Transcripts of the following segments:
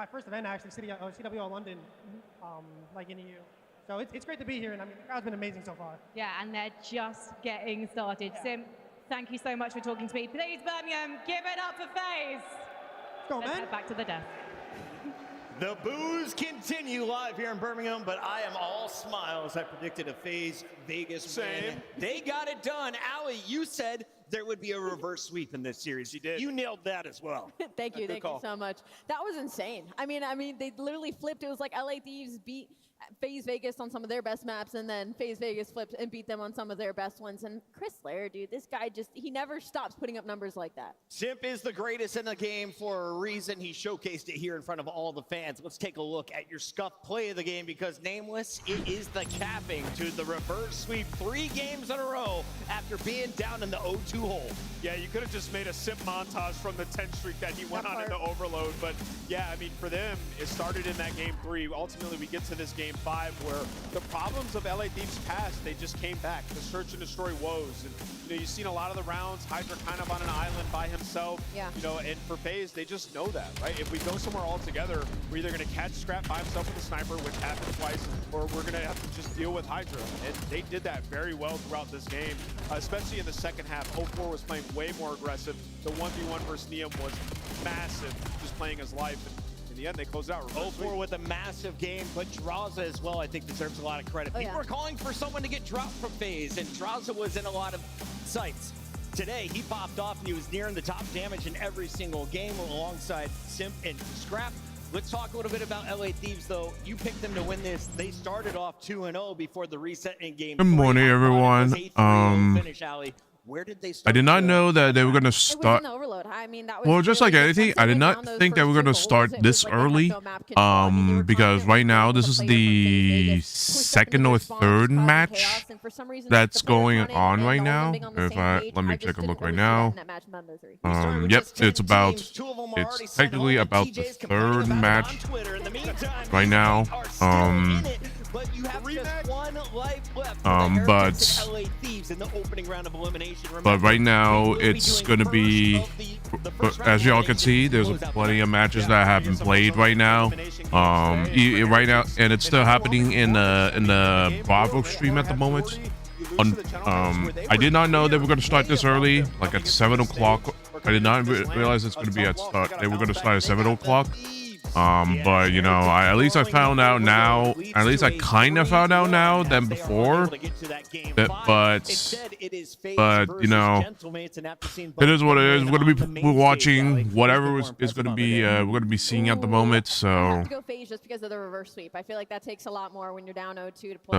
my first event actually, CWO London, like in EU. So it's great to be here, and I mean the crowd's been amazing so far. Yeah, and they're just getting started. Yeah. Sim, thank you so much for talking to me. Please, Birmingham, give it up for FaZe. Let's go, man. Let's head back to the desk. The boos continue live here in Birmingham, but I am all smiles. I predicted a FaZe Vegas win. They got it done. Allie, you said there would be a reverse sweep in this series. You did. You nailed that as well. Thank you so much. That was insane. I mean, they literally flipped. It was like LA Thieves beat FaZe Vegas on some of their best maps, and then FaZe Vegas flipped and beat them on some of their best ones. And Chris Lair, dude, this guy he never stops putting up numbers like that. Simp is the greatest in the game for a reason. He showcased it here in front of all the fans. Let's take a look at your scuff play of the game, because Nameless, it is the capping to the reverse sweep 3 games in a row after being down in the 0-2 hole. Yeah, you could have just made a Simp montage from the 10 streak that he went on in the overload. But yeah, I mean, for them, it started in that game 3. Ultimately, we get to this game 5 where the problems of LA Thieves past, they just came back. The search and destroy woes. And, you know, you've seen a lot of the rounds, Hydra kind of on an island by himself. Yeah. You know, and for FaZe, they just know that, right? If we go somewhere all together, we're either going to catch Scrap by himself with a sniper, which happened twice, or we're going to have to just deal with Hydra. And they did that very well throughout this game, especially in the second half. 0-4 was playing way more aggressive. The 1v1 versus Neum was massive, just playing his life. And in the end, they closed out. 0-4 with a massive game, but Draza as well, I think, deserves a lot of credit. People were calling for someone to get dropped from FaZe, and Draza was in a lot of sites. Today, he popped off, and he was nearing the top damage in every single game alongside Simp and Scrap. Let's talk a little bit about LA Thieves, though. You picked them to win this. They started off 2-0 before the reset in game 3. Good morning, everyone. Finish, Allie. Where did they start? I did not know that they were going to start. It was an overload. I mean, that was well, just like anything, I did not think they were going to start this early. Because right now this is the second or third match that's going on right now. Let me take a look right now. Yep, it's technically about the third match right now. But you have just 1 life left. But right now it's going to be, as y'all can see, there's plenty of matches that have been played right now. Right now, and it's still happening in the Bravo stream at the moment. I did not know they were going to start this early, like at 7 o'clock. I did not realize it's going to be at start. They were going to start at 7 o'clock. But you know, at least I found out now. At least I kind of found out now than before. But you know, it is what it is. We're gonna be watching whatever is gonna be. We're gonna be seeing at the moment. So. I have to go FaZe just because of the reverse sweep. I feel like that takes a lot more when you're down 0-2 to play.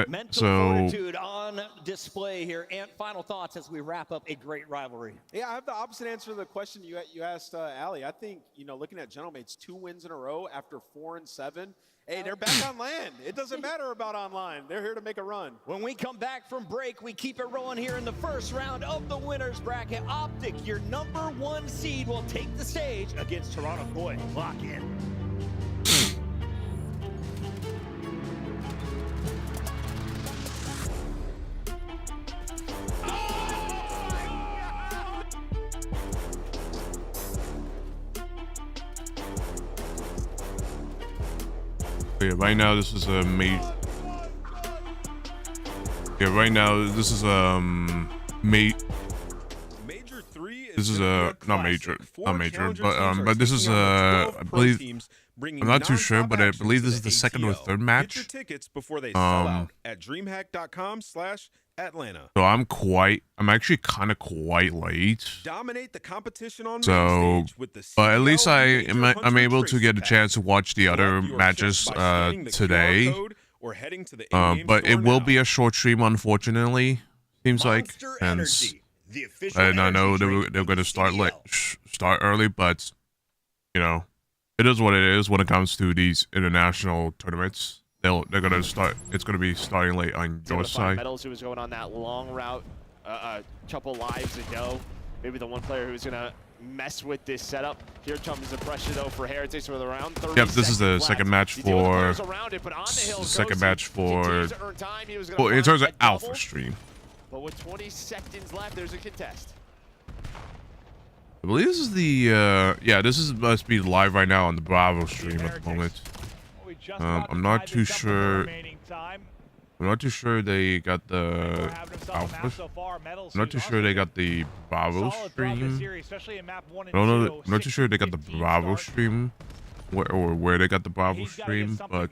Mental fortitude on display here. And final thoughts as we wrap up a great rivalry. Yeah, I have the opposite answer to the question you asked Allie. I think, you know, looking at Gentlemates, 2 wins in a row after 4 and 7. Hey, they're back on land. It doesn't matter about online. They're here to make a run. When we come back from break, we keep it rolling here in the first round of the winners bracket. Optic, your #1 seed, will take the stage against Toronto Koi. Lock in. Yeah, right now this is a major. Yeah, right now this is Major 3. This is not major, but this is I believe. I'm not too sure, but I believe this is the second or third match. Get your tickets before they sell out at DreamHack.com/Atlanta. So I'm actually kind of quite late. Dominate the competition on stage with the but at least I'm able to get a chance to watch the other matches today. But it will be a short stream, unfortunately. Seems like, and I know they're going to start early, but you know, it is what it is when it comes to these international tournaments. They're gonna start. It's gonna be starting late on your side. Metals, who was going on that long route a couple lives ago. Maybe the one player who's gonna mess with this setup. Here comes the pressure though for Heretics with around 30 Yep, this is the second match for well, in terms of Alpha full. stream. But with 20 seconds left, there's a contest. believe this is the yeah, this is must be live right now on the Bravo stream at the moment. I'm not too sure. I'm not too sure they got the Alpha. I'm not too sure they got the Bravo stream. I don't know. I'm not too sure they got the Bravo stream, where they got the Bravo stream, but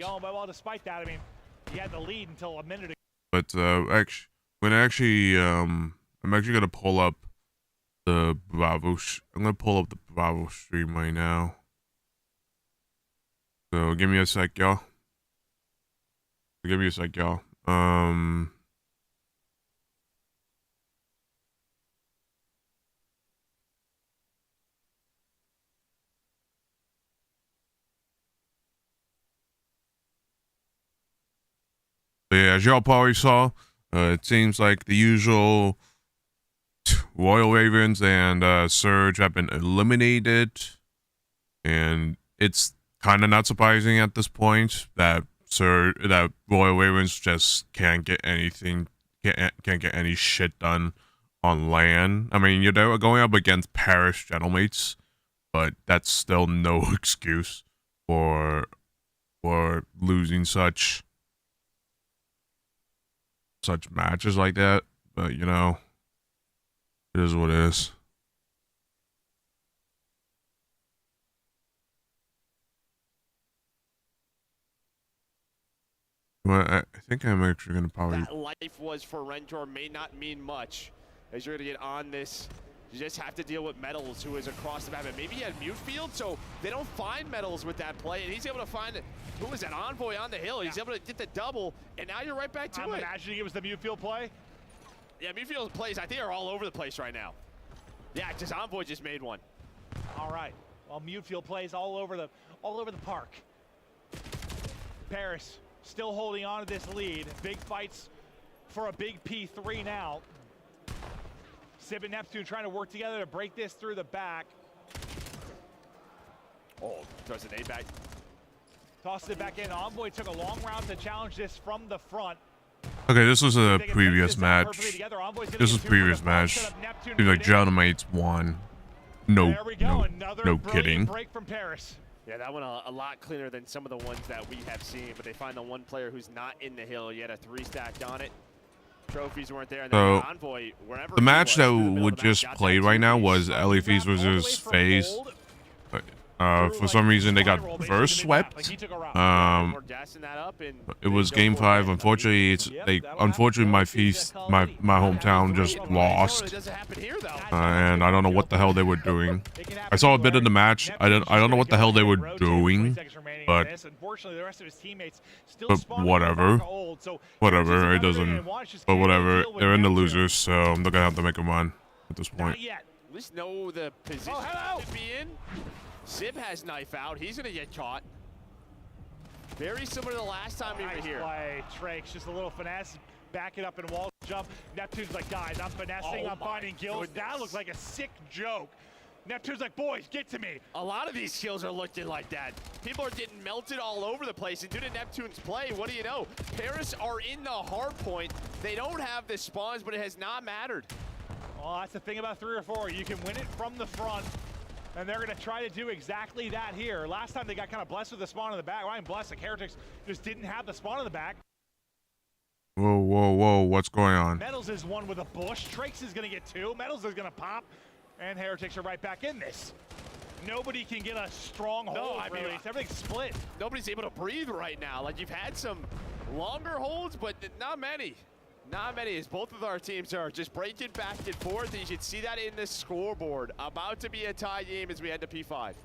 actually, I'm actually gonna pull up the Bravo. I'm gonna pull up the Bravo stream right now. So give me a sec, y'all. Give me a sec, y'all. So yeah, as y'all probably saw, it seems like the usual Royal Ravens and Surge have been eliminated, and it's kind of not surprising at this point that Royal Ravens just can't get anything, can't get any shit done on LAN. I mean, they're going up against Paris Gentlemates, but that's still no excuse for losing such matches like that. But you know, it is what it is. Well, I think I'm actually gonna probably. That life was for Rentor may not mean much as you're gonna get on this. You just have to deal with Metals, who is across the map, and maybe he had mute field, so they don't find Metals with that play, and he's able to find who was that Envoy on the hill. He's able to get the double, and now you're right back to it. I'm imagining it was the mute field play. Yeah, mute field plays I think are all over the place right now. Yeah, just Envoy just made one. All right, well, mute field plays all over the park. Paris still holding on to this lead. Big fights for a big P3 now. Sib and Neptune trying to work together to break this through the back. Oh, throws an nade back. Tosses it back in. Envoy took a long round to challenge this from the front. Okay, this was a previous match. This was previous match. Seems like Gentlemates won. No kidding. Break from Paris. Yeah, that one a lot cleaner than some of the ones that we have seen, but they find the one player who's not in the hill. He had a 3 stacked on it. Trophies weren't there. And then So, Envoy, the match that would just play right now was LEFs versus FaZe. For some reason, they got verse swept. It was game 5. Unfortunately, unfortunately my hometown just lost, and I don't know what the hell they were doing. I saw a bit of the match. I don't know what the hell they were doing, but whatever. It doesn't. But whatever. They're in the losers, so I'm not gonna have to make a run at this point. At least know the position to be in. Sib has knife out. He's going to get caught. Very similar to the last time we were here. Play. Trake's just a little finesse. Back it up and wall jump. Neptune's like, guys, I'm finessing. I'm finding kills. That looks like a sick joke. Neptune's like, boys, get to me. A lot of these kills are looking like that. People are getting melted all over the place. And due to Neptune's play, what do you know? Paris are in the hard point. They don't have the spawns, but it has not mattered. Well, that's the thing about 3 or 4. You can win it from the front. And they're going to try to do exactly that here. Last time they got kind of blessed with the spawn in the back. Ryan blessed, like Heretics just didn't have the spawn in the back. Whoa, what's going on? Metals is one with a bush. Trakes is going to get 2. Metals is going to pop. And Heretics are right back in this. Nobody can get a strong hold. Really. Everything's split. Nobody's able to breathe right now. Like, you've had some longer holds, but not many. Not many, as both of our teams are just breaking back and forth. And you should see that in the scoreboard. About to be a tie game as we head to P5.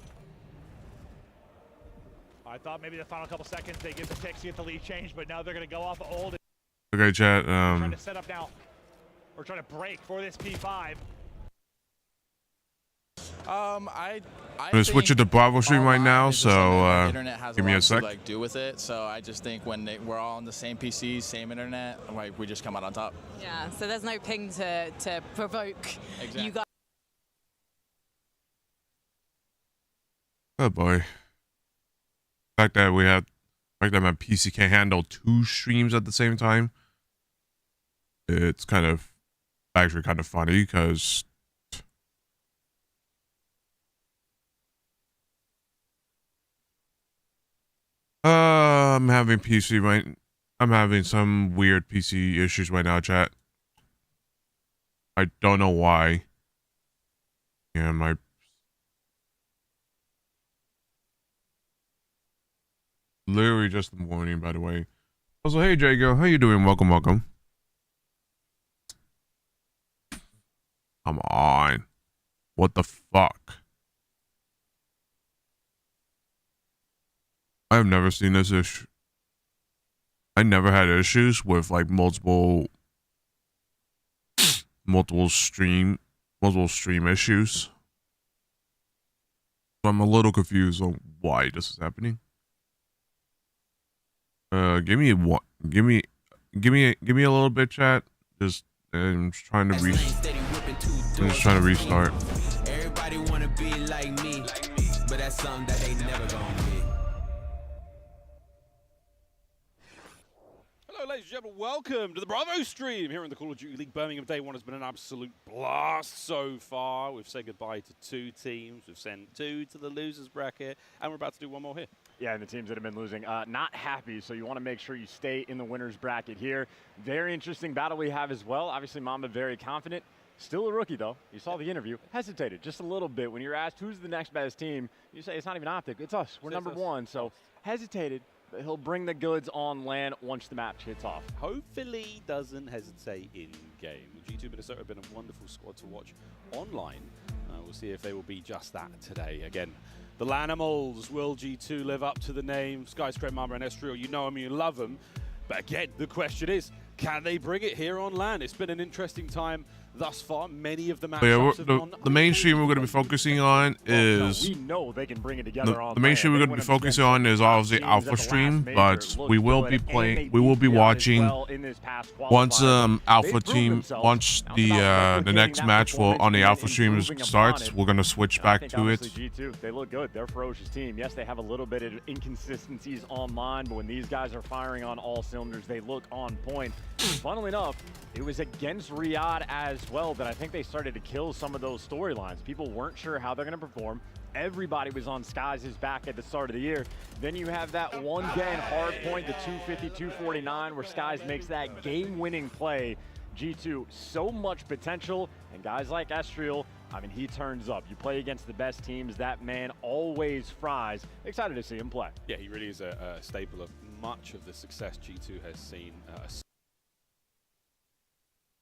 I thought maybe the final couple seconds they get the picks, get the lead change, but now they're going to go off old. Okay, chat. Trying to set up now. We're trying to break for this P5. I'm gonna switch it to Bravo stream right now, so give me a sec. Like do with it, so I just think when we're all on the same PCs, same internet, like we just come out on top. Yeah, so there's no ping to provoke you guys. Oh boy. The fact that my PC can't handle 2 streams at the same time. It's actually kind of funny because I'm having PC right. I'm having some weird PC issues right now, chat. I don't know why. Yeah, my. Literally just the morning, by the way. Also, hey Jago, how you doing? Welcome, welcome. Come on. What the fuck? I have never seen this issue. I never had issues with like multiple stream issues. So I'm a little confused on why this is happening. Give me a little bit, chat. I'm just trying to restart. Everybody wanna be like me, but that's something that they never gonna be. Hello, ladies and gentlemen. Welcome to the Bravo stream here in the Call of Duty League. Birmingham Day 1 has been an absolute blast so far. We've said goodbye to 2 teams. We've sent 2 to the losers bracket, and we're about to do 1 more here. Yeah, and the teams that have been losing, not happy, so you want to make sure you stay in the winner's bracket here. Very interesting battle we have as well. Obviously, Mamba very confident. Still a rookie, though. You saw the interview. Hesitated just a little bit. When you're asked who's the next best team, you say it's not even Optic. It's us. We're number 1. So hesitated, but he'll bring the goods on land once the match hits off. Hopefully doesn't hesitate in-game. G2 Minnesota have been a wonderful squad to watch online. We'll see if they will be just that today. Again, the Lanimals. Will G2 live up to the name? Skyscraper, Mama, and Estriel, you know them, you love them. But again, the question is, can they bring it here on LAN? It's been an interesting time thus far. Many of the matchups have gone. The main stream we're going to be focusing on is we know they can bring it together on the main stream we're going to be focusing on is obviously Alpha stream, but we will be playing. We will be watching once Alpha team once the next match on the Alpha stream starts. We're going to switch back to it. G2, they look good. They're a ferocious team. Yes, they have a little bit of inconsistencies online, but when these guys are firing on all cylinders, they look on point. Funnily enough, it was against Riyadh as well that I think they started to kill some of those storylines. People weren't sure how they're going to perform. Everybody was on Skies' back at the start of the year. Then you have that one game hard point, the 250-249, where Skies makes that game-winning play. G2, so much potential, and guys like Estriel, I mean, he turns up. You play against the best teams, that man always fries. Excited to see him play. Yeah, he really is a staple of much of the success G2 has seen.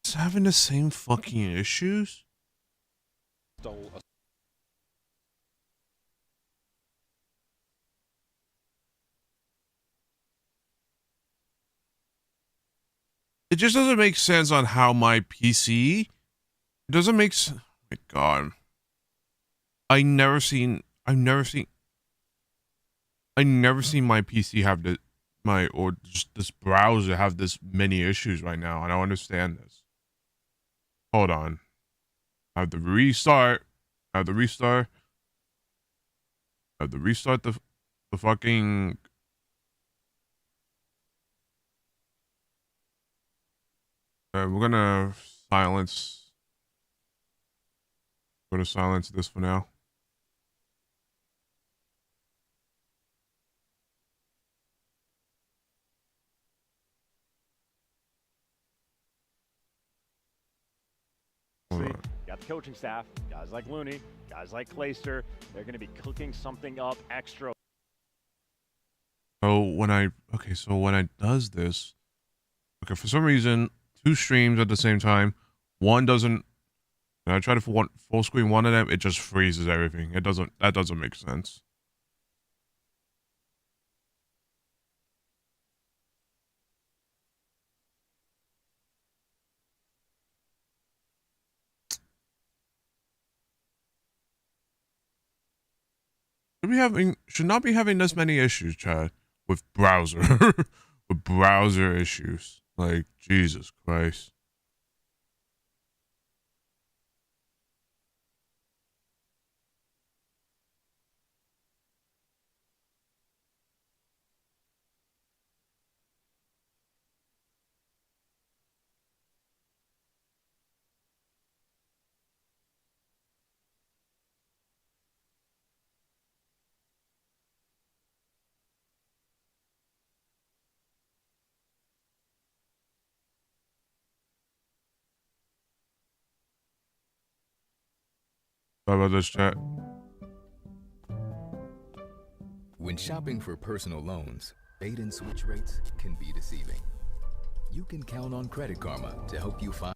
It's having the same fucking issues. It just doesn't make sense on how my PC. It doesn't make sense. Oh my God. I never seen my PC have or just this browser have this many issues right now. I don't understand this. Hold on. I have to restart. I have to restart the fucking. We're gonna silence. We're gonna silence this for now. See, got the coaching staff, guys like Looney, guys like Clayster. They're going to be cooking something up extra. So when I does this, okay, for some reason, 2 streams at the same time, one doesn't. When I try to full screen one of them, it just freezes everything. That doesn't make sense. Should not be having this many issues, Chad, with browser with browser issues. Like, Jesus Christ. Sorry about this, chat. When shopping for personal loans, bait and switch rates can be deceiving. You can count on Credit Karma to help you find.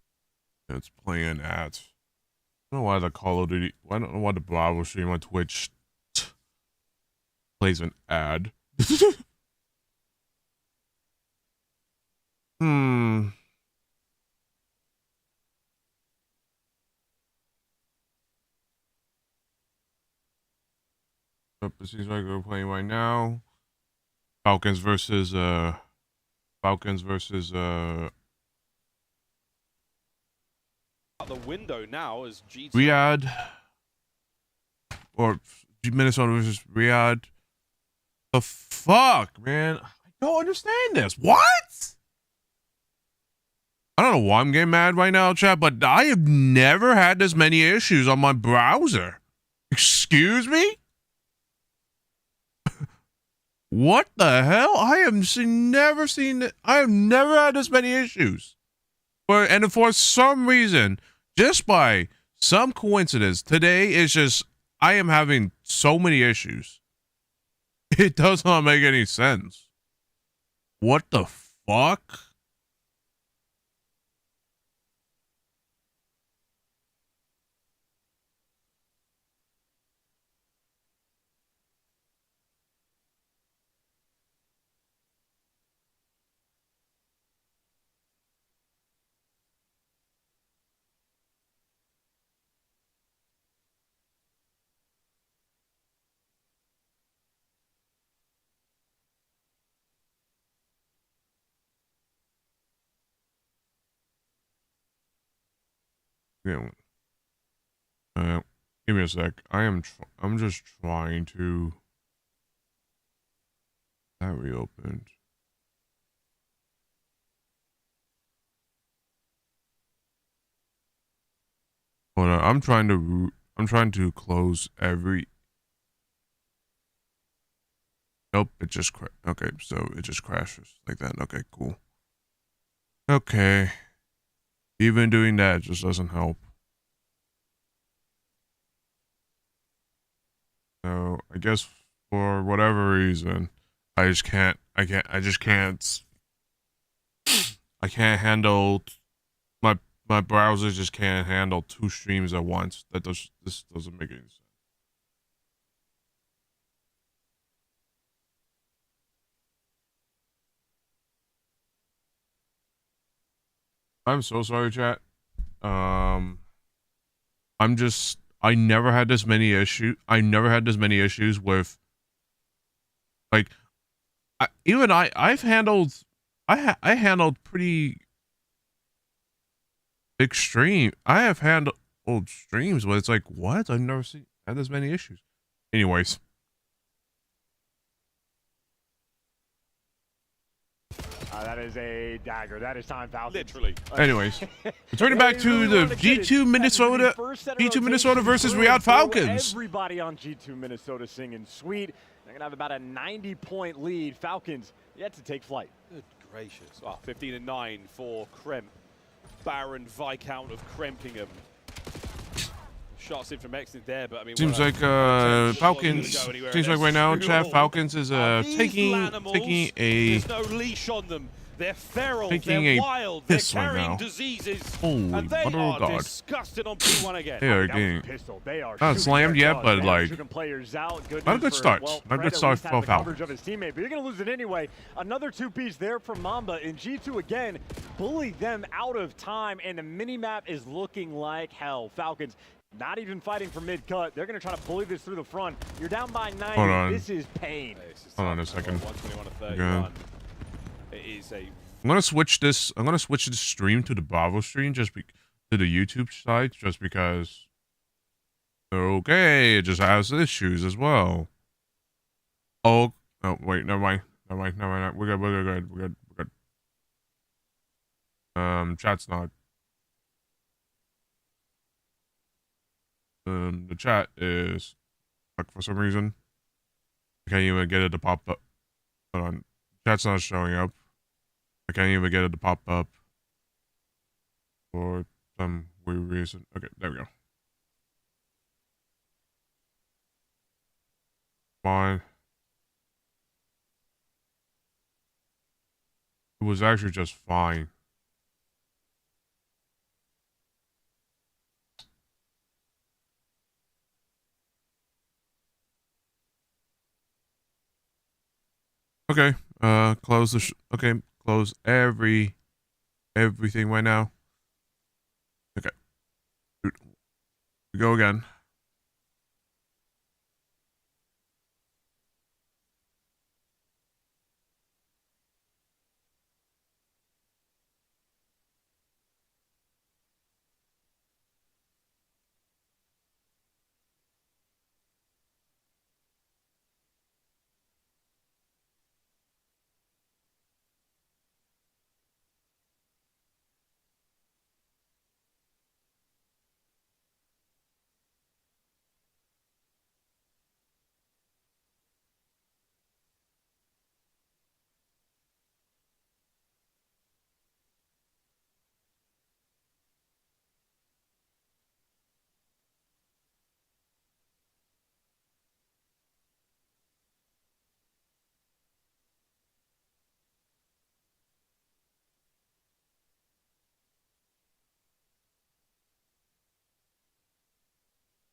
It's playing ads. I don't know why the Call of Duty. I don't know why the Bravo stream on Twitch plays an ad. It seems like we're playing right now. Falcons versus the window now as G2 Riyadh, or Minnesota versus Riyadh. The fuck, man? I don't understand this. What? I don't know why I'm getting mad right now, chat, but I have never had this many issues on my browser. Excuse me? What the hell? I have never seen it. I have never had this many issues. And for some reason, just by some coincidence, today is just, I am having so many issues. It does not make any sense. What the fuck? Yeah. Give me a sec. I'm just trying to. That reopened. Hold on. I'm trying to close every. Nope. It just okay. So it just crashes like that. Okay. Cool. Okay. Even doing that just doesn't help. So I guess for whatever reason, I can't handle my browser just can't handle 2 streams at once. This doesn't make any sense. I'm so sorry, chat. I never had this many issues. I never had this many issues with, like, I handled pretty big stream. I have handled old streams, but it's like, what? I've never had this many issues. Anyways. That is a dagger. That is time, Falcons. Literally. Anyways, returning back to the G2 Minnesota versus Riyadh Falcons. Everybody on G2 Minnesota singing sweet. They're gonna have about a 90-point lead. Falcons yet to take flight. Good gracious. 15-9 for Kremp. Baron Viscount of Krempingham. Shots in from Exton there, but I mean, seems like Falcons. Seems like right now, chat, Falcons is taking a there's no leash on them. They're feral, they're wild, they're carrying diseases, and they are disgusted on P1 again. They are getting not slammed yet, but like not a good start. Not a good start for Falcons. Of his teammate, but you're gonna lose it anyway. Another 2-piece there from Mamba in G2 again, bully them out of time, and the mini map is looking like hell. Falcons not even fighting for mid-cut. They're going to try to bully this through the front. You're down by 90. Hold on. This is pain. Hold on a second. 121 to 31. It is a... I'm going to switch this stream to the Bravo stream, to the YouTube side, just because... Okay, it just has issues as well. Oh, wait, never mind. We're good. Chat's not... the chat is stuck for some reason. I can't even get it to pop up. Hold on. Chat's not showing up. I can't even get it to pop up for some weird reason. Okay, there we go. fine. It was actually just fine. Okay, close the okay, close everything right now. Okay. We go again.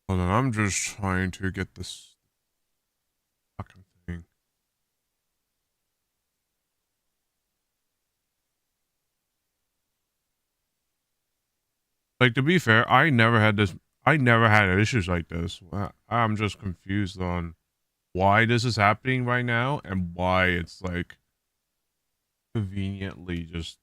Hold on, I'm just trying to get this fucking thing. Like, to be fair, I never had issues like this. I'm just confused on why this is happening right now and why it's like conveniently just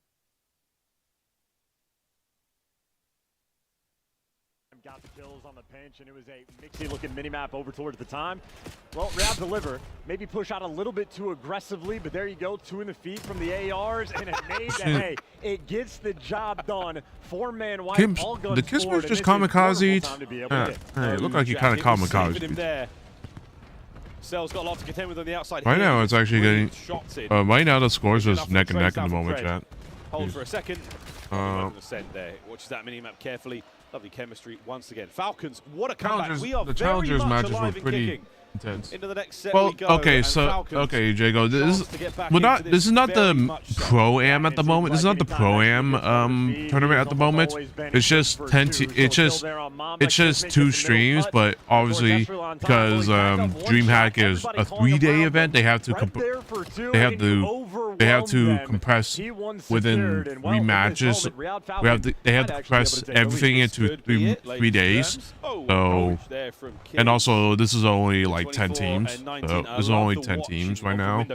got the kills on the pinch, and it was a mixy looking mini-map over towards the time. Well, Rab deliver. Maybe push out a little bit too aggressively, but there you go. 2 in the feet from the ARs, and it made that, hey, it gets the job done. 4-man white, all guns the Kiss was forward, just and this is kamikazed. wonderful time to be able to hit. It looked like he kind of kamikazed. There. Cell's got a lot to contend with on the outside. Right now, it's actually getting. Right now, the scores is Enough neck and neck trace in the out moment, from chat. Hold for a second. Ascent there. Watches that mini-map carefully. Lovely chemistry once again. Falcons, what a comeback. We are The very Challengers much matches were alive and pretty kicking. intense. Into the next set Well, we go, okay, and so Falcons, okay, Jago, this chance to get back is not into this is not very the much so. pro-am at the moment. This is not the pro-am tournament at the moment. It's just it's just 2 streams, but obviously because DreamHack is a 3-day event, they have to compress within 3 matches. They have to compress everything into 3 days. So, and also this is only like 10 teams. So there's only 10 teams right now,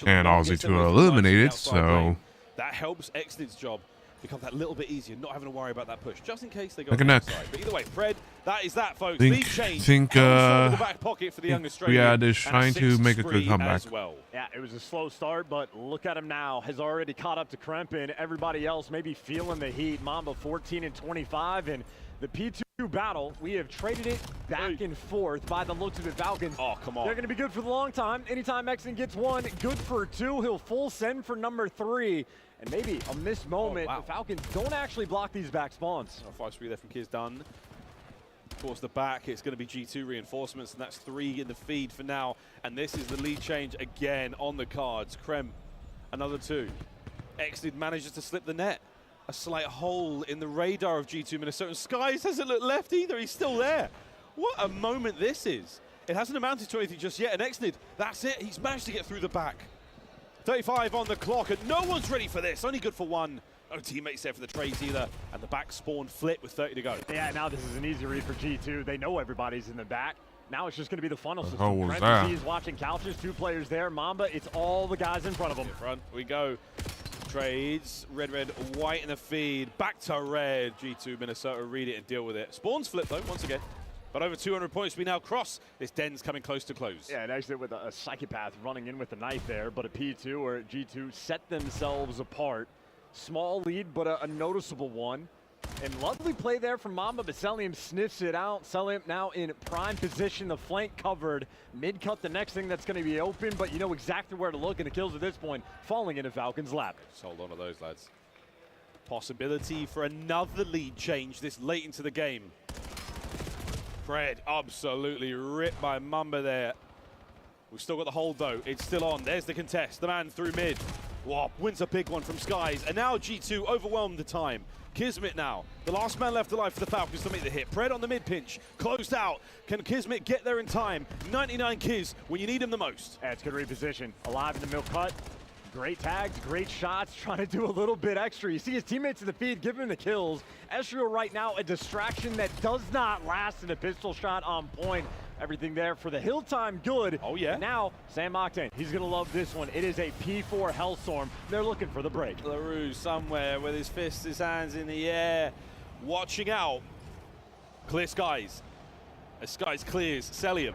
and obviously 2 are eliminated. So that helps Exnid's job become that little bit easier, not having to worry about that push, just in case they go neck and neck. But either way, Fred, that is that, folks. Think the back pocket for the young Australian. yeah, they're trying to make a good comeback. Well. Yeah, it was a slow start, but look at him now. Has already caught up to Krempin. Everybody else maybe feeling the heat. Mamba 14 and 25, and the P2 battle, we have traded it back and forth by the looks of it. Falcons, oh, come on. They're going to be good for the long time. Anytime Exton gets 1, good for 2. He'll full send for number 3. And maybe a missed moment. The Falcons don't actually block these back spawns. 5-3 there from Kiz done. Towards the back, it's going to be G2 reinforcements, and that's 3 in the feed for now. And this is the lead change again on the cards. Krem, another 2. Exnid manages to slip the net. A slight hole in the radar of G2 Minnesota. Skies hasn't looked left either. He's still there. What a moment this is. It hasn't amounted to anything just yet. And Exnid, that's it. He's managed to get through the back. 35 on the clock, and no one's ready for this. Only good for 1. No teammates there for the trades either. And the back spawn flip with 30 to go. Yeah, now this is an easy read for G2. They know everybody's in the back. Now it's just going to be the funnel system. How was that? He's watching couches. 2 players there. Mamba, it's all the guys in front of him. In front we go. Trades, red, white in the feed, back to red. G2 Minnesota read it and deal with it. Spawns flip though, once again. But over 200 points, we now cross. This den's coming close to close. Yeah, and actually with a psychopath running in with the knife there, but a P2 or a G2 set themselves apart. Small lead, but a noticeable one. And lovely play there from Mamba, but Selim sniffs it out. Selim now in prime position, the flank covered. Mid-cut, the next thing that's going to be open, but you know exactly where to look, and the kills at this point falling into Falcon's lap. Just hold on to those, lads. Possibility for another lead change this late into the game. Fred absolutely ripped by Mamba there. We've still got the hold, though. It's still on. There's the contest. The man through mid. Whoa, wins a big one from Skies. And now G2 overwhelmed the time. Kismet now, the last man left alive for the Falcons to make the hit. Pred on the mid pinch, closed out. Can Kismet get there in time? 99 Kiz when you need him the most. Yeah, it's good reposition. Alive in the middle cut. Great tags, great shots, trying to do a little bit extra. You see his teammates in the feed giving him the kills. Ezreal right now, a distraction that does not last in a pistol shot on point. Everything there for the hill time, good. Oh, yeah. Now, Sam Octane, he's going to love this one. It is a P4 Hellstorm. They're looking for the break. LaRue somewhere with his fists, his hands in the air, watching out. Clear Skies. As Skies clears, Celium.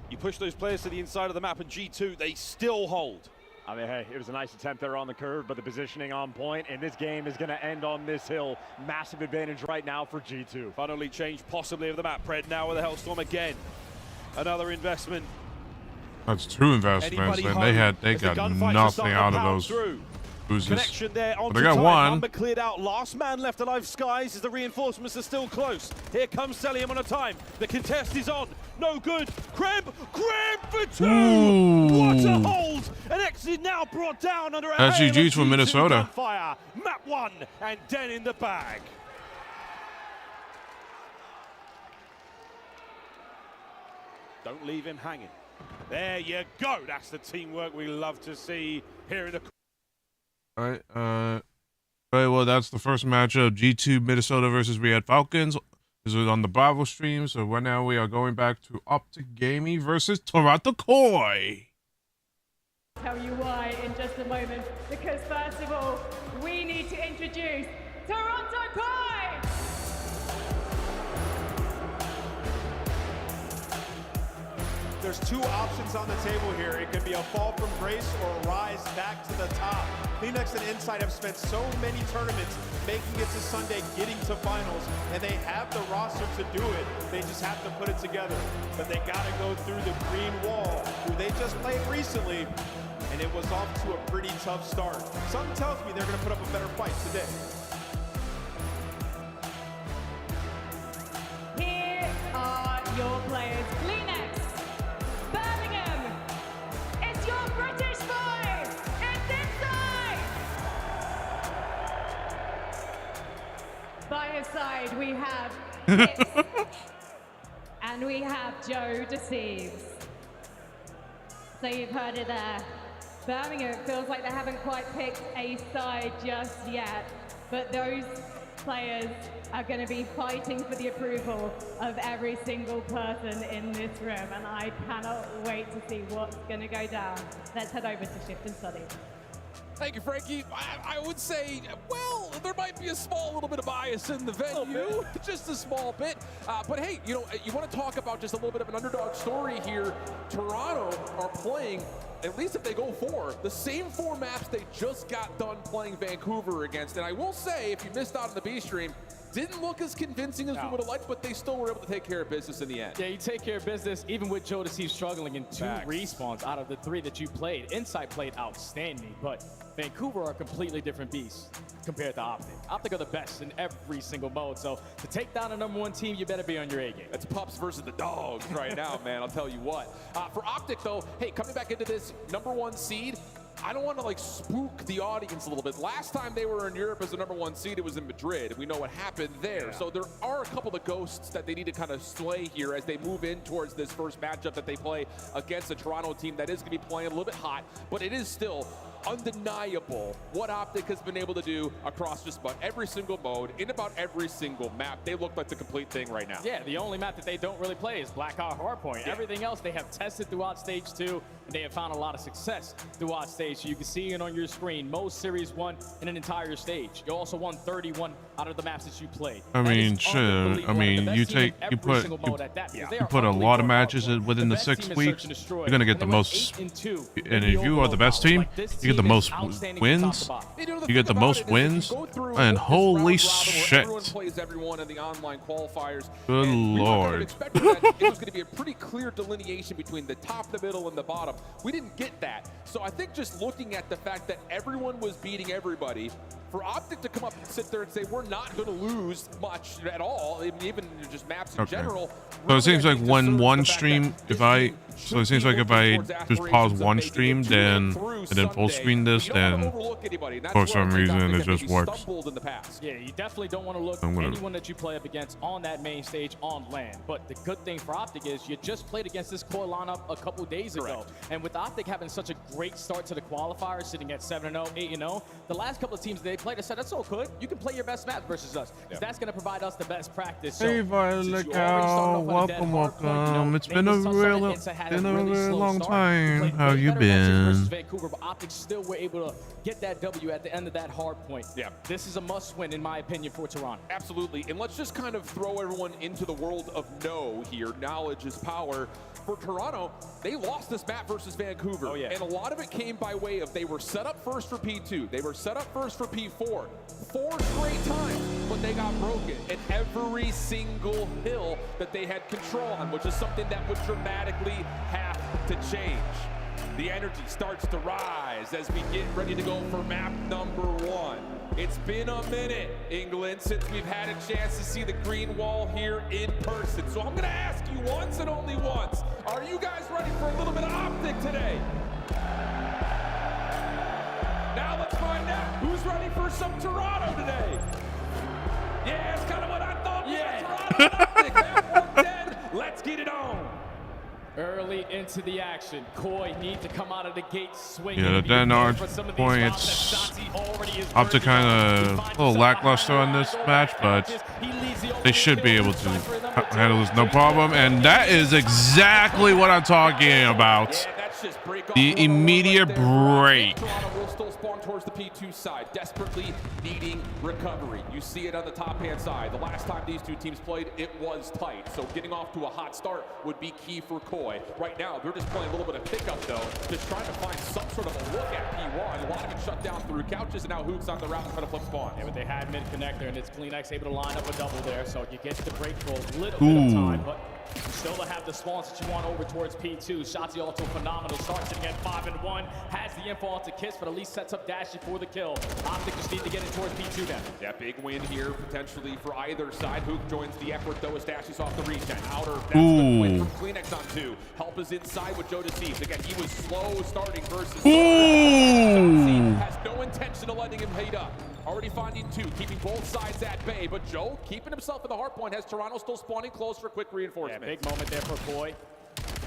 You push those players to the inside of the map, and G2, they still hold. I mean, hey, it was a nice attempt there on the curve, but the positioning on point, and this game is going to end on this hill. Massive advantage right now for G2. Finally change possibly of the map. Pred now with a Hellstorm again. Another investment. That's two investments, and they got nothing out of those boosters. Connection there on but they got one. Number cleared out. Last man left alive. Skies as the reinforcements are still close. Here comes Celium on a time. The contest is on. No good. Kreb for two. Ooh. What a hold. An exit now brought down under a SGG's from Minnesota. Fire. Map 1 and Den in the bag. Don't leave him hanging. There you go. That's the teamwork we love to see here in the... All right. All right, well, that's the first matchup. G2 Minnesota versus Riyadh Falcons. This is on the Bravo stream. So right now we are going back to Optic Gaming versus Toronto Koi. Tell you why in just a moment. Because first of all, we need to introduce Toronto Koi. There's two options on the table here. It could be a fall from grace or a rise back to the top. Phoenix and Inside have spent so many tournaments making it to Sunday, getting to finals, and they have the roster to do it. They just have to put it together. But they got to go through the green wall, who they just played recently, and it was off to a pretty tough start. Something tells me they're going to put up a better fight today. Here are your players. Kleenex, Birmingham, it's your British boy, it's inside! By his side we have Hits, and we have Joe Deceives. So you've heard it there. Birmingham feels like they haven't quite picked a side just yet, but those players are going to be fighting for the approval of every single person in this room, and I cannot wait to see what's going to go down. Let's head over to Shift and Study. Thank you, Frankie. I would say, well, there might be a small little bit of bias in the venue, just a small bit. But hey, you know, you want to talk about just a little bit of an underdog story here. Toronto are playing, at least if they go for, the same 4 maps they just got done playing Vancouver against. And I will say, if you missed out on the B stream, didn't look as convincing as we would have liked, but they still were able to take care of business in the end. Yeah, you take care of business, even with Joe Deceive struggling in 2 respawns out of the 3 that you played. Inside played outstanding, but Vancouver are a completely different beast compared to Optic. Optic are the best in every single mode, so to take down a #1 team, you better be on your A game. That's pups versus the dogs right now, man, I'll tell you what. For Optic, though, hey, coming back into this #1 seed, I don't want to like spook the audience a little bit. Last time they were in Europe as the #1 seed, it was in Madrid. We know what happened there. So there are a couple of ghosts that they need to kind of slay here as they move in towards this first matchup that they play against a Toronto team that is going to be playing a little bit hot, but it is still undeniable what Optic has been able to do across just about every single mode, in about every single map. They look like the complete thing right now. Yeah, the only map that they don't really play is Blackhawk Hardpoint. Everything else they have tested throughout Stage 2, and they have found a lot of success throughout Stage 2. You can see it on your screen, most Series 1 in an entire stage. You also won 31 out of the maps that you played. I mean, shit. I mean, you put a lot of matches within the 6 weeks. You're gonna get the most. And if you are the best team, you get the most wins. You get the most wins. And holy shit! Everyone plays everyone in the online qualifiers. Good lord! It was going to be a pretty clear delineation between the top, the middle, and the bottom. We didn't get that. So I think just looking at the fact that everyone was beating everybody For Optic to come up and sit there and say, we're not going to lose much at all, even just maps in general. So it seems like when one stream, if I just pause one stream, then full screen this, then for some reason it just works. Yeah, you definitely don't want to look anyone that you play up against on that main stage on LAN. But the good thing for Optic is you just played against this core lineup a couple days ago. And with Optic having such a great start to the qualifier, sitting at 7-0, 8-0, the last couple of teams they played, I said, that's all good. You can play your best map versus us. Because that's going to provide us the best practice. So, hey, Violet, welcome. It's been a really long time. How have you been? Vancouver, but Optic still were able to get that W at the end of that hard point. Yeah. This is a must-win, in my opinion, for Toronto. Absolutely. And let's just kind of throw everyone into the world of no here. Knowledge is power. For Toronto, they lost this map versus Vancouver. Oh, yeah. And a lot of it came by way of they were set up first for P2. They were set up first for P4. 4 straight times, but they got broken at every single hill that they had control on, which is something that would dramatically have to change. The energy starts to rise as we get ready to go for map number 1. It's been a minute, England, since we've had a chance to see the green wall here in person. So I'm going to ask you once and only once, are you guys ready for a little bit of Optic today? Now let's find out who's ready for some Toronto today. Yeah, it's kind of what I thought. Yeah, Toronto Optic, map 110. Let's get it on. Early into the action, Koi need to come out of the gate swinging. Yeah, the Denard points up to kind of a little lackluster on this match, but they should be able to handle this no problem. And that is exactly what I'm talking about. The immediate break. Toronto will still spawn towards the P2 side, desperately needing recovery. You see it on the top-hand side. The last time these two teams played, it was tight. So getting off to a hot start would be key for Koi. Right now, they're just playing a little bit of pickup, though, just trying to find some sort of a look at P1. A lot of it shut down through couches, and now Hoops on the route trying to flip spawn. Yeah, but they had mid-connector, and it's CleanX able to line up a double there, so you get the break for a little bit of time, but still to have the spawns that you want over towards P2. Shotzzy also phenomenal. Starts sitting at 5-1. Has the info onto Kiss, but at least sets up Dashy for the kill. Optic just need to get it towards P2 now. Yeah, big win here potentially for either side. Hook joins the effort though as Dashy's off the regen. Outer, that's the win from CleanX on 2. Help is inside with Joe Deceives. Again, he was slow starting versus Shotzzy has no intention of letting him heat up. Already finding 2, keeping both sides at bay, but Joe keeping himself in the hard point has Toronto still spawning close for quick reinforcement. Yeah, big moment there for Koi.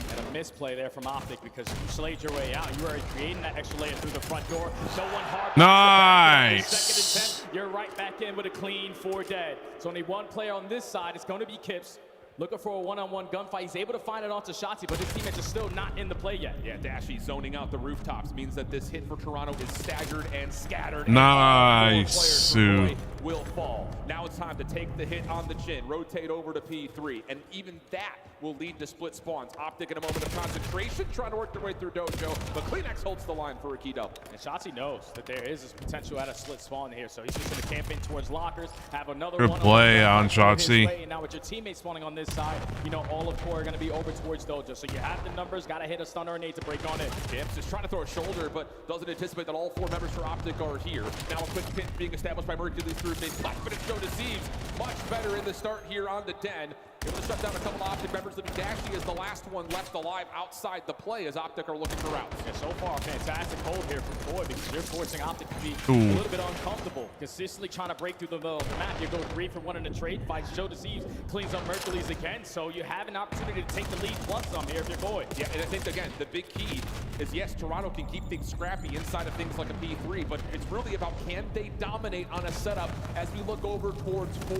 And a misplay there from Optic because you slayed your way out. You were creating that extra layer through the front door. No one hard. Nice. Second and 10, you're right back in with a clean 4 dead. So only one player on this side. It's going to be Kips. Looking for a one-on-one gunfight. He's able to find it onto Shotzzy, but his teammates are still not in the play yet. Yeah, Dashy zoning out the rooftops means that this hit for Toronto is staggered and scattered. Nice. And will fall. Now it's time to take the hit on the chin, rotate over to P3, and even that will lead to split spawns. Optic in a moment of concentration, trying to work their way through Dojo, but CleanX holds the line for a key double. And Shotzzy knows that there is this potential at a split spawn here, so he's just going to camp in towards lockers, have another good play on Shotzzy. And now with your teammates spawning on this side, you know all of Core are going to be over towards Dojo, so you have the numbers, got to hit a stun or a nade to break on it. Gibbs is trying to throw a shoulder, but doesn't anticipate that all 4 members for Optic are here. Now a quick pin being established by Mercury through mid-left, but it's Joe Deceives. Much better in the start here on the Den. Able to shut down a couple of Optic members. Leaving Dashy is the last one left alive outside the play as Optic are looking for routes. Yeah, so far, fantastic hold here from Koi because you're forcing Optic to be a little bit uncomfortable. Consistently trying to break through the middle of the map. You go 3 for 1 in a trade fight. Joe Deceives cleans up Mercury's again, so you have an opportunity to take the lead plus some here if you're Koi. Yeah, and I think, again, the big key is, yes, Toronto can keep things scrappy inside of things like a P3, but it's really about can they dominate on a setup as we look over towards 4.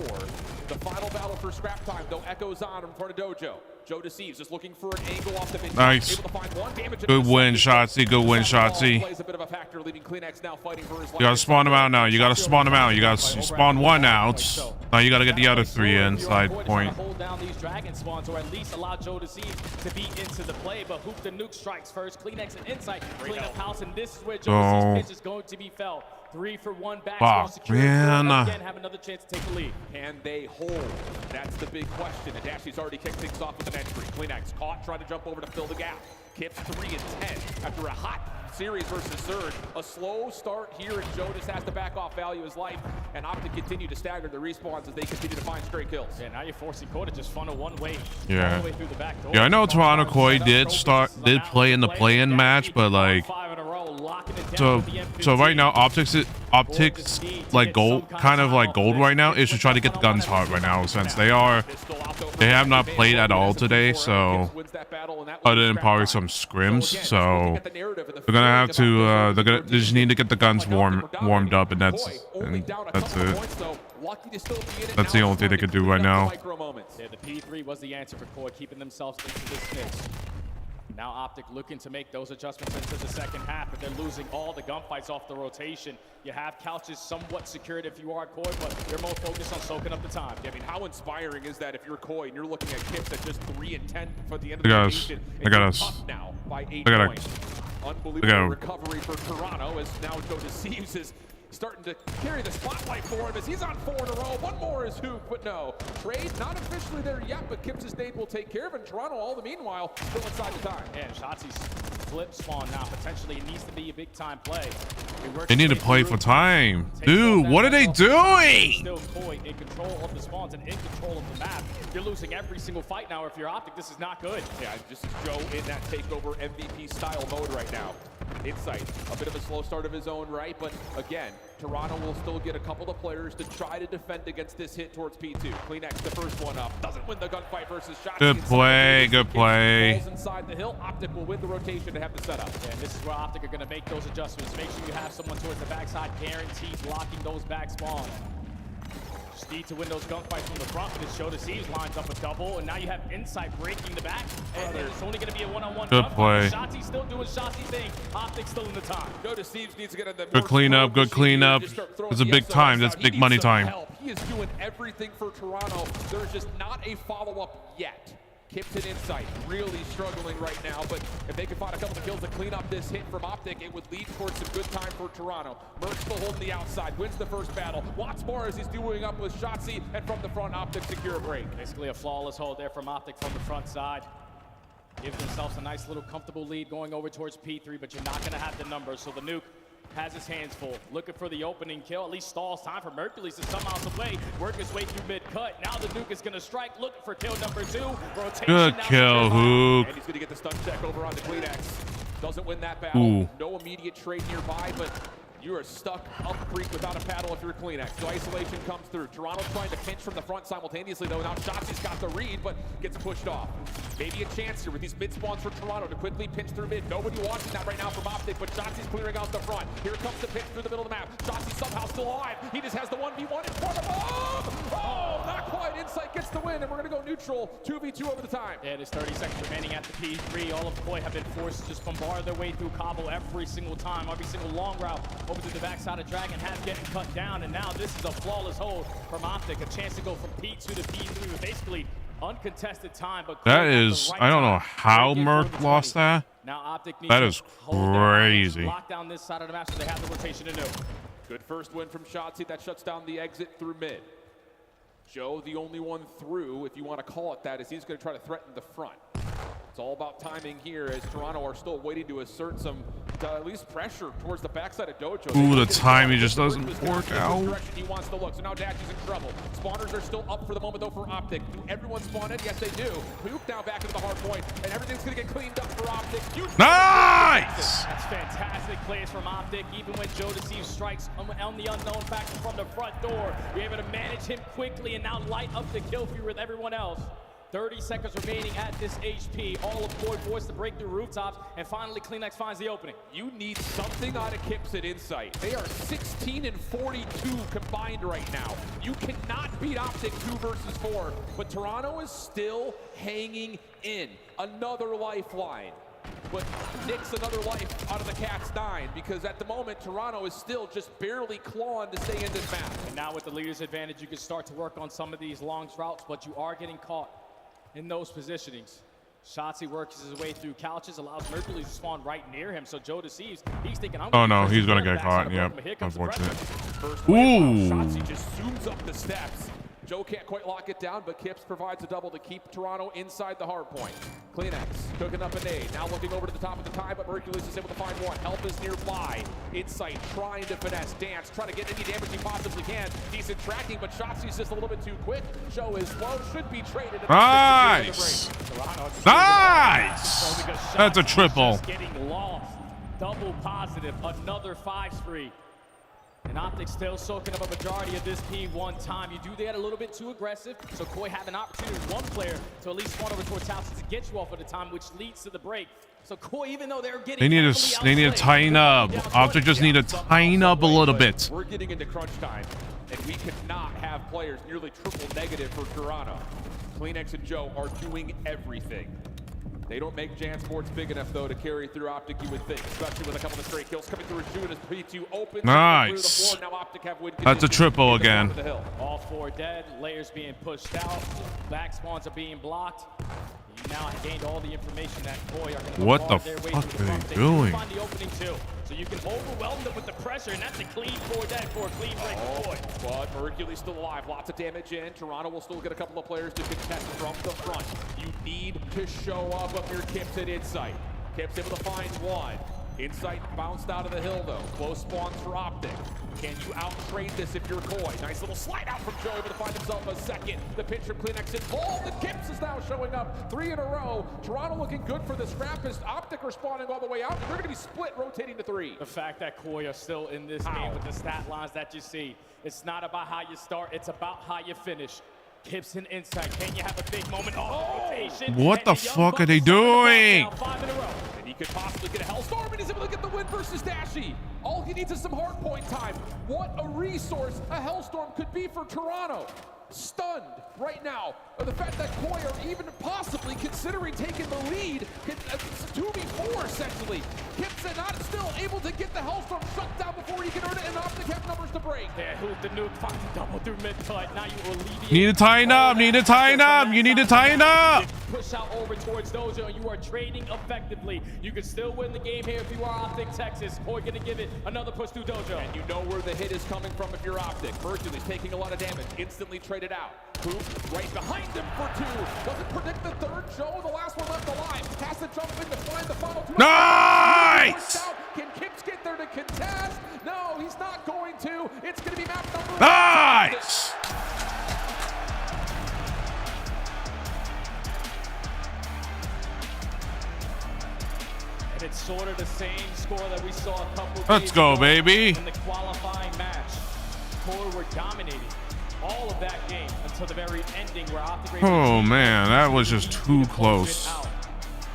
The final battle for scrap time, though, echoes on in front of Dojo. Joe Deceives just looking for an angle off the mid. Nice. Able to find 1 damage. Good win, Shotzzy. Good win, Shotzzy. Plays a bit of a factor, leaving CleanX now fighting for his life. You gotta spawn him out now. You gotta spawn him out. You gotta spawn 1 out. Now you gotta get the other 3 inside point. Hold down these dragon spawns, or at least allow Joe Deceives to be into the play. But Hoop the nuke strikes first. CleanX and Insight clean up house, and this is where Joe Deceives pitch is going to be felt. 3 for 1 back. Man. Again, have another chance to take the lead. Can they hold? That's the big question. And Dashy's already kicked things off with an entry. CleanX caught, trying to jump over to fill the gap. Kips 3 and 10 after a hot series versus Surge. A slow start here, and Joe just has to back off, value his life, and Optic continue to stagger the respawns as they continue to find stray kills. Yeah, now you're forcing Core to just funnel one way, Yeah. all the way through the back door. Yeah, I know Toronto Koi did play in the play-in match, but like, so right now Optics like gold, kind of like gold right now, is to try to get the guns hot right now, since they have not played at all today, so other than probably some scrims, so they're gonna have to they just need to get the guns warmed up, and that's it. That's the only thing they could do right now. Yeah, the P3 was the answer for Core, keeping themselves into this mix. Now Optic looking to make those adjustments into the second half, but they're losing all the gunfights off the rotation. You have couches somewhat secured if you are Koi, but they're more focused on soaking up the time. Yeah, I mean, how inspiring is that if you're Koi and you're looking at Kips at just 3 and 10 for the end of the rotation? They got us. Now by 8 They got points. Unbelievable recovery for Toronto as now Joe Deceives is starting to carry the spotlight for him as he's on 4 in a row. One more is Hook, but no. Trade not officially there yet, but Kips' nade will take care of it. And Toronto, all the meanwhile, still inside the time. Yeah, Shotzi's flip spawn now. Potentially, it needs to be a big time play. They need to play for time. Dude, what are they doing? Still Koi in control of the spawns and in control of the map. You're losing every single fight now. If you're Optic, this is not good. Yeah, just Joe in that takeover MVP style mode right now. Insight, a bit of a slow start of his own right, but again, Toronto will still get a couple of players to try to defend against this hit towards P2. Kleenex, the first one up, doesn't win the gunfight versus Shotzi. Good play, good play. Inside the hill, Optic will win the rotation to have the setup. Yeah, and this is where Optic are going to make those adjustments. Make sure you have someone towards the backside, guaranteed blocking those back spawns. Just need to win those gunfights from the front, but Joe Deceives lines up a double, and now you have Insight breaking the back, and it's only going to be a one-on-one Good play. Shotzi's still doing Shotzi thing. Optic's still in the time. Joe Deceives needs to get in the Good cleanup, good cleanup. It's a big time. That's big money time. He is doing everything for Toronto. There's just not a follow-up yet. Kips and Insight really struggling right now, but if they can find a couple of kills to clean up this hit from Optic, it would lead towards some good time for Toronto. Merc still holding the outside, wins the first battle. Watts more as he's doing up with Shotzi, and from the front, Optic secure a break. Basically a flawless hold there from Optic from the front side. Gives themselves a nice little comfortable lead going over towards P3, but you're not going to have the numbers, so the Nuke has his hands full, looking for the opening kill, at least stalls time for Mercules to somehow away, work his way through mid-cut. Now the Nuke is going to strike, looking for kill number 2. Rotation. Good kill, Hook. And he's going to get the stun check over on the Kleenex. Doesn't win that battle. Ooh. No immediate trade nearby, but you are stuck up creek without a paddle if you're Kleenex. So isolation comes through. Toronto trying to pinch from the front simultaneously, though. Now Shotzi's got the read, but gets pushed off. Maybe a chance here with these mid spawns for Toronto to quickly pinch through mid. Nobody watching that right now from Optic, but Shotzi's clearing out the front. Here comes the pinch through the middle of the map. Shotzi somehow still alive. He just has the 1v1 in front of him. Oh, not quite. Insight gets the win, and we're going to go neutral. 2v2 over the time. Yeah, there's 30 seconds remaining at the P3. All of Koi have been forced to just bombard their way through Cabo every single time. Every single long route over to the backside of Dragon has getting cut down, and now this is a flawless hold from Optic. A chance to go from P2 to P3 with basically uncontested time. But That is, I don't know how Merc lost that. Now Optic needs That is crazy. lock down this side of the map so they have the rotation anew. Good first win from Shotzi. That shuts down the exit through mid. Joe, the only one through, if you want to call it that, is he's going to try to threaten the front. It's all about timing here as Toronto are still waiting to assert some at least pressure towards the backside of Dojo. Ooh, the timing just doesn't work out. He wants to look, so now Dash is in trouble. Spawners are still up for the moment though for Optic. Do everyone spawn in? Yes, they do. Hook now back into the hard point, and everything's going to get cleaned up for Optic. Nice! That's fantastic plays from Optic. Even when Joe Deceives strikes on the unknown factor from the front door, you're able to manage him quickly and now light up the kill feed with everyone else. 30 seconds remaining at this HP. All of Koi forced to break through rooftops, and finally Kleenex finds the opening. You need something out of Kips at Insight. They are 16 and 42 combined right now. You cannot beat Optic 2 versus 4, but Toronto is still hanging in. Another lifeline. But nicks another life out of the Cat's 9 because at the moment, Toronto is still just barely clawing to stay in this map. And now with the leader's advantage, you can start to work on some of these long routes, but you are getting caught in those positionings. Shotzi works his way through couches, allows Mercury to spawn right near him. So Joe Deceives, he's thinking, I'm Oh no, he's gonna get caught. Yep, unfortunate. Ooh! Shotzi just zooms up the steps. Joe can't quite lock it down, but Kips provides a double to keep Toronto inside the hard point. Kleenex cooking up a nade. Now looking over to the top of the tie, but Mercules is able to find one. Help is nearby. Insight trying to finesse. Dance trying to get any damage he possibly can. Decent tracking, but Shotzi's just a little bit too quick. Joe is slow. Should be traded. Nice. Nice. That's a triple. Getting lost. Double positive. Another 5 spree. And Optic still soaking up a majority of this P1 time. You do that a little bit too aggressive, so Koi have an opportunity with one player to at least spawn over towards House to get you off at the time, which leads to the break. So Koi, even though they're getting they need to tighten up. Optic just need to tighten up a little bit. We're getting into crunch time, and we could not have players nearly triple negative for Toronto. Kleenex and Joe are doing everything. They don't make Jan Sports big enough, though, to carry through Optic, you would think, especially with a couple of straight kills coming through as June as P2 opens. Nice. Now Optic have win. That's a triple again. All 4 dead, layers being pushed out, back spawns are being blocked. You now have gained all the information that Koi are going to what the fuck are they doing? Find the opening too, so you can overwhelm them with the pressure, and that's a clean 4 dead for a clean break for Koi. But Mercury's still alive, lots of damage in. Toronto will still get a couple of players to contest from the front. You need to show up near Kips at Insight. Kips able to find one. Insight bounced out of the hill though. Close spawns for Optic. Can you out-trade this if you're Koi? Nice little slide out from Joe, able to find himself a second. The pitch from Kleenex involved, and Kips is now showing up 3 in a row. Toronto looking good for the scrap as Optic are spawning all the way out, and they're going to be split, rotating to 3. The fact that Koi are still in this game with the stat lines that you see, it's not about how you start, it's about how you finish. Kips and Insight, can you have a big moment? Rotation. What the fuck are they doing? 5 in a row. And he could possibly get a Hellstorm, and he's able to get the win versus Dashy. All he needs is some hard point time. What a resource a Hellstorm could be for Toronto. Stunned right now of the fact that Koi are even possibly considering taking the lead. It's 2v4 essentially. Kips are not still able to get the Hellstorm shut down before he can earn it, and Optic have numbers to break. Yeah, who's the nuke? Fucking double through mid-cut. Now you alleviate. Need to tighten up. Need to tighten up. You need to tighten up. Push out over towards Dojo, and you are trading effectively. You can still win the game here if you are Optic Texas. Koi gonna give it another push through Dojo. And you know where the hit is coming from if you're Optic. Mercury's taking a lot of damage. Instantly traded out. Boom, right behind him for 2. Doesn't predict the third. Joe, the last one left alive. Has to jump in to find the final 2. Nice! Can Kips get there to contest? No, he's not going to. It's going to be map number 1. Nice! And it's sort of the same score that we saw a couple of Let's go, baby. In the qualifying match. Koi were dominating all of that game until the very ending where Optic. Oh man, that was just too close.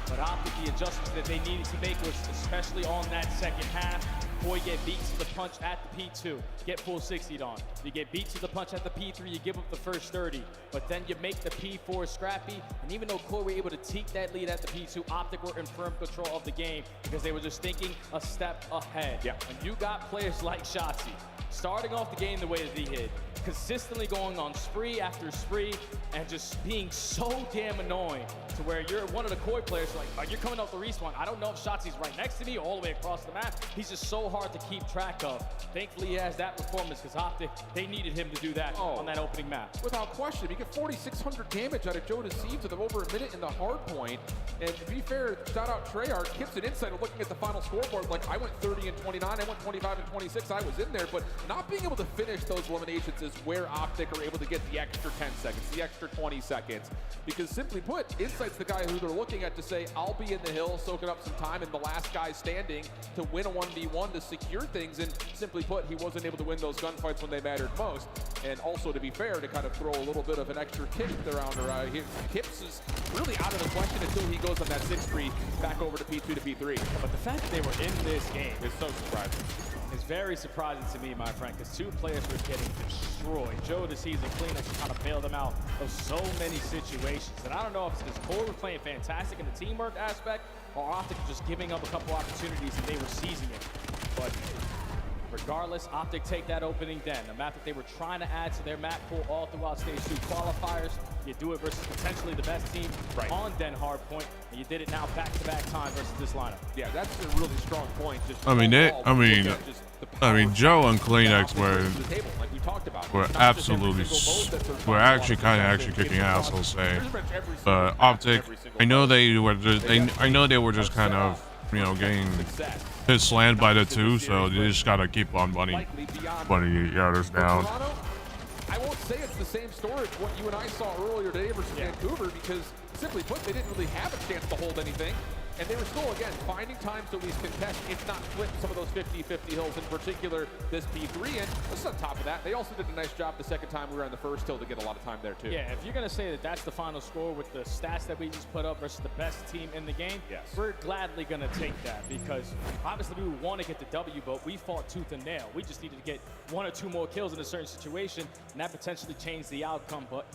But Optic, the adjustments that they needed to make was especially on that second half. Koi get beat to the punch at the P2, get full 60'd on. You get beat to the punch at the P3, you give up the first 30. But then you make the P4 scrappy, and even though Koi were able to take that lead at the P2, Optic were in firm control of the game because they were just thinking a step ahead. Yeah. And you got players like Shotzi, starting off the game the way that he did, consistently going on spree after spree, and just being so damn annoying to where you're one of the Koi players, like, you're coming off the respawn. I don't know if Shotzi's right next to me or all the way across the map. He's just so hard to keep track of. Thankfully, he has that performance because Optic, they needed him to do that on that opening map. Without question, you get 4,600 damage out of Joe Deceives with over a minute in the hard point. And to be fair, shout out Treyarch, Kips and Insight are looking at the final scoreboard like, I went 30 and 29, I went 25 and 26, I was in there, but not being able to finish those eliminations is where Optic are able to get the extra 10 seconds, the extra 20 seconds. Because simply put, Insight's the guy who they're looking at to say, I'll be in the hill, soaking up some time, and the last guy standing to win a 1v1 to secure things. And simply put, he wasn't able to win those gunfights when they mattered most. And also, to be fair, to kind of throw a little bit of an extra kick around her, Kips is really out of the question until he goes on that 6-3 back over to P2 to P3. But the fact that they were in this game is so surprising. It's very surprising to me, my friend, because 2 players were getting destroyed. Joe Deceives and Kleenex to kind of bail them out of so many situations. And I don't know if it's because Koi were playing fantastic in the teamwork aspect, or Optic just giving up a couple opportunities and they were seizing it. But regardless, Optic take that opening den, a map that they were trying to add to their map pool all throughout Stage 2 qualifiers. You do it versus potentially the best team on Den Hardpoint, and you did it now back-to-back time versus this lineup. Yeah, that's a really strong point. Just I mean, just the I mean, Joe and Kleenex were absolutely, were actually kind of kicking ass, I'll say. But Optic, I know they were just kind of, you know, getting hit slammed by the two, so they just gotta keep on bunny yarders down. I won't say it's the same story as what you and I saw earlier today versus Vancouver, because simply put, they didn't really have a chance to hold anything. And they were still, again, finding times to at least contest, if not flip some of those 50-50 hills, in particular this P3. And just on top of that, they also did a nice job the second time we were on the first hill to get a lot of time there, too. Yeah, if you're going to say that that's the final score with the stats that we just put up versus the best team in the game, we're gladly going to take that, because obviously we want to get the W, but we fought tooth and nail. We just needed to get 1 or 2 more kills in a certain situation, and that potentially changed the outcome. But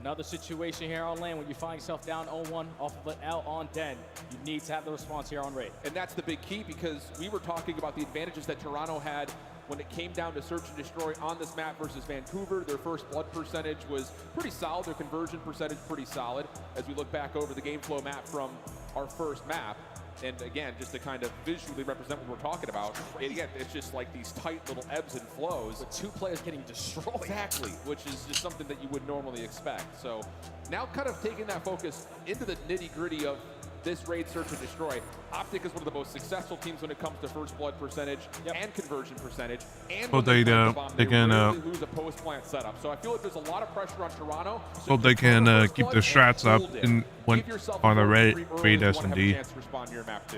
another situation here on lane when you find yourself down 0-1 off of an L on Den. You need to have the response here on raid. And that's the big key, because we were talking about the advantages that Toronto had when it came down to search and destroy on this map versus Vancouver. Their first blood percentage was pretty solid. Their conversion percentage pretty solid as we look back over the game flow map from our first map. And again, just to kind of visually represent what we're talking about, again, it's just like these tight little ebbs and flows. With 2 players getting destroyed. Exactly, which is just something that you would normally expect. So now kind of taking that focus into the nitty-gritty of this raid search and destroy. Optic is one of the most successful teams when it comes to first blood percentage and conversion percentage. And Hope they can lose a post-plant setup. So I feel like there's a lot of pressure on Toronto. Hope they can keep the strats up on the raid S&D.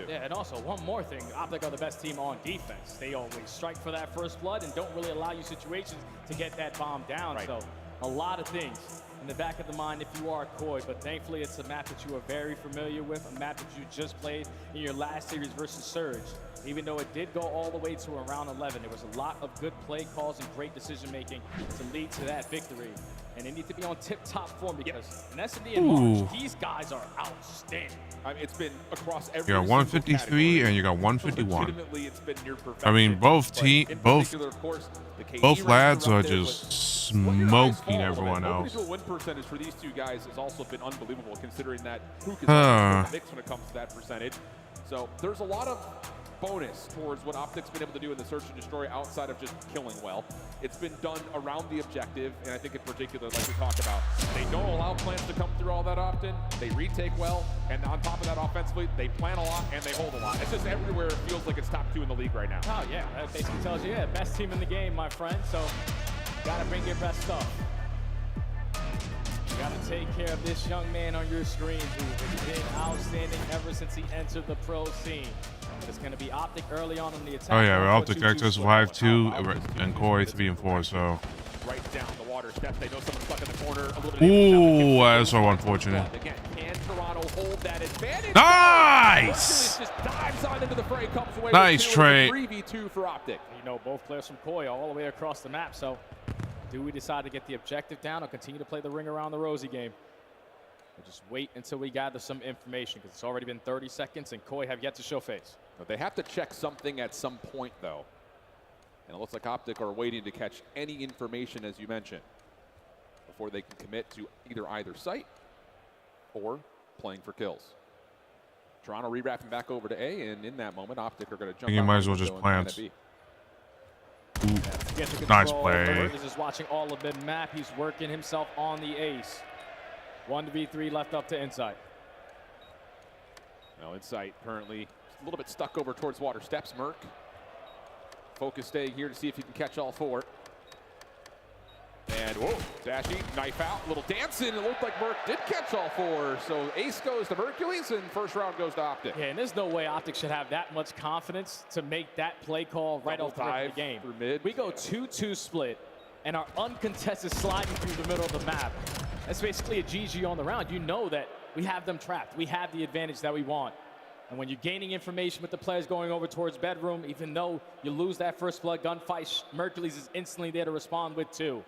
Yeah, and also one more thing, Optic are the best team on defense. They always strike for that first blood and don't really allow you situations to get that bomb down. So a lot of things in the back of the mind if you are Koi, but thankfully it's a map that you are very familiar with, a map that you just played in your last series versus Surge. Even though it did go all the way to around 11, there was a lot of good play calls and great decision making to lead to that victory. And they need to be on tip-top form, because in S&D and March, these guys are outstanding. I mean, it's been across every. You got 153 and you got 151. It's been near I mean, both lads are just smoking everyone else. The win percentage for these two guys has also been unbelievable, considering that Hook is in the mix when it comes to that percentage. So there's a lot of bonus towards what Optic's been able to do in the search and destroy outside of just killing well. It's been done around the objective, and I think in particular, like we talked about, they don't allow plants to come through all that often. They retake well, and on top of that offensively, they plan a lot and they hold a lot. It's just everywhere. It feels like it's top 2 in the league right now. Oh yeah, that basically tells you, best team in the game, my friend. So gotta bring your best stuff. You gotta take care of this young man on your screen who has been outstanding ever since he entered the pro scene. It's going to be Optic early on in the attack. Oh yeah, Optic Access 5-2 and Koi 3 and 4. So. Right down the water steps. They know someone's stuck in the corner. A little bit. Ooh, that's so unfortunate. Again, can Toronto hold that advantage? Nice. Just dives on into the fray, comes away. Nice trade. 3v2 for Optic. You know, both players from Koi all the way across the map. So, do we decide to get the objective down or continue to play the ring around the rosy game? We'll just wait until we gather some information, because it's already been 30 seconds and Koi have yet to show face. But they have to check something at some point, though. And it looks like Optic are waiting to catch any information, as you mentioned, before they can commit to either site or playing for kills. Toronto rewrapping back over to A, and in that moment, Optic are going to jump. You might as well just plant. Nice play. He's just watching all of the map. He's working himself on the ace. 1v3 left up to Insight. Now Insight currently a little bit stuck over towards water steps. Merc focus staying here to see if he can catch all 4. And whoa, Dashy, knife out, little dancing. It looked like Merc did catch all 4. So ace goes to Hercules and first round goes to Optic. Yeah, and there's no way Optic should have that much confidence to make that play call right off the rip of the game. We go 2-2 split and are uncontested sliding through the middle of the map. That's basically a GG on the round. You know that we have them trapped. We have the advantage that we want. And when you're gaining information with the players going over towards bedroom, even though you lose that first blood gunfight, Hercules is instantly there to respond with 2.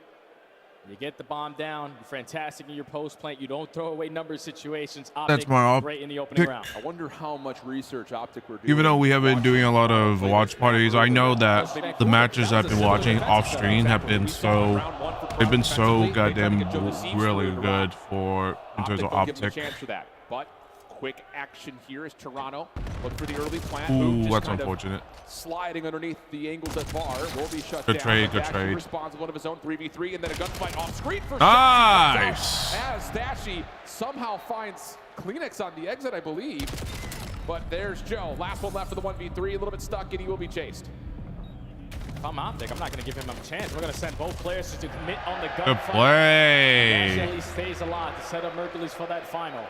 You get the bomb down. You're fantastic in your post plant. You don't throw away number situations. Optic, that's my great in the opening round. I wonder how much research Optic were doing. Even though we have been doing a lot of watch parties, I know that the matches I've been watching off screen have been they've been so goddamn really good in terms of Optic. Chance for that, but quick action here as Toronto look for the early plant. Ooh, that's unfortunate. Sliding underneath the angles at bar will be shut Good down. trade, good Dashy trade. responds with one of his own 3v3 and then a gunfight off screen for Nice. as Dashy somehow finds Kleenex on the exit, I believe. But there's Joe. Last one left for the 1v3. A little bit stuck and he will be chased. If I'm Optic, I'm not going to give him a chance. We're going to send both players to commit on the gunfight. Good play. Dashy at least stays alive to set up Mercules for that final.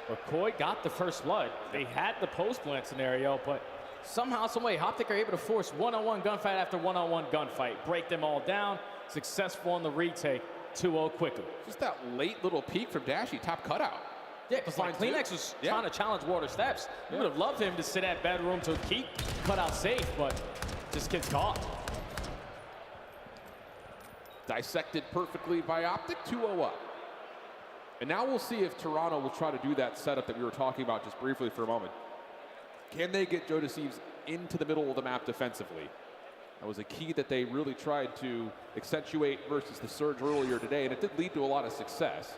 But Koi got the first blood. They had the post-plant scenario, but somehow, some way, Optic are able to force one-on-one gunfight after one-on-one gunfight. Break them all down. Successful on the retake. 2-0 quickly. Just that late little peek from Dashy, top cutout. Yeah, because like Kleenex was trying to challenge Water Steps. You would have loved him to sit at bedroom to keep cutout safe, but just gets caught. Dissected perfectly by Optic, 2-0 up. And now we'll see if Toronto will try to do that setup that we were talking about just briefly for a moment. Can they get Joe Deceives into the middle of the map defensively? That was a key that they really tried to accentuate versus the Surge earlier today, and it did lead to a lot of success.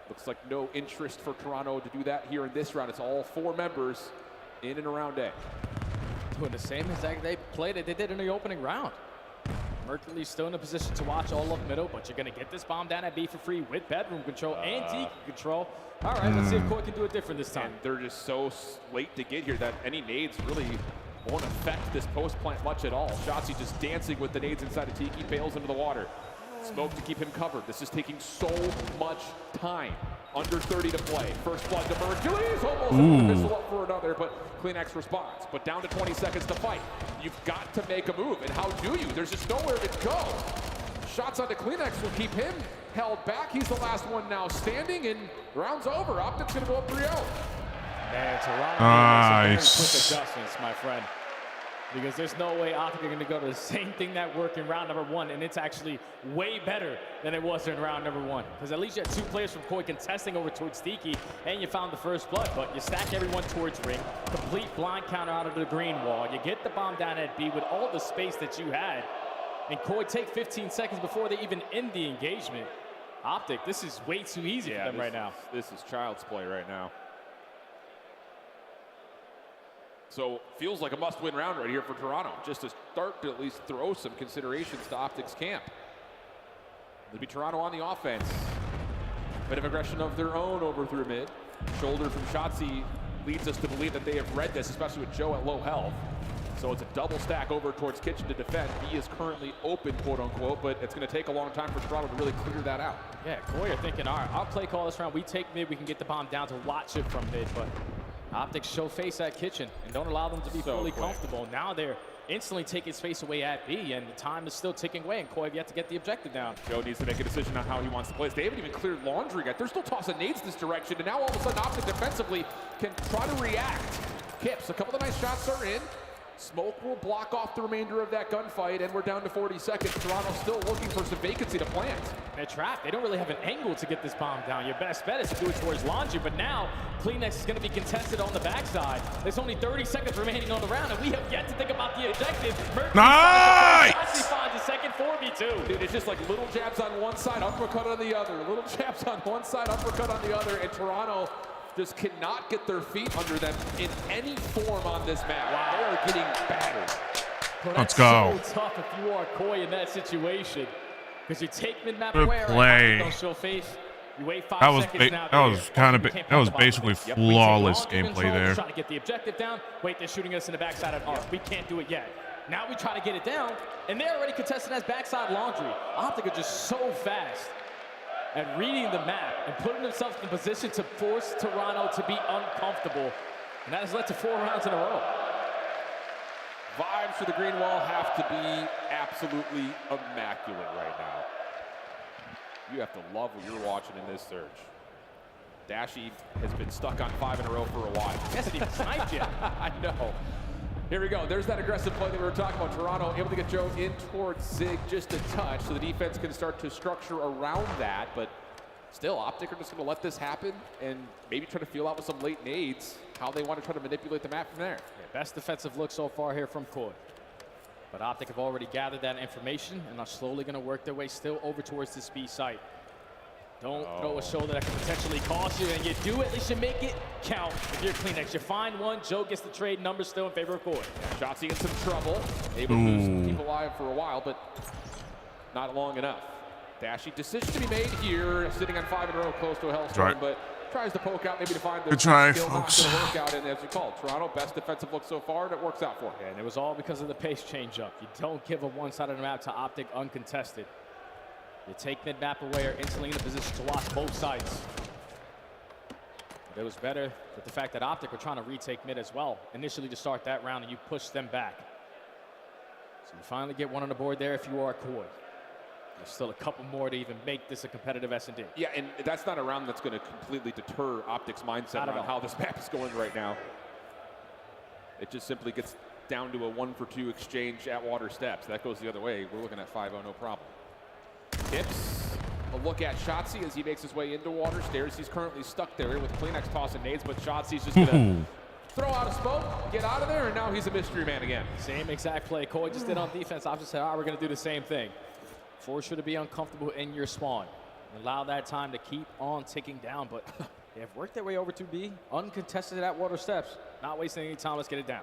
Looks like no interest for Toronto to do that here in this round. It's all 4 members in and around A. Doing the same exact play that they did in the opening round. Mercury's still in a position to watch all of middle, but you're going to get this bomb down at B for free with bedroom control and Tiki control. All right, let's see if Koi can do it different this time. And they're just so late to get here that any nades really won't affect this post plant much at all. Shotzi just dancing with the nades inside of Tiki, bails into the water. Smoke to keep him covered. This is taking so much time. Under 30 to play. First blood to Mercules. Almost a missile up for another, but Kleenex responds. But down to 20 seconds to fight. You've got to make a move, and how do you? There's just nowhere to go. Shots onto Kleenex will keep him held back. He's the last one now standing, and round's over. Optic's going to go up 3-0. Man, Toronto makes some very quick adjustments, my friend. Because there's no way Optic are going to go to the same thing that worked in round number 1, and it's actually way better than it was in round number 1. Because at least you had 2 players from Koi contesting over towards Tiki, and you found the first blood, but you stack everyone towards ring, complete blind counter out of the green wall, you get the bomb down at B with all the space that you had, and Koi take 15 seconds before they even end the engagement. Optic, this is way too easy for them right now. This is child's play right now. So feels like a must-win round right here for Toronto, just to start to at least throw some considerations to Optic's camp. It'll be Toronto on the offense. Bit of aggression of their own over through mid. Shoulder from Shotzi leads us to believe that they have read this, especially with Joe at low health. So it's a double stack over towards Kitchen to defend. B is currently open, quote unquote, but it's going to take a long time for Toronto to really clear that out. Yeah, Koi are thinking, all right, I'll play call this round. We take mid, we can get the bomb down to watch it from mid, but Optics show face at Kitchen and don't allow them to be fully comfortable. Now they're instantly taking space away at B, and the time is still ticking away, and Koi have yet to get the objective down. Joe needs to make a decision on how he wants to play this. They haven't even cleared laundry yet. They're still tossing nades this direction, and now all of a sudden Optic defensively can try to react. Kips, a couple of nice shots are in. Smoke will block off the remainder of that gunfight, and we're down to 40 seconds. Toronto still looking for some vacancy to plant. They're trapped. They don't really have an angle to get this bomb down. Your best bet is to do it towards laundry, but now Kleenex is going to be contested on the backside. There's only 30 seconds remaining on the round, and we have yet to think about the objective. Nice! Finds a second 4v2. Dude, it's just like little jabs on one side, uppercut on the other. Little jabs on one side, uppercut on the other, and Toronto just cannot get their feet under them in any form on this map. Wow. They are getting battered. Well, let's go. So tough if you are Koi in that situation, because you take mid-map Good away, play. Right? Don't show face. You wait 5 That was seconds now. that was basically flawless gameplay there. Trying to get the objective down. Wait, they're shooting us in the backside of R. We can't do it yet. Now we try to get it down, and they're already contesting as backside laundry. Optic are just so fast at reading the map and putting themselves in a position to force Toronto to be uncomfortable. And that has led to 4 rounds in a row. Vibes for the green wall have to be absolutely immaculate right now. You have to love what you're watching in this surge. Dashy has been stuck on 5 in a row for a while. He hasn't even sniped yet. I know. Here we go. There's that aggressive play that we were talking about. Toronto able to get Joe in towards Zig just a touch, so the defense can start to structure around that. But still, Optic are just going to let this happen and maybe try to feel out with some late nades how they want to try to manipulate the map from there. Yeah, best defensive look so far here from Koi. But Optic have already gathered that information and are slowly going to work their way still over towards this B site. Don't throw a shoulder that can potentially cost you, and you do at least you make it count. If you're Kleenex, you find one. Joe gets the trade. Numbers still in favor of Koi. Shotzi in some trouble. Able to keep alive for a while, but not long enough. Dashy decision to be made here, sitting on 5 in a row, close to a hellstorm, but tries to poke out, maybe to find the good try, skill folks. not going to work out. And as you called, Toronto best defensive look so far, and it works out for him. Yeah, and it was all because of the pace change-up. You don't give a one-sided map to Optic uncontested. You take mid-map away or instantly in a position to watch both sides. But it was better with the fact that Optic were trying to retake mid as well, initially to start that round, and you push them back. So you finally get one on the board there if you are Koi. There's still a couple more to even make this a competitive S&D. Yeah, and that's not a round that's going to completely deter Optic's mindset around how this map is going right now. It just simply gets down to a 1-for-2 exchange at water steps. That goes the other way. We're looking at 5-0, no problem. Tips. A look at Shotzi as he makes his way into water stairs. He's currently stuck there with Kleenex tossing nades, but Shotzi's just going to throw out a smoke, get out of there, and now he's a mystery man again. Same exact play Koi just did on defense. Optic said, all right, we're going to do the same thing. Force you to be uncomfortable in your spawn. Allow that time to keep on ticking down, but they have worked their way over to B, uncontested at water steps. Not wasting any time, let's get it down.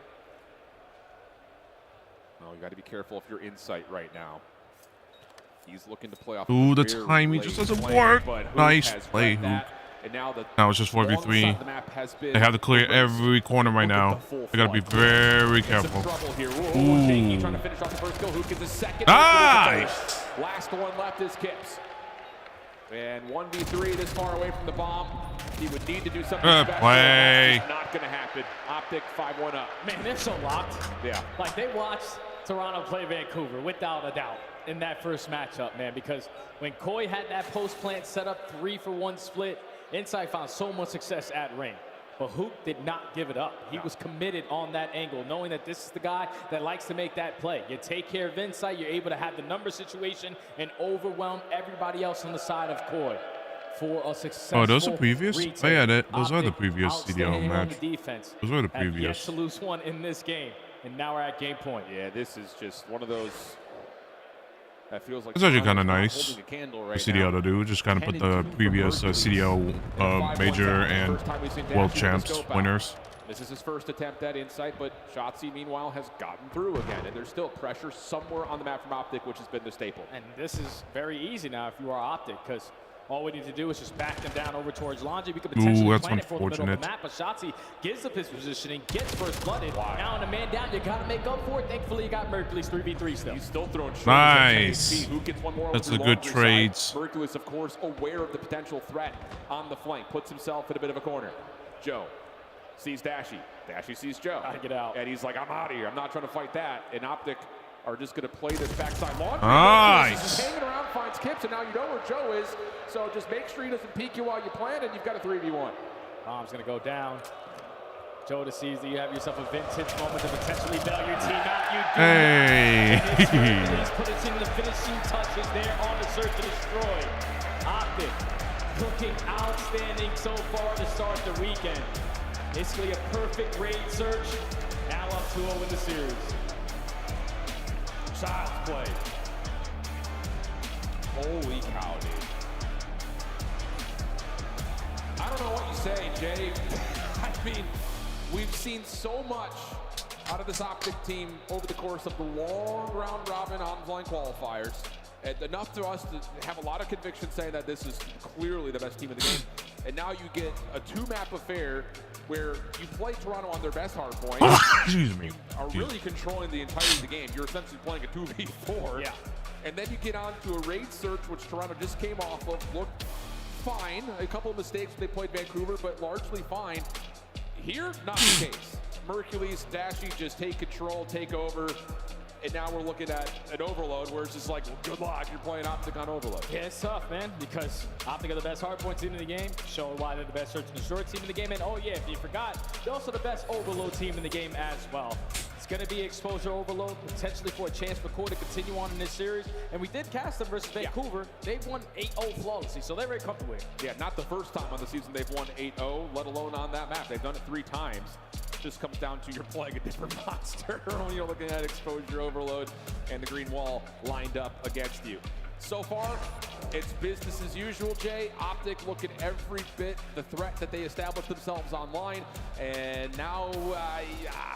Well, you got to be careful if you're in sight right now. He's looking to play off. Ooh, the timing just doesn't work. Nice play, Hook. And now it's just 4v3. They have to clear every corner right now. They got to be very careful. Ooh. Trying to finish off the first kill. Hook gets a second. Nice. Last one left is Kips. And 1v3 this far away from the bomb. He would need to do something special. Play. It's not going to happen. Optic 5-1 up. Man, they're so locked. Yeah. Like, they watched Toronto play Vancouver without a doubt in that first matchup, man, because when Koi had that post plant set up 3-for-1 split, Inside found so much success at Rain. But Hook did not give it up. He was committed on that angle, knowing that this is the guy that likes to make that play. You take care of Insight, you're able to have the number situation and overwhelm everybody else on the side of Koi for a successful Oh, those are previous? retake. Oh, yeah, those are the Optic previous CDL outstanding on match. the defense. Those were the Have yet previous. to lose one in this game, and now we're at game point. Yeah, this is just one of those that feels like It's actually kind of Toronto's nice holding a candle for right CDL now. to do. Just kind of put the previous CDL major and world champs winners. This is his first attempt at Insight, but Shotzi, meanwhile, has gotten through again. And there's still pressure somewhere on the map from Optic, which has been the staple. And this is very easy now if you are Optic, because all we need to do is just back them down over towards Laundry. We could potentially that's plan it for the middle of unfortunate. the map, but Shotzi gives up his positioning, gets first blooded. Now in a man down, you got to make up for it. Thankfully, you got Mercury's 3v3 still. He's still throwing shots. Nice. Who gets one more That's over a the good Laundry trades. side. Mercury's, of course, aware of the potential threat on the flank. Puts himself in a bit of a corner. Joe sees Dashy. Dashy sees Joe. Gotta get out. And he's like, I'm out of here. I'm not trying to fight that. And Optic are just going to play this backside Laundry. Nice. He's hanging around, finds Kips, and now you know where Joe is. So just make sure he doesn't peek you while you plan, and you've got a 3v1. Bomb's going to go down. Joe sees that you have yourself a vintage moment to potentially bail your team out. You do. Hey. And he's put it in the finishing touches there on the search to destroy. Optic looking outstanding so far to start the weekend. Basically a perfect raid search. Now up 2-0 in the series. Child's play. Holy cow, dude. I don't know what you say, Jay. I mean, we've seen so much out of this Optic team over the course of the long round robin online qualifiers. And enough to us to have a lot of conviction saying that this is clearly the best team in the game. And now you get a two-map affair where you play Toronto on their best hard point. Excuse me. You are really controlling the entirety of the game. You're essentially playing a 2v4. Yeah. And then you get on to a raid search, which Toronto just came off of. Looked fine. A couple of mistakes when they played Vancouver, but largely fine. Here, not the case. Mercules, Dashy just take control, take over. And now we're looking at an overload where it's just like, well, good luck, you're playing Optic on overload. Yeah, it's tough, man, because Optic are the best hardpoint team in the game, showing why they're the best search and destroy team in the game. And oh yeah, if you forgot, they're also the best overload team in the game as well. It's going to be exposure overload, potentially for a chance for Koi to continue on in this series. And we did cast them versus Vancouver. They've won 8-0 flawlessly, so they're very comfortable here. Yeah, not the first time on the season they've won 8-0, let alone on that map. They've done it 3 times. Just comes down to you're playing a different monster when you're looking at exposure overload and the green wall lined up against you. So far, it's business as usual, Jay. Optic looking every bit the threat that they established themselves online. And now,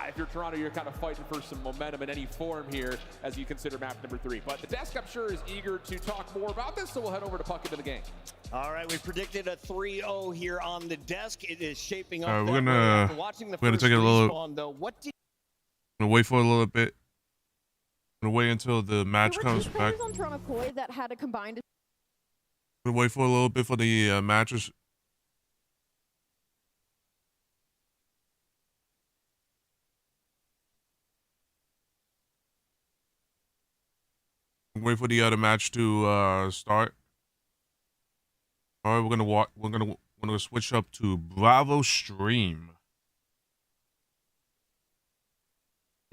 if you're Toronto, you're kind of fighting for some momentum in any form here as you consider map number 3. But the desk, I'm sure, is eager to talk more about this, so we'll head over to Puck into the game. All right, we predicted a 3-0 here on the desk. It is shaping up. We're gonna take a little. Gonna wait for a little bit. Gonna wait until the match comes back. On Toronto Koi that had a combined. Gonna wait for a little bit for the matches. Wait for the other match to start. All right, we're gonna switch up to Bravo Stream.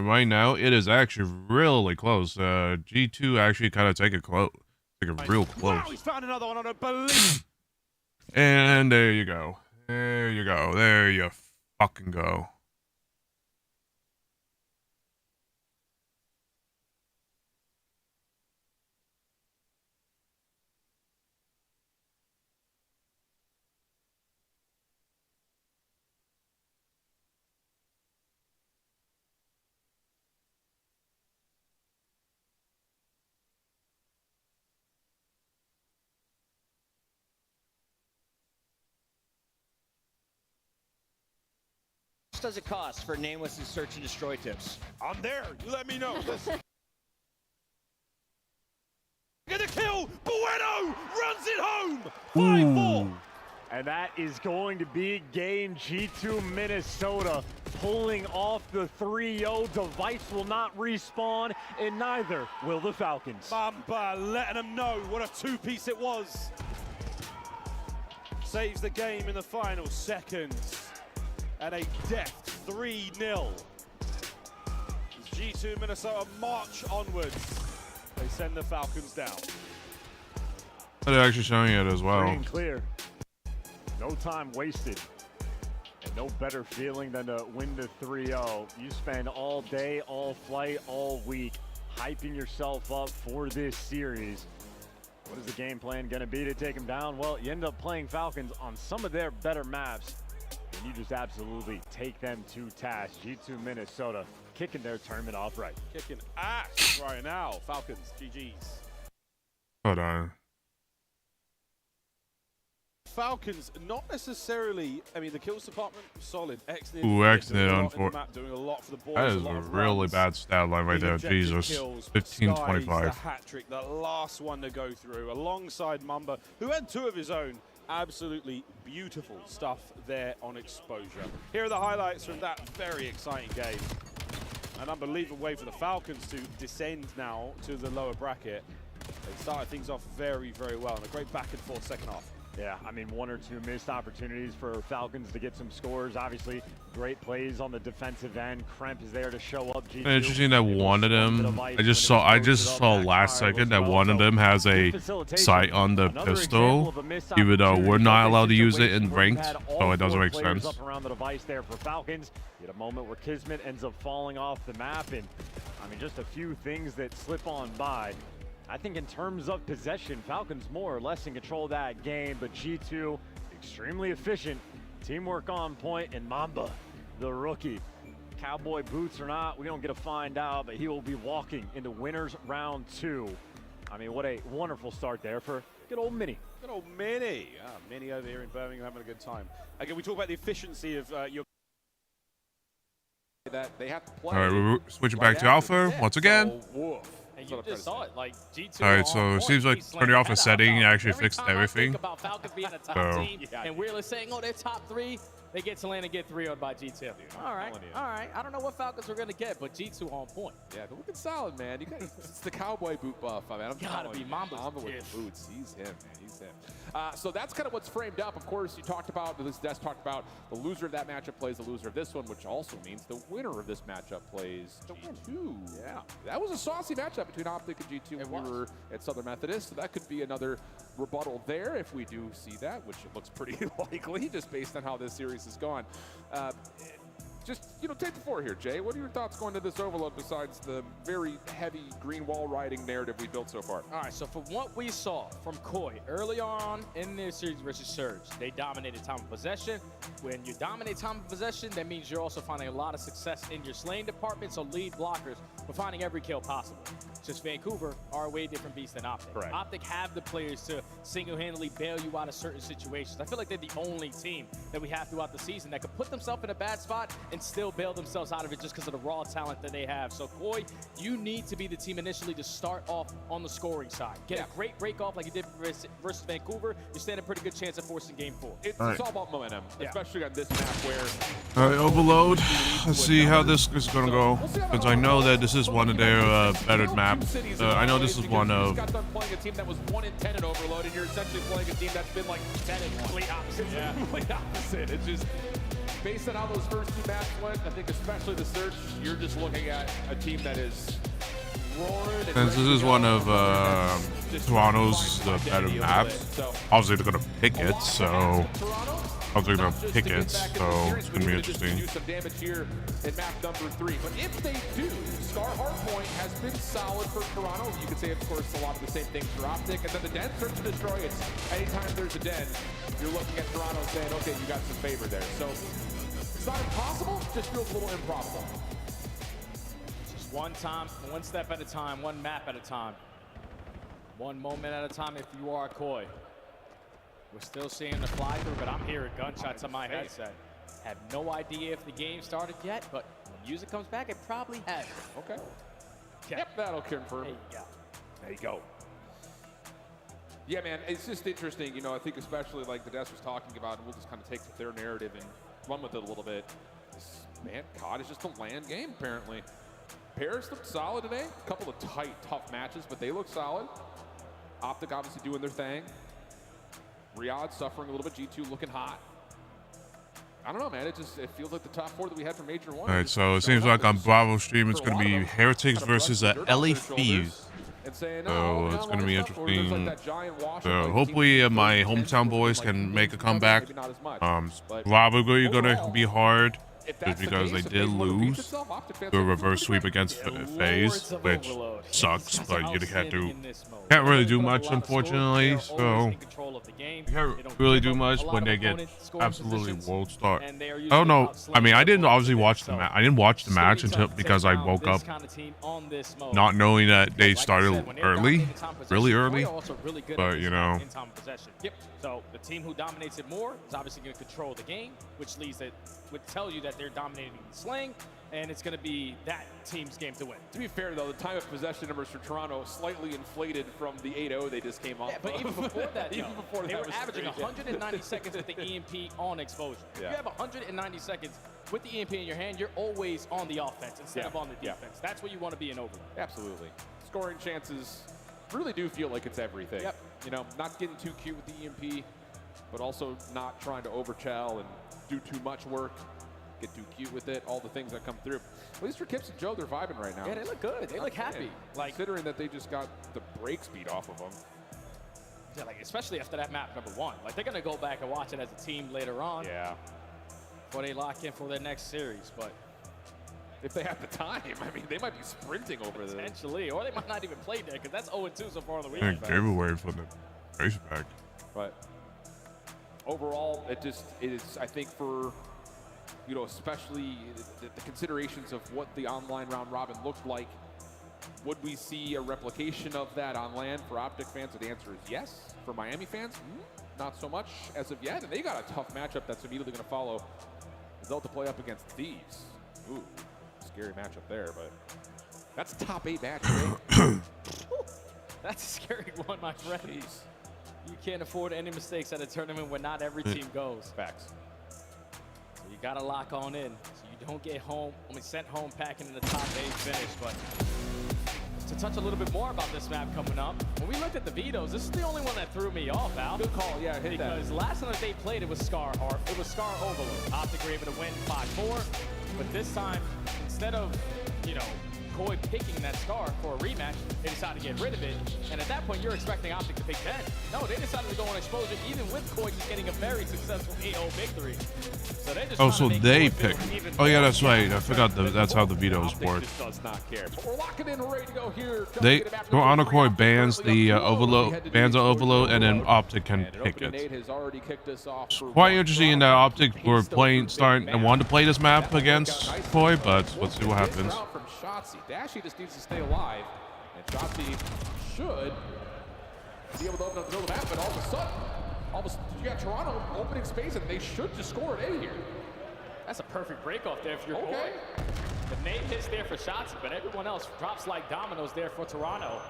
Right now, it is actually really close. G2 actually kind of take it real close. Wow, he's found another one. I don't believe. And there you go. There you go. There you fucking go. Does it cost for Nameless' search and destroy tips? I'm there. You let me know. Get the kill. Bueno runs it home. 5-4. And that is going to be game G2 Minnesota pulling off the 3-0. Device will not respawn, and neither will the Falcons. Mamba letting them know what a two-piece it was. Saves the game in the final seconds. And a deft 3-0. As G2 Minnesota march onwards, they send the Falcons down. They're actually showing it as well. Green clear. No time wasted. And no better feeling than to win the 3-0. You spend all day, all flight, all week hyping yourself up for this series. What is the game plan going to be to take them down? Well, you end up playing Falcons on some of their better maps. And you just absolutely take them to task. G2 Minnesota kicking their tournament off right. Kicking ass right now. Falcons, GG's. Hold on. Falcons, not necessarily, I mean, the kills department, solid. Excellent. Ooh, excellent on for doing a lot for the boys. That is a really bad stat line right there. Jesus. 15-25. The hat trick, the last one to go through, alongside Mamba, who had 2 of his own. Absolutely beautiful stuff there on exposure. Here are the highlights from that very exciting game. An unbelievable way for the Falcons to descend now to the lower bracket. They started things off very, very well, and a great back and forth second half. Yeah, I mean, 1 or 2 missed opportunities for Falcons to get some scores. Obviously, great plays on the defensive end. Kremp is there to show up. G2. Interesting that one of them, I just saw last second that one of them has a sight on the pistol, even though we're not allowed to use it in ranked, so it doesn't make sense. Up around the device there for Falcons. Get a moment where Kismet ends up falling off the map, and I mean, just a few things that slip on by. I think in terms of possession, Falcons more or less in control of that game, but G2 extremely efficient, teamwork on point, and Mamba, the rookie. Cowboy boots or not, we don't get to find out, but he will be walking into winners round 2. I mean, what a wonderful start there for good old Mini. Good old Mini. Mini over here in Birmingham having a good time. Again, we talk about the efficiency of your... That they have to play. All right, we're switching back to Alpha once again. And you just saw it, like G2. All right, so it seems like turning off a setting actually fixed everything. About Falcons being a top team, and we're saying, oh, they're top 3. They get to land and get 3-0 by G2. All right. I don't know what Falcons we're gonna get, but G2 on point. Yeah, they're looking solid, man. You guys, it's the cowboy boot buff. I mean, I'm gotta be Mamba with the boots. He's him, man. He's him. So that's kind of what's framed up. Of course, you talked about this. Des talked about the loser of that matchup plays the loser of this one, which also means the winner of this matchup plays G2. Yeah, that was a saucy matchup between Optic and G2 when we were at Southern Methodist. So that could be another rebuttal there if we do see that, which it looks pretty likely just based on how this series has gone. just, take the floor here, Jay. What are your thoughts going to this overload besides the very heavy green wall riding narrative we built so far? All right, so from what we saw from Koi early on in their series versus Surge, they dominated time of possession. When you dominate time of possession, that means you're also finding a lot of success in your slaying department, so lead blockers for finding every kill possible. Just Vancouver are a way different beast than Optic. Correct. Optic have the players to single-handedly bail you out of certain situations. I feel like they're the only team that we have throughout the season that could put themselves in a bad spot and still bail themselves out of it just because of the raw talent that they have. So Koi, you need to be the team initially to start off on the scoring side. Get a great break off like you did versus Vancouver. You stand a pretty good chance of forcing game 4. It's all about momentum, especially on this map where... All right, overload. Let's see how this is going to go. Because I know that this is one of their better maps. I know this is one of... You got done playing a team that was 1-10 in overload, and you're essentially playing a team that's been like 10-1. Complete opposite. Yeah, complete opposite. It's just... Based on how those first 2 maps went, I think especially the Surge, you're just looking at a team that is roaring. Since this is one of Toronto's better maps, obviously they're going to pick it, so... Obviously they're going to pick it, so it's going to be interesting. Do some damage here in map number 3. But if they do, Scar Hardpoint has been solid for Toronto. You could say, of course, a lot of the same things for Optic. And then the Den Search and Destroy. It's anytime there's a Den, you're looking at Toronto saying, okay, you got some favor there. So it's not impossible, just feels a little improbable. Just one step at a time, one map at a time. One moment at a time if you are Koi. We're still seeing the fly through, but I'm hearing gunshots on my headset. Have no idea if the game started yet, but when music comes back, it probably has. Okay. Yep, that'll confirm. There you go. There you go. Yeah, man, it's just interesting. I think especially like the Des was talking about, and we'll just kind of take their narrative and run with it a little bit. Man, COD is just a land game, apparently. Pairs looked solid today. A couple of tight, tough matches, but they look solid. Optic obviously doing their thing. Riyadh suffering a little bit. G2 looking hot. I don't know, man. It feels like the top 4 that we had for Major 1. All right, so it seems like on Bravo stream it's going to be Heretics versus LA Thieves. So it's going to be interesting. So hopefully my hometown boys can make a comeback. Probably going to be hard. Just because they did lose the reverse sweep against FaZe, which sucks, but you can't really do much, unfortunately. So you can't really do much when they get absolutely world star. I don't know. I mean, I didn't obviously watch the match. I didn't watch the match until because I woke up not knowing that they started early, really early. But So the team who dominates it more is obviously going to control the game, which would tell you that they're dominating the slaying, and it's going to be that team's game to win. To be fair, though, the time of possession numbers for Toronto slightly inflated from the 8-0 they just came off. Yeah, but even before that, they were averaging 190 seconds with the EMP on exposure. If you have 190 seconds with the EMP in your hand, you're always on the offense instead of on the defense. That's where you want to be in overload. Absolutely. Scoring chances really do feel like it's everything. Yep. Not getting too cute with the EMP, but also not trying to overchell and do too much work, get too cute with it, all the things that come through. At least for Kips and Joe, they're vibing right now. Yeah, they look good. They look happy. Considering that they just got the break speed off of them. Yeah, especially after that map number 1. They're going to go back and watch it as a team later on. Yeah. Before they lock in for their next series, but... If they have the time, I mean, they might be sprinting over there. Potentially, or they might not even play there, because that's 0-2 so far in the week. They gave away for the race back. But overall, it is, I think, for, especially the considerations of what the online round robin looked like, would we see a replication of that on land for Optic fans? So the answer is yes. For Miami fans, not so much as of yet. And they got a tough matchup that's immediately going to follow. They'll have to play up against Thieves. Ooh. Scary matchup there, but that's a top 8 match. That's a scary one, my friend. Jeez. You can't afford any mistakes at a tournament where not every team goes. Facts. So you got to lock on in so you don't get sent home packing in the top 8 finish. But to touch a little bit more about this map coming up, when we looked at the vetoes, this is the only one that threw me off, Al. Good call, yeah, hit that. Because last time that they played, it was Scar Overload. Optic were able to win 5-4. But this time, instead of, Koi picking that scar for a rematch, they decided to get rid of it. And at that point, you're expecting Optic to pick 10. No, they decided to go on exposure, even with Koi just getting a very successful 8-0 victory. So they just so they pick. Oh yeah, that's right. I forgot that's how the vetoes work. Does not care. But we're locking in, ready to go here. Toronto Koi bans the overload, bans the overload, and then Optic can pick it. It's quite interesting that Optic were starting and wanted to play this map against Koi, but let's see what happens. From Shotzi. Dashy just needs to stay alive, and Shotzi should be able to open up the middle of the map, but all of a sudden, you got Toronto opening space, and they should just score an A here. That's a perfect break off there for your Koi. The name hits there for Shotzi, but everyone else drops like dominoes there for Toronto.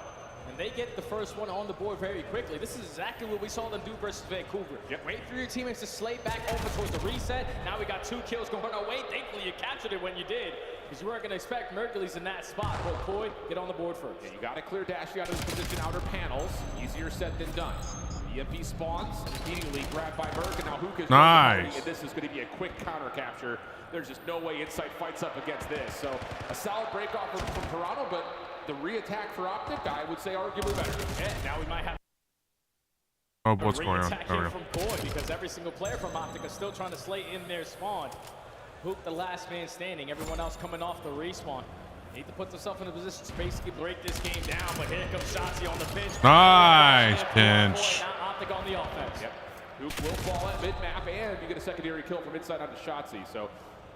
And they get the first one on the board very quickly. This is exactly what we saw them do versus Vancouver. Wait for your teammates to slate back over towards the reset. Now we got 2 kills going away. Thankfully, you captured it when you did, because you weren't going to expect Mercury's in that spot. But Koi, get on the board first. Yeah, you got to clear Dashy out of his position outer panels. Easier said than done. EMP spawns, immediately grabbed by Merc, and now Hook is nice. And this is going to be a quick counter capture. There's just no way Insight fights up against this. So a solid break off from Toronto, but the re-attack for Optic, I would say arguably better. Yeah, now we might have what's going on? Attack here from Koi, because every single player from Optic is still trying to slay in their spawn. Hook, the last man standing. Everyone else coming off the respawn. Need to put themselves in a position to basically break this game down, but here comes Shotzi on the pinch. Nice pinch. Now Optic on the offense. Yep. Hook will fall at mid-map, and you get a secondary kill from inside onto Shotzi. So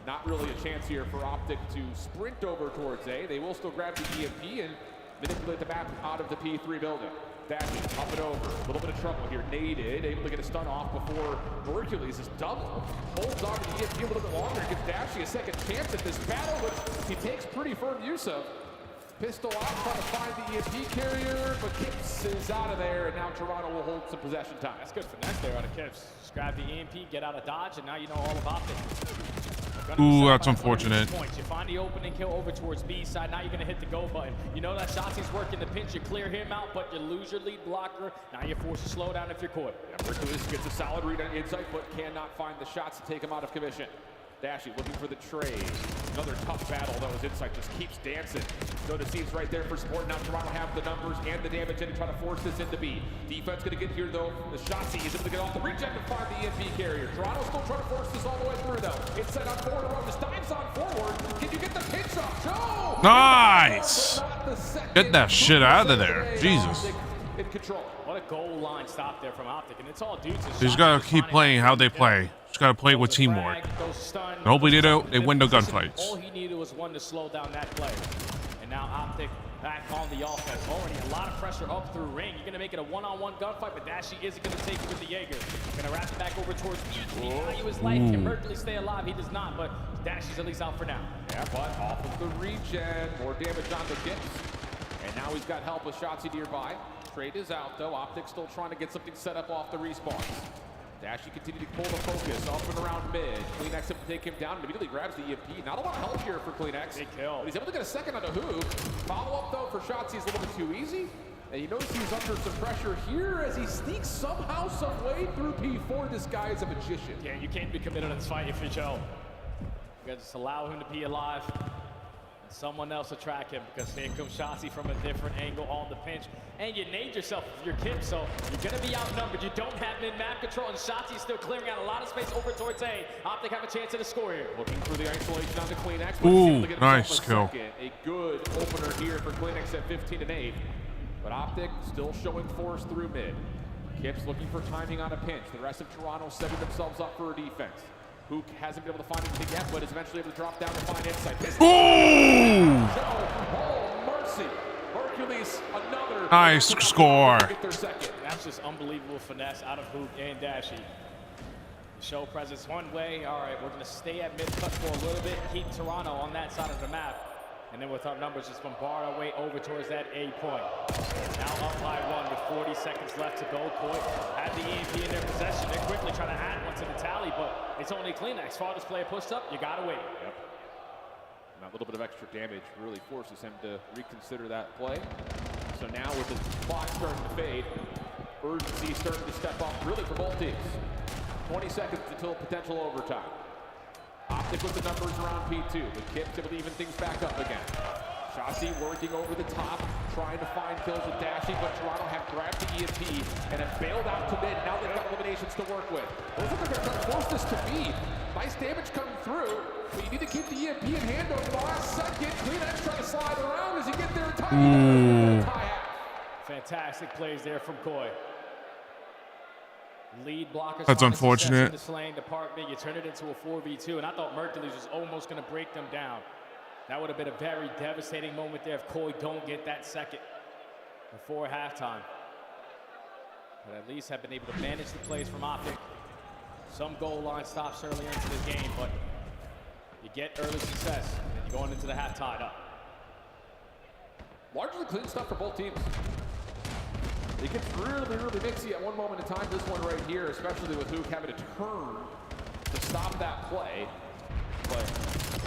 not really a chance here for Optic to sprint over towards A. They will still grab the EMP and manipulate the map out of the P3 building. Dashy up and over. A little bit of trouble here. Naded, able to get a stun off before Hercules is double. Holds on to the EMP a little bit longer. Gives Dashy a second chance at this battle, which he takes pretty firm use of. Pistol out, trying to find the EMP carrier, but Kips is out of there, and now Toronto will hold some possession time. That's good finesse there out of Kips. Just grab the EMP, get out of dodge, and now you know all about it. Ooh, that's unfortunate. You find the opening kill over towards B side. Now you're going to hit the go button. You know that Shotzi's working the pinch. You clear him out, but you lose your lead blocker. Now you're forced to slow down if you're caught. Hercules gets a solid read on Insight, but cannot find the shots to take him out of commission. Dashy looking for the trade. Another tough battle, though, as Insight just keeps dancing. Soda seems right there for support. Now Toronto have the numbers and the damage in to try to force this into B. Defense going to get here, though. The Shotzi is able to get off the regen to find the EMP carrier. Toronto still trying to force this all the way through, though. Insight on 4 in a row. Just dives on forward. Can you get the pinch off? Joe! Nice! Get that shit out of there. Jesus. In control. What a goal line stop there from Optic, and it's all due to You just gotta keep playing how they play. Just gotta play with teamwork. And hopefully they win the gunfights. All he needed was one to slow down that play. And now Optic back on the offense. Already a lot of pressure up through ring. You're gonna make it a one-on-one gunfight, but Dashy isn't gonna take it with the Jaeger. Gonna wrap it back over towards B. Can he value his life? Can Mercury stay alive? He does not, but Dashy's at least out for now. Yeah, but off of the regen. More damage on the Kips. And now he's got help with Shotzi nearby. Trade is out, though. Optic still trying to get something set up off the respawns. Dashy continued to pull the focus up and around mid. CleanX able to take him down and immediately grabs the EMP. Not a lot of help here for CleanX. Big kill. But he's able to get a second on the Hook. Follow up, though, for Shotzi is a little bit too easy. And you notice he's under some pressure here as he sneaks somehow, some way through P4. This guy is a magician. Yeah, you can't be committed to this fight if you're Joe. You gotta just allow him to be alive. Someone else will track him, because here comes Shotzi from a different angle on the pinch. And you nade yourself with your Kip, so you're going to be outnumbered. You don't have mid-map control, and Shotzi's still clearing out a lot of space over towards A. Optic have a chance at a score here. Looking for the isolation on the CleanX. Ooh, nice kill. A good opener here for CleanX at 15-8. But Optic still showing force through mid. Kip's looking for timing on a pinch. The rest of Toronto setting themselves up for a defense. Hook hasn't been able to find anything yet, but is eventually able to drop down and find Insight. Boom! Oh, mercy. Hercules, another. Nice score. That's just unbelievable finesse out of Hook and Dashy. Show presence one way. All right, we're going to stay at mid-cut for a little bit, keep Toronto on that side of the map. And then with our numbers, just bombard our way over towards that A point. Now up by 1 with 40 seconds left to go. Point had the EMP in their possession. They're quickly trying to add one to the tally, but it's only CleanX. Farthest player pushed up, you gotta wait. Yep. And a little bit of extra damage really forces him to reconsider that play. So now with the clock starting to fade, urgency starting to step up really for both teams. 20 seconds until potential overtime. Optic with the numbers around P2, but Kip's able to even things back up again. Shotzi working over the top, trying to find kills with Dashy, but Toronto have grabbed the EMP and have bailed out to mid. Now they've got eliminations to work with. Looks like they're going to force this to be. Nice damage coming through, but you need to keep the EMP in hand over the last second. Kleenex trying to slide around as you get there and tie. Fantastic plays there from Koi. Lead blockers. That's unfortunate. In the slaying department, you turn it into a 4v2, and I thought Mercules was almost going to break them down. That would have been a very devastating moment there if Koi don't get that second before halftime. But at least have been able to manage the plays from Optic. Some goal line stops early into the game, but you get early success, and you're going into the half tied up. Largely clean stuff for both teams. It gets really, really mixy at one moment in time. This one right here, especially with Hook having to turn to stop that play. But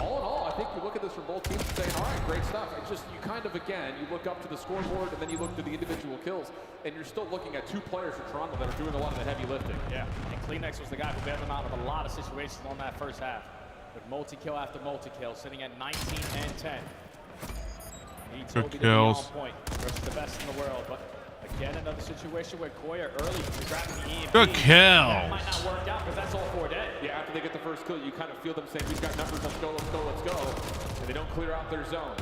all in all, I think you look at this from both teams and saying, all right, great stuff. It's just, you kind of, again, you look up to the scoreboard and then you look to the individual kills, and you're still looking at two players for Toronto that are doing a lot of the heavy lifting. Yeah, and Kleenex was the guy who bailed them out of a lot of situations on that first half. With multi-kill after multi-kill, sitting at 19 and 10. Needs Good Toby kills. to be on point versus the best in the world, but again, another situation where Koya early grabbing the EMP. Good kill. That might not work out because that's all 4 dead. Yeah, after they get the first kill, you kind of feel them saying, we've got numbers, let's go, let's go, let's go. And they don't clear out their zones.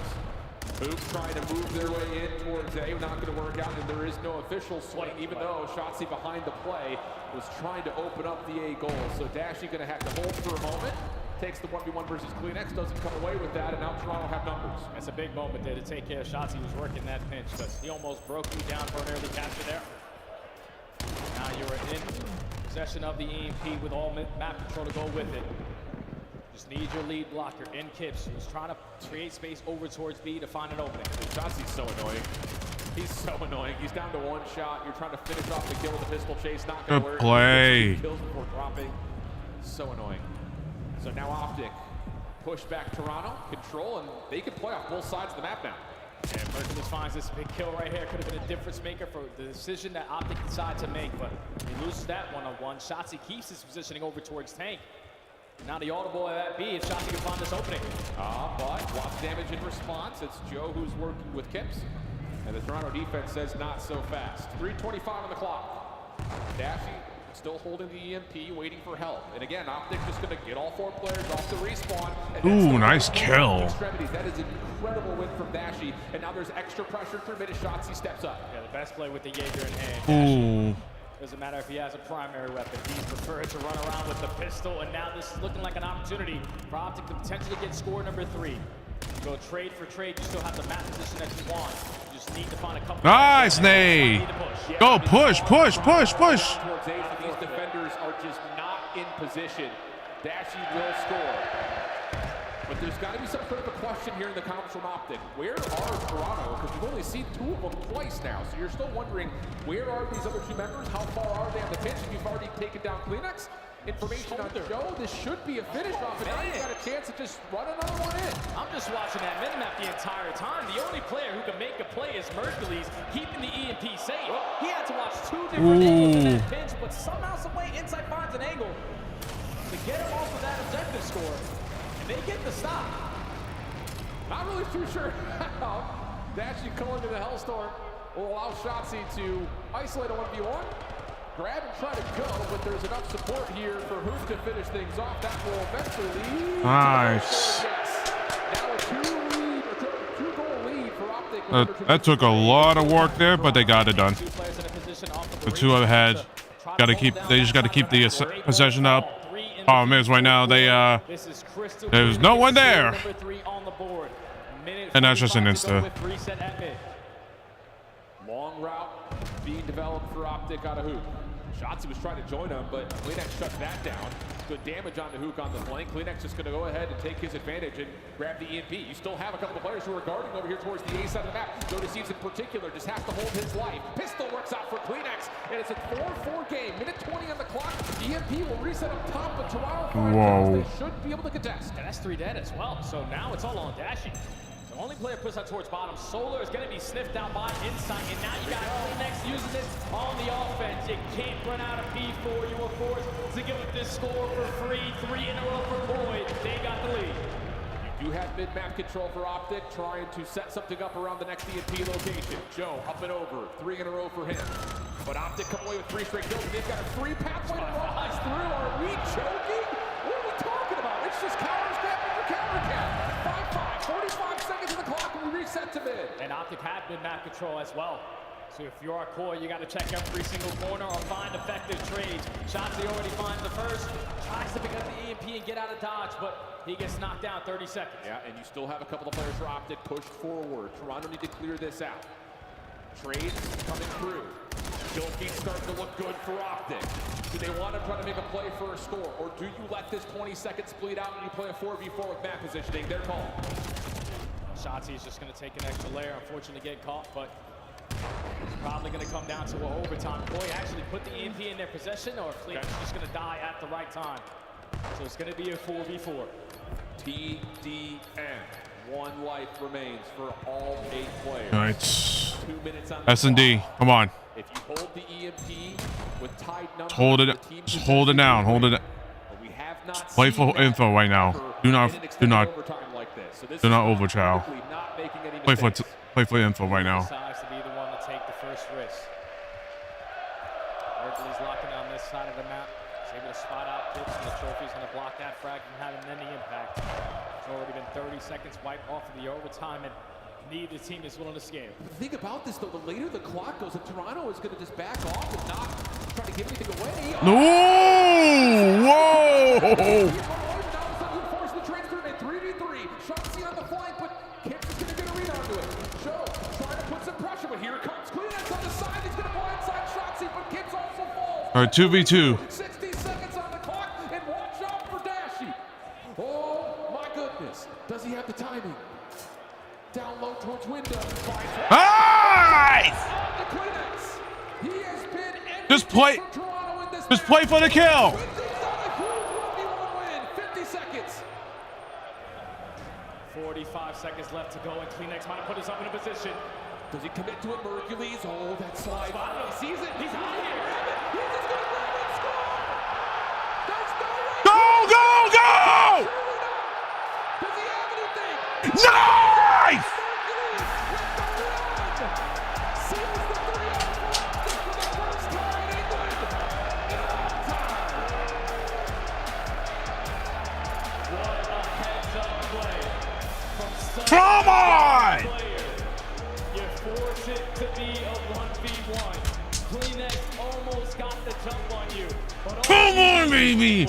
Hoops trying to move their way in towards A, not going to work out, and there is no official swing, even though Shotzi behind the play was trying to open up the A goal. So Dashy going to have to hold for a moment. Takes the 1v1 versus Kleenex, doesn't come away with that, and now Toronto have numbers. That's a big moment there to take care of shots. He was working that pinch, but he almost broke you down for an early capture there. Now you're in possession of the EMP with all map control to go with it. Just need your lead blocker in Kips, who's trying to create space over towards B to find an opening. Shotzzy's so annoying. He's so annoying. He's down to one shot. You're trying to finish off the kill with a pistol chase. Not going to work. Good play. Kills before dropping. So annoying. So now Optic push back Toronto, control, and they can play off both sides of the map now. And Mercules finds this big kill right here. Could have been a difference maker for the decision that Optic decided to make, but he loses that one-on-one. Shotzi keeps his positioning over towards Tank. Now the audible at that B if Shotzi can find this opening. But lots damage in response. It's Joe who's working with Kips. And the Toronto defense says not so fast. 3:25 on the clock. Dashy still holding the EMP, waiting for help. And again, Optic just going to get all 4 players off the respawn. Ooh, nice kill. That is an incredible win from Dashy. And now there's extra pressure through mid as Shotzi steps up. Yeah, the best play with the Jaeger in hand. Ooh. Doesn't matter if he has a primary weapon. He's preferred to run around with the pistol. And now this is looking like an opportunity for Optic to potentially get score number 3. Go trade for trade. You still have the map position that you want. You just need to find a couple. Nice, Nate. Go push, push, push, push. These defenders are just not in position. Dashy will score. But there's got to be some sort of a question here in the comments from Optic. Where are Toronto? Because we've only seen 2 of them twice now. So you're still wondering, where are these other 2 members? How far are they on the pitch? You've already taken down Kleenex. Information on Joe. This should be a finish off. And now you've got a chance to just run another one in. I'm just watching that minimap the entire time. The only player who can make a play is Mercules, keeping the EMP safe. He had to watch 2 different angles in that pinch, but somehow, some way, Insight finds an angle to get him off of that objective score. And they get the stop. Not really too sure how Dashy going to the Hellstorm will allow Shotzi to isolate a 1v1. Grab and try to go, but there's enough support here for Hoop to finish things off. That will eventually lead. Nice. Now a 2-goal lead for Optic. That took a lot of work there, but they got it done. The 2 ahead. They just got to keep the possession up. Problem is, right now there's no one there, and that's just an insta. Long route being developed for Optic out of Hoop. Shotzi was trying to join him, but Kleenex shut that down. Good damage on the Hook on the flank. Kleenex just going to go ahead and take his advantage and grab the EMP. You still have a couple of players who are guarding over here towards the A side of the map. Joe Deceives in particular just has to hold his life. Pistol works out for Kleenex, and it's a 4-4 game. Minute 20 on the clock. EMP will reset up top, but Toronto they should be able to contest. And that's 3 dead as well. So now it's all on Dashy. The only player pushed out towards bottom. Solar is going to be sniffed out by Insight, and now you got Kleenex using this on the offense. You can't run out of P4. You were forced to give up this score for free. 3 in a row for Boyd. They got the lead. You do have mid-map control for Optic, trying to set something up around the next EMP location. Joe up and over, 3 in a row for him. But Optic come away with 3 straight kills, and they've got a 3 pathway to rise through. Are we choking? What are we talking about? It's just counter scrap after counter cap. 5-5, 45 seconds of the clock, and we reset to mid. And Optic had mid-map control as well. So if you're a core, you got to check every single corner or find effective trades. Shotzzy already finds the first, tries to pick up the EMP and get out of dodge, but he gets knocked down 30 seconds. Yeah, and you still have a couple of players for Optic pushed forward. Toronto need to clear this out. Trades coming through. Kill feed starting to look good for Optic. Do they want to try to make a play for a score, or do you let this 20-second split out and you play a 4v4 with map positioning? Their call. Shotzzy is just going to take an extra layer, unfortunately getting caught, but it's probably going to come down to an overtime. Boy, actually put the EMP in their possession, or Fleet's just going to die at the right time. So it's going to be a 4v4. TDM. 1 life remains for all 8 players. All right. 2 minutes on the S&D, clock. come on. If you hold the EMP with tied numbers, Hold it. Just hold it down. Hold it. we have not Play for info right now. Do not like this. So this do not is overchow. not making any Play for info right now. Decides to be the one to take the first risk. Berkeley's locking down this side of the map. He's able to spot out tips, and the trophy's going to block that frag from having any impact. It's already been 30 seconds wiped off of the overtime, and neither team is willing to scale. The thing about this, though, the later the clock goes, if Toronto is going to just back off and not try to give anything away. No! Whoa! Force the transfer in 3v3. Shotzzy on the flank, but Kemp is going to get a read onto it. Joe trying to put some pressure, but here it comes. Kleenex on the side. He's going to blindside Shotzzy, but Kemp's also falls. All right, 2v2. 60 seconds on the clock, and watch out for Dashy. Oh, my goodness. Does he have the timing? Down low towards window. Nice! He has been Just play for the kill. 50 seconds. 45 seconds left to go, and Kleenex might have put himself in a position. Does he commit to it, Mercules? Oh, that slide. He sees it. He's out here. He's just going to grab it and score. There's no way. Go, go, go! Does he have anything? Nice! Seals the 3-0 for the first time in England. What a heads-up play from Come on! You force it to be a 1v1. Kleenex almost got the jump on you. Come on, baby!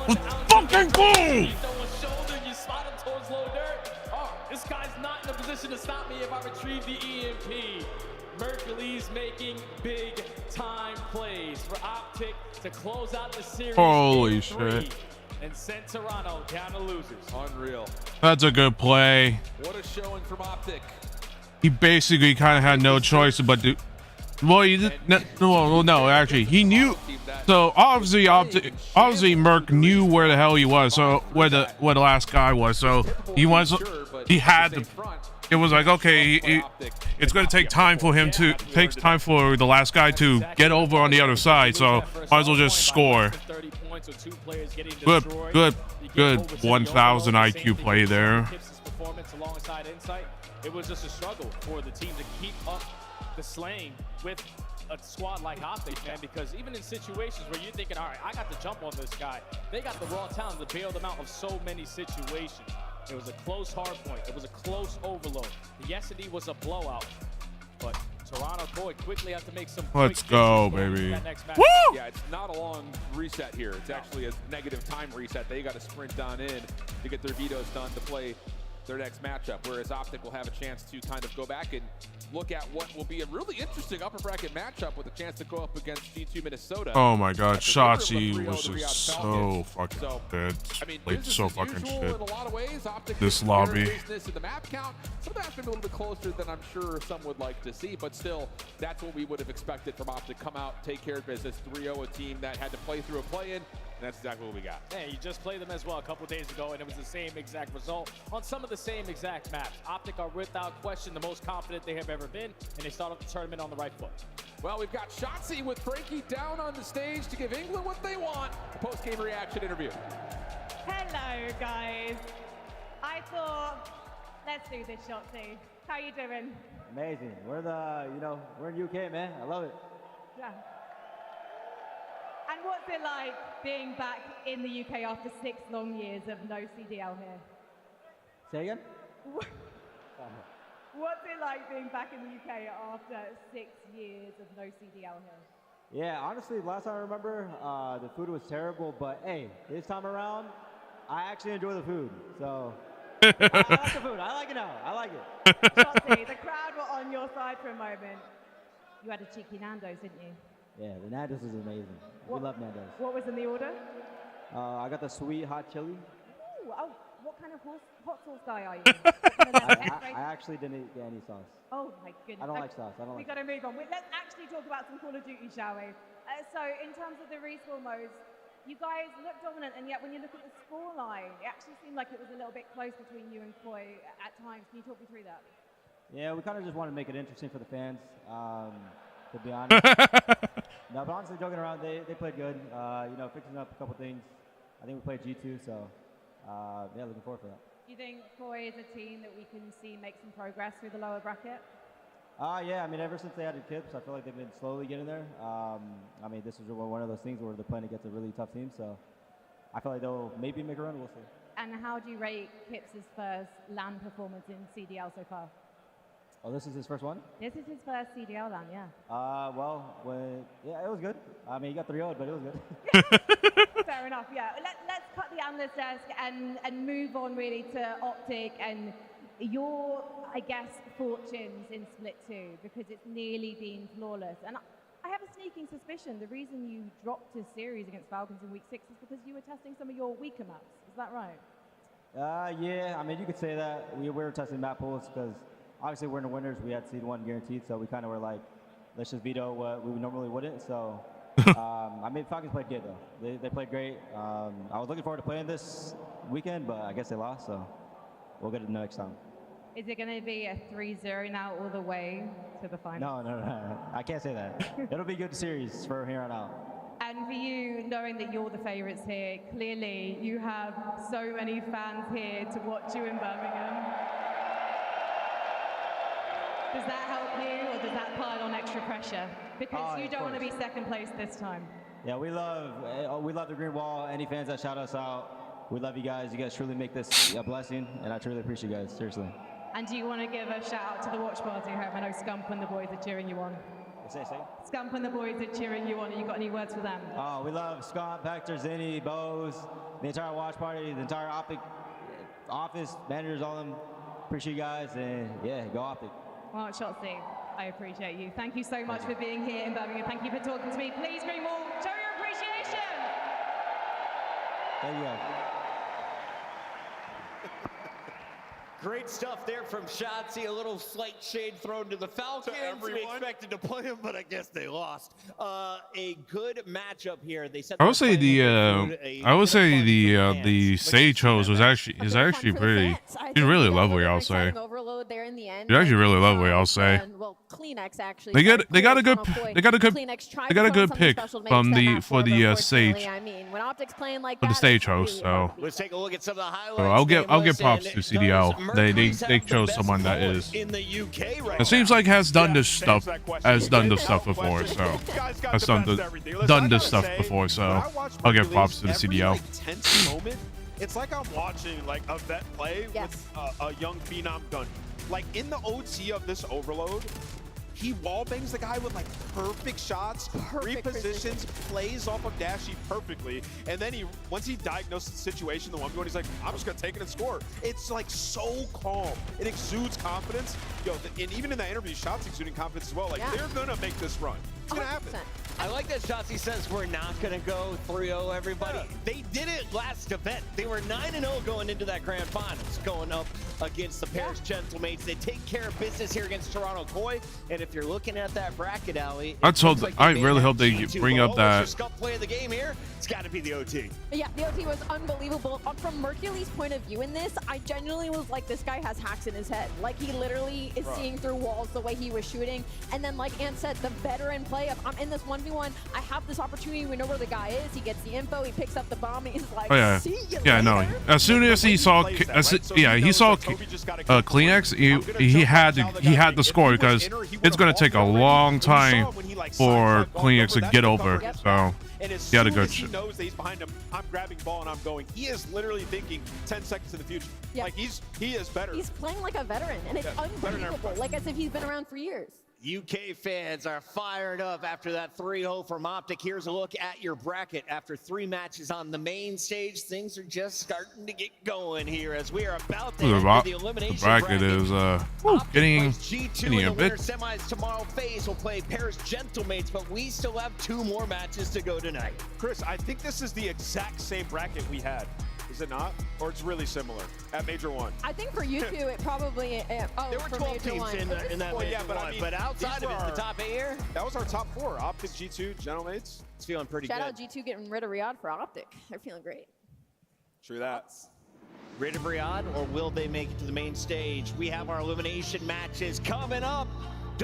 Let's fucking go! You throw a shoulder, you spot him towards low dirt. Oh, this guy's not in a position to stop me if I retrieve the EMP. Mercules making big time plays for Optic to close out the series. Holy in shit. 3 and send Toronto down to losers. Unreal. That's a good play. What a showing from Optic. He basically kind of had no choice but to. Well, he didn't. No, actually, he knew. So obviously, Merc knew where the hell he was. So where the last guy was. So he had to. It was like, okay, it's going to take time for him to takes time for the last guy to get over on the other side. So might as well just score. Good 1,000 IQ play there. It was just a struggle for the team to keep up the slaying with a squad like Optic, man, because even in situations where you're thinking, all right, I got the jump on this guy, they got the raw talent to bail them out of so many situations. It was a close hard point. It was a close overload. The S&D was a blowout, but Toronto boy quickly have to make some. Let's go, baby. Woo! Yeah, it's not a long reset here. It's actually a negative time reset. They got to sprint down in to get their vetoes done to play their next matchup, whereas Optic will have a chance to kind of go back and look at what will be a really interesting upper bracket matchup with a chance to go up against G2 Minnesota. Oh my God, Shotzzy was just so fucking dead. I mean, played so fucking shit. In a lot of ways, Optic This lobby. in the map count. Some of that's been a little bit closer than I'm sure some would like to see, but still, that's what we would have expected from Optic. Come out, take care of business, 3-0, a team that had to play through a play-in. And that's exactly what we got. Yeah, you just played them as well a couple days ago, and it was the same exact result on some of the same exact maps. Optic are without question the most confident they have ever been, and they start off the tournament on the right foot. Well, we've got Shotzzy with Frankie down on the stage to give England what they want. Post-game reaction interview. Hello, guys. I I thought, let's do this, Shotzi. How you doing? Amazing. We're in UK, man. I love it. Yeah. And what's it like being back in the UK after 6 long years of no CDL here? Say again? What's it like being back in the UK after 6 years of no CDL here? Yeah, honestly, last time I remember, the food was terrible, but hey, this time around, I actually enjoy the food. So, I like the food. I like it now. I like it. Shotzi, the crowd were on your side for a moment. You had a cheeky Nando's, didn't you? Yeah, the Nando's is amazing. We love Nando's. What was in the order? I got the sweet hot chili. Ooh, oh, what kind of hot sauce guy are you? I actually didn't get any sauce. Oh my goodness. I don't like sauce. I don't We like got to move on. Let's actually talk about some Call of Duty, shall we? So in terms of the respawn modes, you guys look dominant, and yet when you look at the scoreline, it actually seemed like it was a little bit close between you and Koi at times. Can you talk me through that? Yeah, we kind of just want to make it interesting for the fans, to be honest. No, but honestly, joking around, they played good. Fixing up a couple things. I think we played G2, so yeah, looking forward for that. Do you think Koi is a team that we can see make some progress through the lower bracket? Yeah, I mean, ever since they added Kips, I feel like they've been slowly getting there. I mean, this is one of those things where they're playing against a really tough team, so I feel like they'll maybe make a run. We'll see. And how do you rate Kips' first LAN performance in CDL so far? Oh, this is his first one? This is his first CDL LAN, yeah. Yeah, it was good. I mean, he got 3-0'd, but it was good. Fair enough, yeah. Let's cut the analyst desk and move on really to Optic and your, I guess, fortunes in Split 2, because it's nearly been flawless. And I have a sneaking suspicion the reason you dropped a series against Falcons in week 6 is because you were testing some of your weaker maps. Is that right? Yeah, I mean, you could say that. We were testing map pools because obviously we're in the winners. We had seed 1 guaranteed, so we kind of were like, let's just veto what we normally wouldn't. So, I mean, Falcons played good, though. They played great. I was looking forward to playing this weekend, but I guess they lost, so we'll get it next time. Is it going to be a 3-0 now all the way to the final? No. I can't say that. It'll be a good series for here on out. And for you, knowing that you're the favourites here, clearly you have so many fans here to watch you in Birmingham. Does that help you, or does that pile on extra pressure? Because you don't want to be second place this time. Yeah, we love the Green Wall. Any fans that shout us out, we love you guys. You guys truly make this a blessing, and I truly appreciate you guys, seriously. And do you want to give a shout out to the watch party here? I know Scump and the boys are cheering you on. Say. Scump and the boys are cheering you on. Have you got any words for them? Oh, we love Scump, Hector, Zinni, Bose, the entire watch party, the entire Optic office, managers, all of them. Appreciate you guys, and yeah, go Optic. Well, Shotzi, I appreciate you. Thank you so much for being here in Birmingham. Thank you for talking to me. Please, Green Wall, show your appreciation. Thank you guys. Great stuff there from Shotzi. A little slight shade thrown to the Falcons. We expected to play them, but I guess they lost. A good matchup here. They said I would say the Sage host is actually pretty. He's really lovely. I'll say. Overload there in the end. He's actually really lovely. I'll say. Well, Kleenex actually. They got a good pick from for the Sage. I mean, when Optic's playing like for the Stage host. So. Let's take a look at some of the highlights. So I'll give props to CDL. They chose someone that is. In the UK right it seems like has done this stuff before. So has done this stuff before. So I'll give props to the CDL. Tense moment. It's like I'm watching like a vet play with a young phenom gun. Like in the OT of this overload, he wall bangs the guy with like perfect shots, repositions, plays off of Dashy perfectly, and then once he diagnosed the situation, the 1v1, he's like, I'm just gonna take it and score. It's like so calm. It exudes confidence. And even in that interview, Shots exuding confidence as well. Like they're gonna make this run. It's gonna happen. I like that Shotzi says we're not going to go 3-0 everybody. They did it last event. They were 9-0 going into that grand finals, going up against the Paris Gentlemates. They take care of business here against Toronto Koi. And if you're looking at that bracket, Ali, I really hope they bring up that. Scuff play of the game here. It's got to be the OT. Yeah, the OT was unbelievable. From Mercury's point of view in this, I genuinely was like, this guy has hacks in his head. Like, he literally is seeing through walls the way he was shooting. And then, like Ant said, the veteran play of, I'm in this 1v1, I have this opportunity, we know where the guy is, he gets the info, he picks up the bomb, he's like, see you later. No. As soon as he saw, he saw Kleenex, he had the score because it's going to take a long time for Kleenex to get over. So he had a good shot. He knows that he's behind him. I'm grabbing ball and I'm going. He is literally thinking 10 seconds in the future. Yeah. Like he is better. He's playing like a veteran, and it's unbelievable, like as if he's been around for years. UK fans are fired up after that 3-0 from Optic. Here's a look at your bracket. After 3 matches on the main stage, things are just starting to get going here as we are about to enter the elimination bracket. Is getting G2 a bit. Semis tomorrow. FaZe will play Paris Gentlemates, but we still have 2 more matches to go tonight. Chris, I think this is the exact same bracket we had. Is it not? Or it's really similar at Major 1? I think for you two, it probably. There were 12 teams in that Major 1, but outside of it, the top 8 here? That was our top 4. Optic, G2, Gentlemates. It's feeling pretty good. Shout out G2 getting rid of Riyadh for Optic. They're feeling great. True that. Rid of Riyadh, or will they make it to the main stage? We have our elimination matches coming up.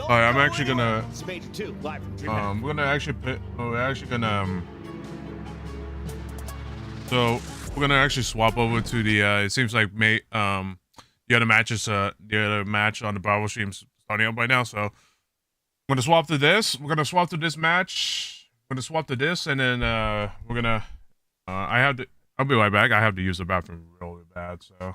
I'm actually gonna. It's Major 2 live from I'm gonna actually. We're actually gonna. So we're gonna actually swap over to the. It seems like the other matches. The other match on the Bravo stream's starting up right now. So I'm gonna swap to this. We're gonna swap to this match. We're gonna swap to this, and then we're gonna. I'll be right back. I have to use the bathroom really bad, so.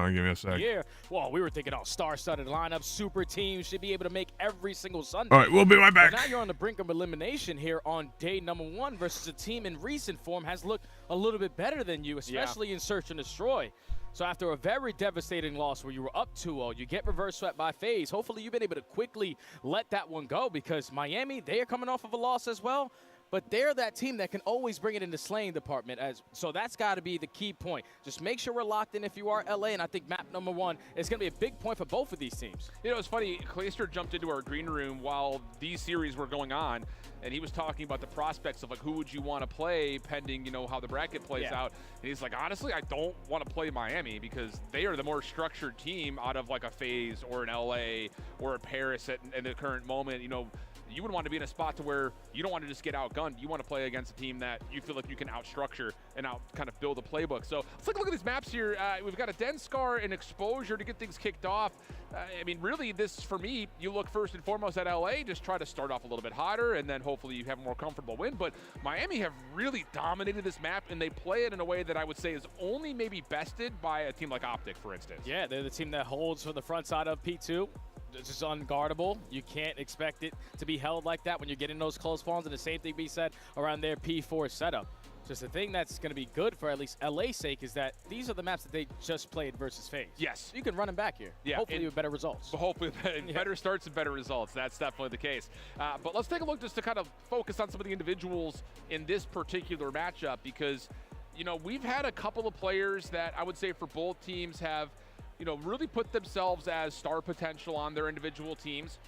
Give me a sec. Yeah, well, we were thinking, star-studded lineup, super teams should be able to make every single Sunday. All right, we'll be right back. But now you're on the brink of elimination here on day number 1 versus a team in recent form has looked a little bit better than you, especially in Search and Destroy. So after a very devastating loss where you were up 2-0, you get reverse swept by FaZe. Hopefully you've been able to quickly let that one go because Miami, they are coming off of a loss as well. But they're that team that can always bring it in the slaying department. So that's got to be the key point. Just make sure we're locked in if you are LA, and I think map number 1 is going to be a big point for both of these teams. You know, it's funny. Clayster jumped into our green room while these series were going on, and he was talking about the prospects of, like, who would you want to play pending, you know, how the bracket plays out. And he's like, honestly, I don't want to play Miami because they are the more structured team out of, like, a FaZe or an LA or a Paris in the current moment, you know. You would want to be in a spot to where you don't want to just get outgunned. You want to play against a team that you feel like you can outstructure and kind of build a playbook. So let's take a look at these maps here. We've got a Den Scar and Exposure to get things kicked off. I mean, really, this, for me, you look first and foremost at LA, just try to start off a little bit hotter, and then hopefully you have a more comfortable win. But Miami have really dominated this map, and they play it in a way that I would say is only maybe bested by a team like Optic, for instance. Yeah, they're the team that holds for the front side of P2. It's just unguardable. You can't expect it to be held like that when you're getting those close spawns, and the same thing be said around their P4 setup. Just the thing that's going to be good for at least LA's sake is that these are the maps that they just played versus FaZe. Yes. You can run them back here. Yeah. Hopefully with better results. Hopefully better starts and better results. That's definitely the case. But let's take a look just to kind of focus on some of the individuals in this particular matchup because, you know, we've had a couple of players that I would say for both teams have, you know, really put themselves as star potential on their individual teams.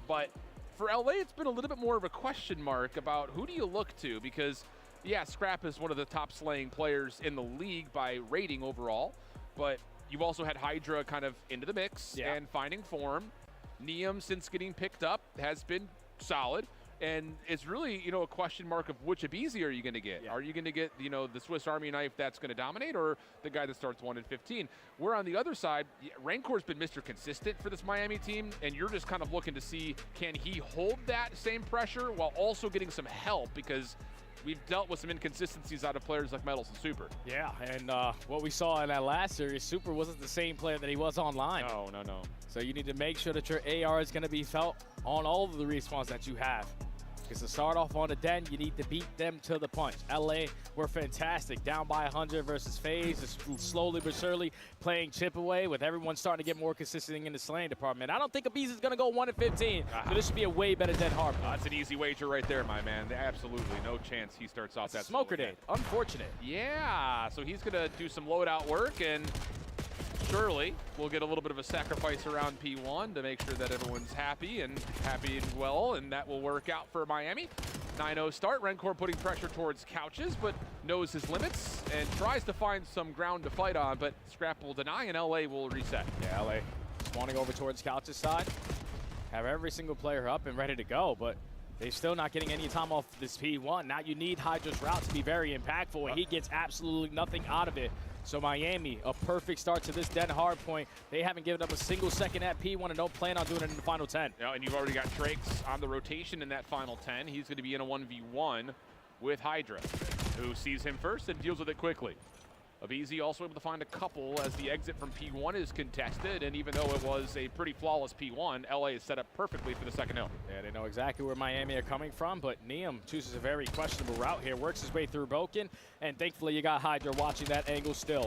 But for LA, it's been a little bit more of a question mark about who do you look to because, yeah, Scrap is one of the top slaying players in the league by rating overall, but you've also had Hydra kind of into the mix and finding form. Neum, since getting picked up, has been solid. And it's really, you know, a question mark of which Abizi are you going to get? Are you going to get, you know, the Swiss Army knife that's going to dominate or the guy that starts 1-15? We're on the other side. Rancor's been Mr. Consistent for this Miami team, and you're just kind of looking to see can he hold that same pressure while also getting some help because we've dealt with some inconsistencies out of players like Metals and Super. Yeah, and what we saw in that last series, Super wasn't the same player that he was online. No. So you need to make sure that your AR is going to be felt on all of the respawns that you have. Because to start off on the den, you need to beat them to the punch. LA were fantastic. Down by 100 versus FaZe. Just slowly but surely playing chip away with everyone starting to get more consistent in the slaying department. I don't think Abiz is going to go 1-15. So this should be a way better Den Hard. That's an easy wager right there, my man. Absolutely no chance he starts off that smoker day. Unfortunate. Yeah, so he's going to do some loadout work, and surely we'll get a little bit of a sacrifice around P1 to make sure that everyone's happy and well, and that will work out for Miami. 9-0 start. Rencor putting pressure towards Couches, but knows his limits and tries to find some ground to fight on, but Scrap will deny, and LA will reset. Yeah, LA spawning over towards Couch's side. Have every single player up and ready to go, but they're still not getting any time off this P1. Now you need Hydra's route to be very impactful, and he gets absolutely nothing out of it. So Miami, a perfect start to this Den hard point. They haven't given up a single second at P1 and don't plan on doing it in the final 10. Yeah, and you've already got Trakes on the rotation in that final 10. He's going to be in a 1v1 with Hydra, who sees him first and deals with it quickly. Abizi also able to find a couple as the exit from P1 is contested, and even though it was a pretty flawless P1, LA is set up perfectly for the second hill. Yeah, they know exactly where Miami are coming from, but Neum chooses a very questionable route here, works his way through Boken, and thankfully you got Hydra watching that angle still.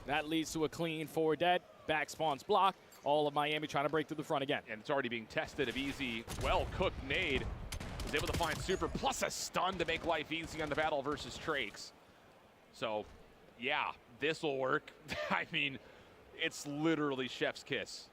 That leads to a clean 4 dead, back spawns block, all of Miami trying to break through the front again. And it's already being tested. Abizi, well-cooked nade, was able to find Super, plus a stun to make life easy on the battle versus Trakes. So, yeah, this will work. I mean, it's literally chef's kiss.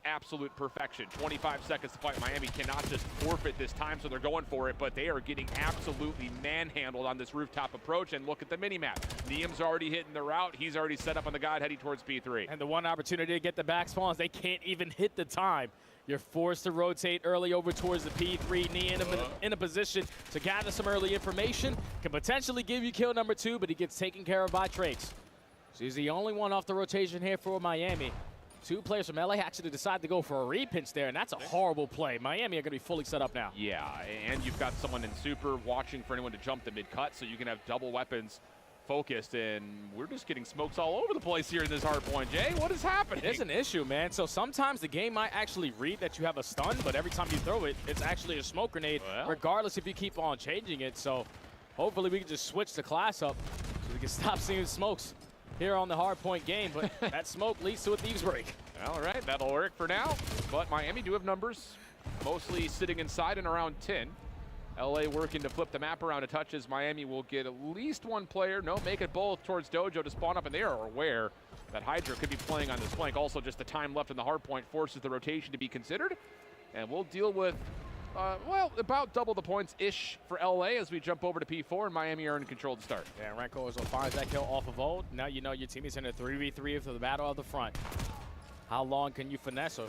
Absolute perfection. 25 seconds to fight. Miami cannot just forfeit this time, so they're going for it, but they are getting absolutely manhandled on this rooftop approach, and look at the mini-map. Neum's already hitting the route. He's already set up on the guide heading towards P3. And the one opportunity to get the back spawns, they can't even hit the time. You're forced to rotate early over towards the P3. Neum in a position to gather some early information. Can potentially give you kill number 2, but he gets taken care of by Trakes. So he's the only one off the rotation here for Miami. 2 players from LA actually decide to go for a repinch there, and that's a horrible play. Miami are going to be fully set up now. Yeah, and you've got someone in Super watching for anyone to jump the mid-cut, so you can have double weapons focused, and we're just getting smokes all over the place here in this hard point. Jay, what is happening? It's an issue, man. So sometimes the game might actually read that you have a stun, but every time you throw it, it's actually a smoke grenade, regardless if you keep on changing it. So hopefully we can just switch the class up so we can stop seeing smokes here on the hard point game, but that smoke leads to a Thieves break. All right, that'll work for now, but Miami do have numbers, mostly sitting inside and around 10. LA working to flip the map around to touches. Miami will get at least 1 player. No, make it both towards Dojo to spawn up, and they are aware that Hydra could be playing on this flank. Also, just the time left in the hard point forces the rotation to be considered, and we'll deal with well, about double the points-ish for LA as we jump over to P4, and Miami are in control to start. Yeah, Renko finds that kill off of Old. Now you know your team is in a 3v3 for the battle of the front. How long can you finesse, or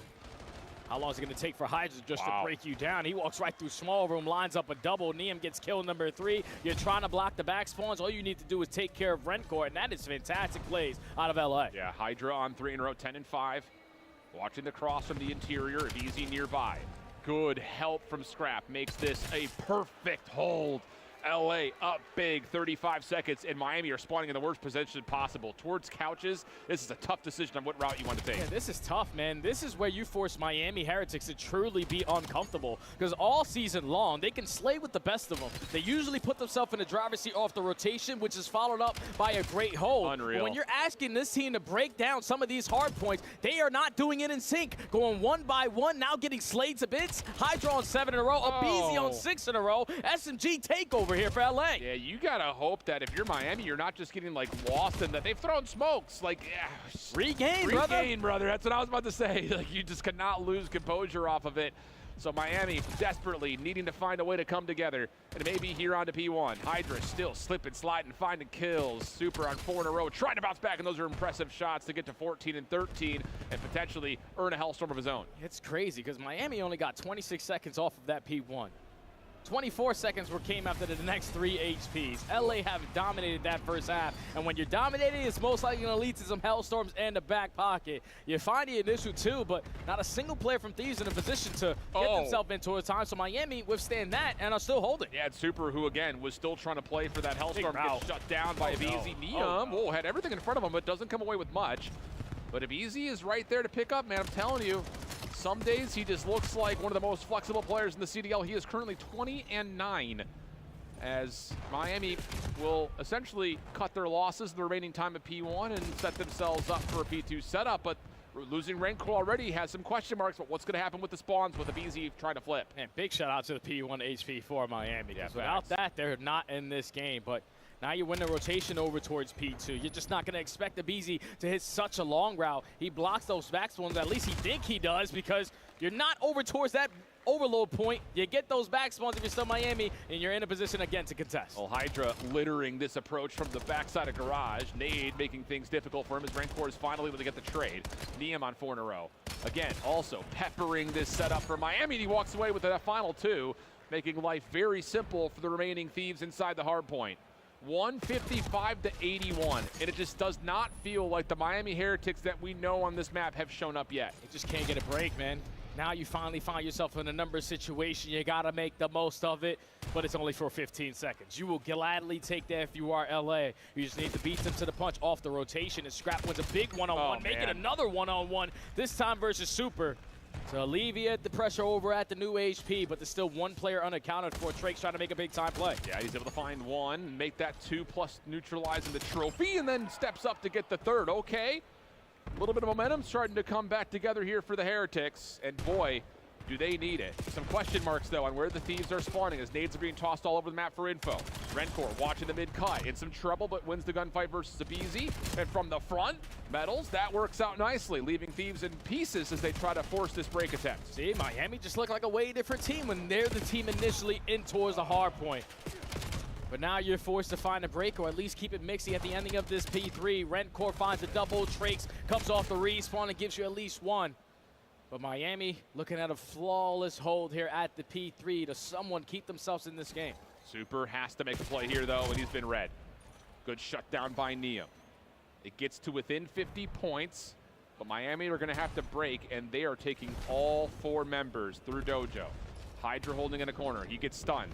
how long is it going to take for Hydra just to break you down? He walks right through small room, lines up a double. Neum gets kill number 3. You're trying to block the back spawns. All you need to do is take care of Rencor, and that is fantastic plays out of LA. Yeah, Hydra on 3 in a row, 10 and 5. Watching the cross from the interior, easy nearby. Good help from Scrap makes this a perfect hold. LA up big, 35 seconds, and Miami are spawning in the worst position possible. Towards Couches, this is a tough decision on what route you want to take. Yeah, this is tough, man. This is where you force Miami Heretics to truly be uncomfortable, because all season long, they can slay with the best of them. They usually put themselves in the driver's seat off the rotation, which is followed up by a great hold. Unreal. But when you're asking this team to break down some of these hard points, they are not doing it in sync. Going 1 by 1, now getting slayed to bits. Hydra on 7 in a row, Abizi on 6 in a row. SMG takeover here for LA. Yeah, you gotta hope that if you're Miami, you're not just getting like lost and that they've thrown smokes. Like, regain, brother. That's what I was about to say. Like, you just cannot lose composure off of it. So Miami desperately needing to find a way to come together, and maybe here on to P1. Hydra still slipping, sliding, finding kills. Super on 4 in a row, trying to bounce back, and those are impressive shots to get to 14 and 13 and potentially earn a hellstorm of his own. It's crazy because Miami only got 26 seconds off of that P1. 24 seconds came after the next 3 HPs. LA have dominated that first half, and when you're dominating, it's most likely going to lead to some hellstorms in the back pocket. You find the initial 2, but not a single player from Thieves in a position to get themselves into a time, so Miami withstand that and are still holding. Yeah, it's Super, who again was still trying to play for that hellstorm, gets shut down by Abizi. Neum had everything in front of him, but doesn't come away with much. But Abizi is right there to pick up, man. I'm telling you, Some days he just looks like one of the most flexible players in the CDL. He is currently 20-9 as Miami will essentially cut their losses in the remaining time of P1 and set themselves up for a P2 setup. But losing Rancor already has some question marks, but what's going to happen with the spawns with the BZ trying to flip? And big shout out to the P1 HP for Miami. Yeah, without that, they're not in this game. But now you win the rotation over towards P2. You're just not going to expect the BZ to hit such a long route. He blocks those back spawns. At least he think he does, because you're not over towards that overload point. You get those back spawns if you're still Miami, and you're in a position again to contest. Well, Hydra littering this approach from the backside of Garage. Nade making things difficult for him as Rancor is finally able to get the trade. Neum on 4 in a row. Again, also peppering this setup for Miami. He walks away with the final 2, making life very simple for the remaining Thieves inside the hard point. 155-81, and it just does not feel like the Miami Heretics that we know on this map have shown up yet. You just can't get a break, man. Now you finally find yourself in a numbers situation. You got to make the most of it, but it's only for 15 seconds. You will gladly take that if you are LA. You just need to beat them to the punch off the rotation, and Scrap wins a big one-on-one, making another one-on-one, this time versus Super, to alleviate the pressure over at the new HP, but there's still one player unaccounted for. Trake's trying to make a big-time play. Yeah, he's able to find 1, and make that 2+, neutralizing the trophy, and then steps up to get the 3rd. Okay. A little bit of momentum starting to come back together here for the Heretics, and boy, do they need it. Some question marks, though, on where the Thieves are spawning as nades are being tossed all over the map for info. Rancor watching the mid-cut, in some trouble, but wins the gunfight versus Abizi. And from the front, Metals, that works out nicely, leaving Thieves in pieces as they try to force this break attempt. See, Miami just looked like a way different team when they're the team initially in towards the hard point. But now you're forced to find a break, or at least keep it mixy at the ending of this P3. Rancor finds a double. Trakes comes off the respawn and gives you at least 1. But Miami looking at a flawless hold here at the P3 to someone keep themselves in this game. Super has to make a play here, though, and he's been red. Good shutdown by Neum. It gets to within 50 points, but Miami are going to have to break, and they are taking all 4 members through Dojo. Hydra holding in a corner. He gets stunned.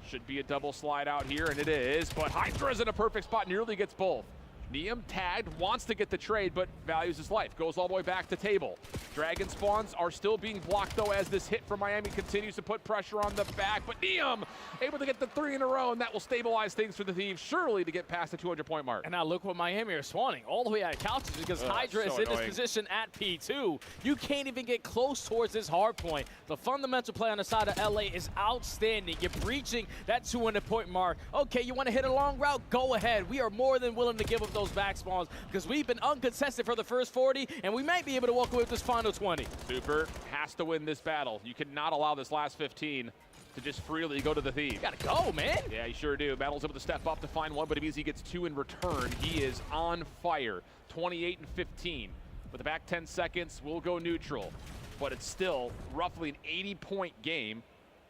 Should be a double slide out here, and it is, but Hydra's in a perfect spot, nearly gets both. Neum tagged, wants to get the trade, but values his life. Goes all the way back to table. Dragon spawns are still being blocked, though, as this hit from Miami continues to put pressure on the back. But Neum able to get the 3 in a row, and that will stabilize things for the Thieves, surely to get past the 200-point mark. And now look what Miami are spawning, all the way out of couches, because Hydra is in this position at P2. You can't even get close towards this hard point. The fundamental play on the side of LA is outstanding. You're breaching that 200-point mark. Okay, you want to hit a long route? Go ahead. We are more than willing to give up those back spawns, because we've been uncontested for the first 40, and we might be able to walk away with this final 20. Super has to win this battle. You cannot allow this last 15 to just freely go to the Thieves. You gotta go, man. Yeah, you sure do. Battle's able to step up to find 1, but it means he gets 2 in return. He is on fire. 28-15. With the back 10 seconds, we'll go neutral. But it's still roughly an 80-point game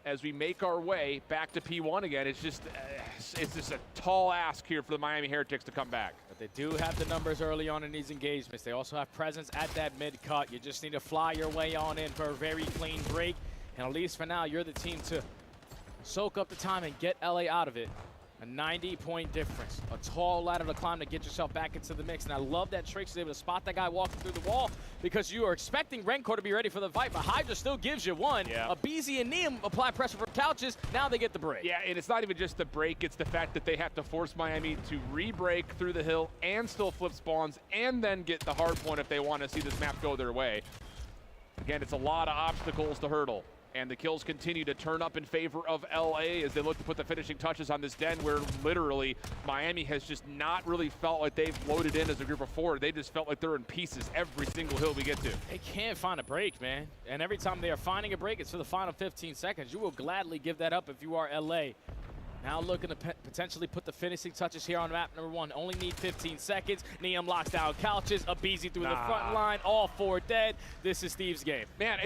as we make our way back to P1 again. It's just a tall ask here for the Miami Heretics to come back. But they do have the numbers early on in these engagements. They also have presence at that mid-cut. You just need to fly your way on in for a very clean break. And at least for now, you're the team to soak up the time and get LA out of it. A 90-point difference. A tall ladder to climb to get yourself back into the mix. And I love that Trix is able to spot that guy walking through the wall, because you are expecting Rancor to be ready for the fight, but Hydra still gives you 1. Yeah. Abizi and Neum apply pressure from couches. Now they get the break. Yeah, and it's not even just the break. It's the fact that they have to force Miami to re-break through the hill and still flip spawns and then get the hard point if they want to see this map go their way. Again, it's a lot of obstacles to hurdle. And the kills continue to turn up in favor of LA as they look to put the finishing touches on this den, where literally Miami has just not really felt like they've loaded in as a group of 4. They just felt like they're in pieces every single hill we get to. They can't find a break, man. And every time they are finding a break, it's for the final 15 seconds. You will gladly give that up if you are LA. Now looking to potentially put the finishing touches here on map number 1. Only need 15 seconds. Neum locks down couches. Abizi through the front line. All 4 dead. This is Steve's game. Man,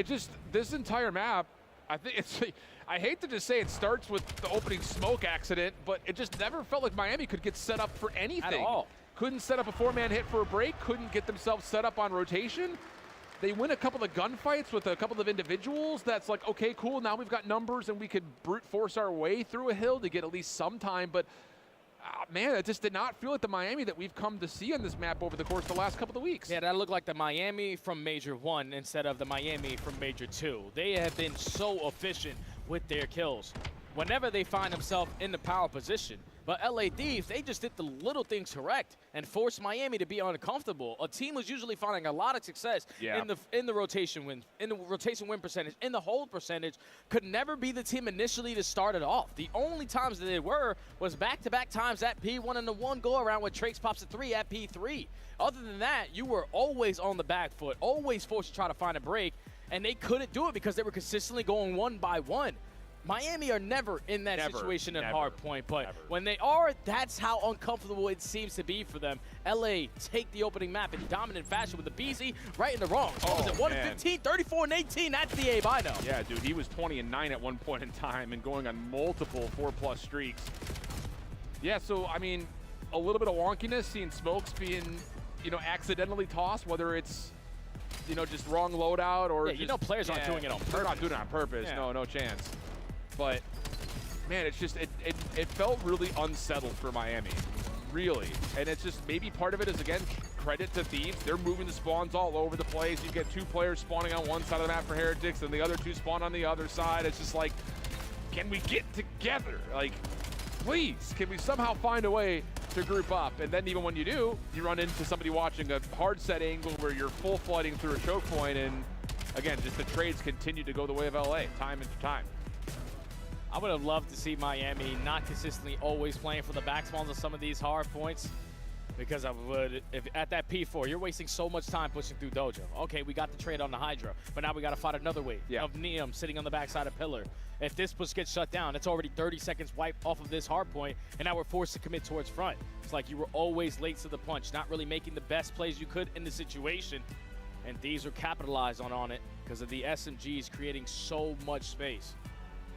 this entire map, I think I hate to just say it starts with the opening smoke accident, but it just never felt like Miami could get set up for anything. At all. Couldn't set up a 4-man hit for a break. Couldn't get themselves set up on rotation. They win a couple of gunfights with a couple of individuals. That's like, okay, cool. Now we've got numbers and we could brute force our way through a hill to get at least some time. But man, it just did not feel like the Miami that we've come to see on this map over the course of the last couple of weeks. Yeah, that looked like the Miami from Major 1 instead of the Miami from Major 2. They have been so efficient with their kills whenever they find themselves in the power position. But LA Thieves, they just did the little things correct and forced Miami to be uncomfortable. A team was usually finding a lot of success in the rotation win, percentage, in the hold percentage, could never be the team initially to start it off. The only times that they were was back-to-back times at P1 and the one go-around where Trace pops a 3 at P3. Other than that, you were always on the back foot, always forced to try to find a break, and they couldn't do it because they were consistently going one by one. Miami are never in that situation in hard point, but when they are, that's how uncomfortable it seems to be for them. LA take the opening map in dominant fashion with the BZ right in the wrong. What was it, 1 and 15, 34 and 18? That's the Abe I know. Yeah, dude, he was 20 and 9 at one point in time and going on multiple 4+ streaks. Yeah, so, I mean, a little bit of wonkiness, seeing smokes being, you know, accidentally tossed, whether it's, you know, just wrong loadout or you know players aren't doing it on purpose. They're not doing it on purpose. Yeah. No chance. But, man, it's just, it felt really unsettled for Miami, really. And it's just, maybe part of it is, again, credit to Thieves. They're moving the spawns all over the place. You get 2 players spawning on one side of the map for Heretics and the other 2 spawn on the other side. It's just like, can we get together? Like, please, can we somehow find a way to group up? And then even when you do, you run into somebody watching a hard set angle where you're full flooding through a choke point. And, again, just the trades continue to go the way of LA time after time. I would have loved to see Miami not consistently always playing for the back spawns on some of these hard points, because I would, if at that P4, you're wasting so much time pushing through Dojo. Okay, we got the trade on the Hydra, but now we got to fight another wave of Neum sitting on the backside of Pillar. If this push gets shut down, it's already 30 seconds wiped off of this hard point, and now we're forced to commit towards front. It's like you were always late to the punch, not really making the best plays you could in the situation, and these are capitalized on it because of the SMGs creating so much space.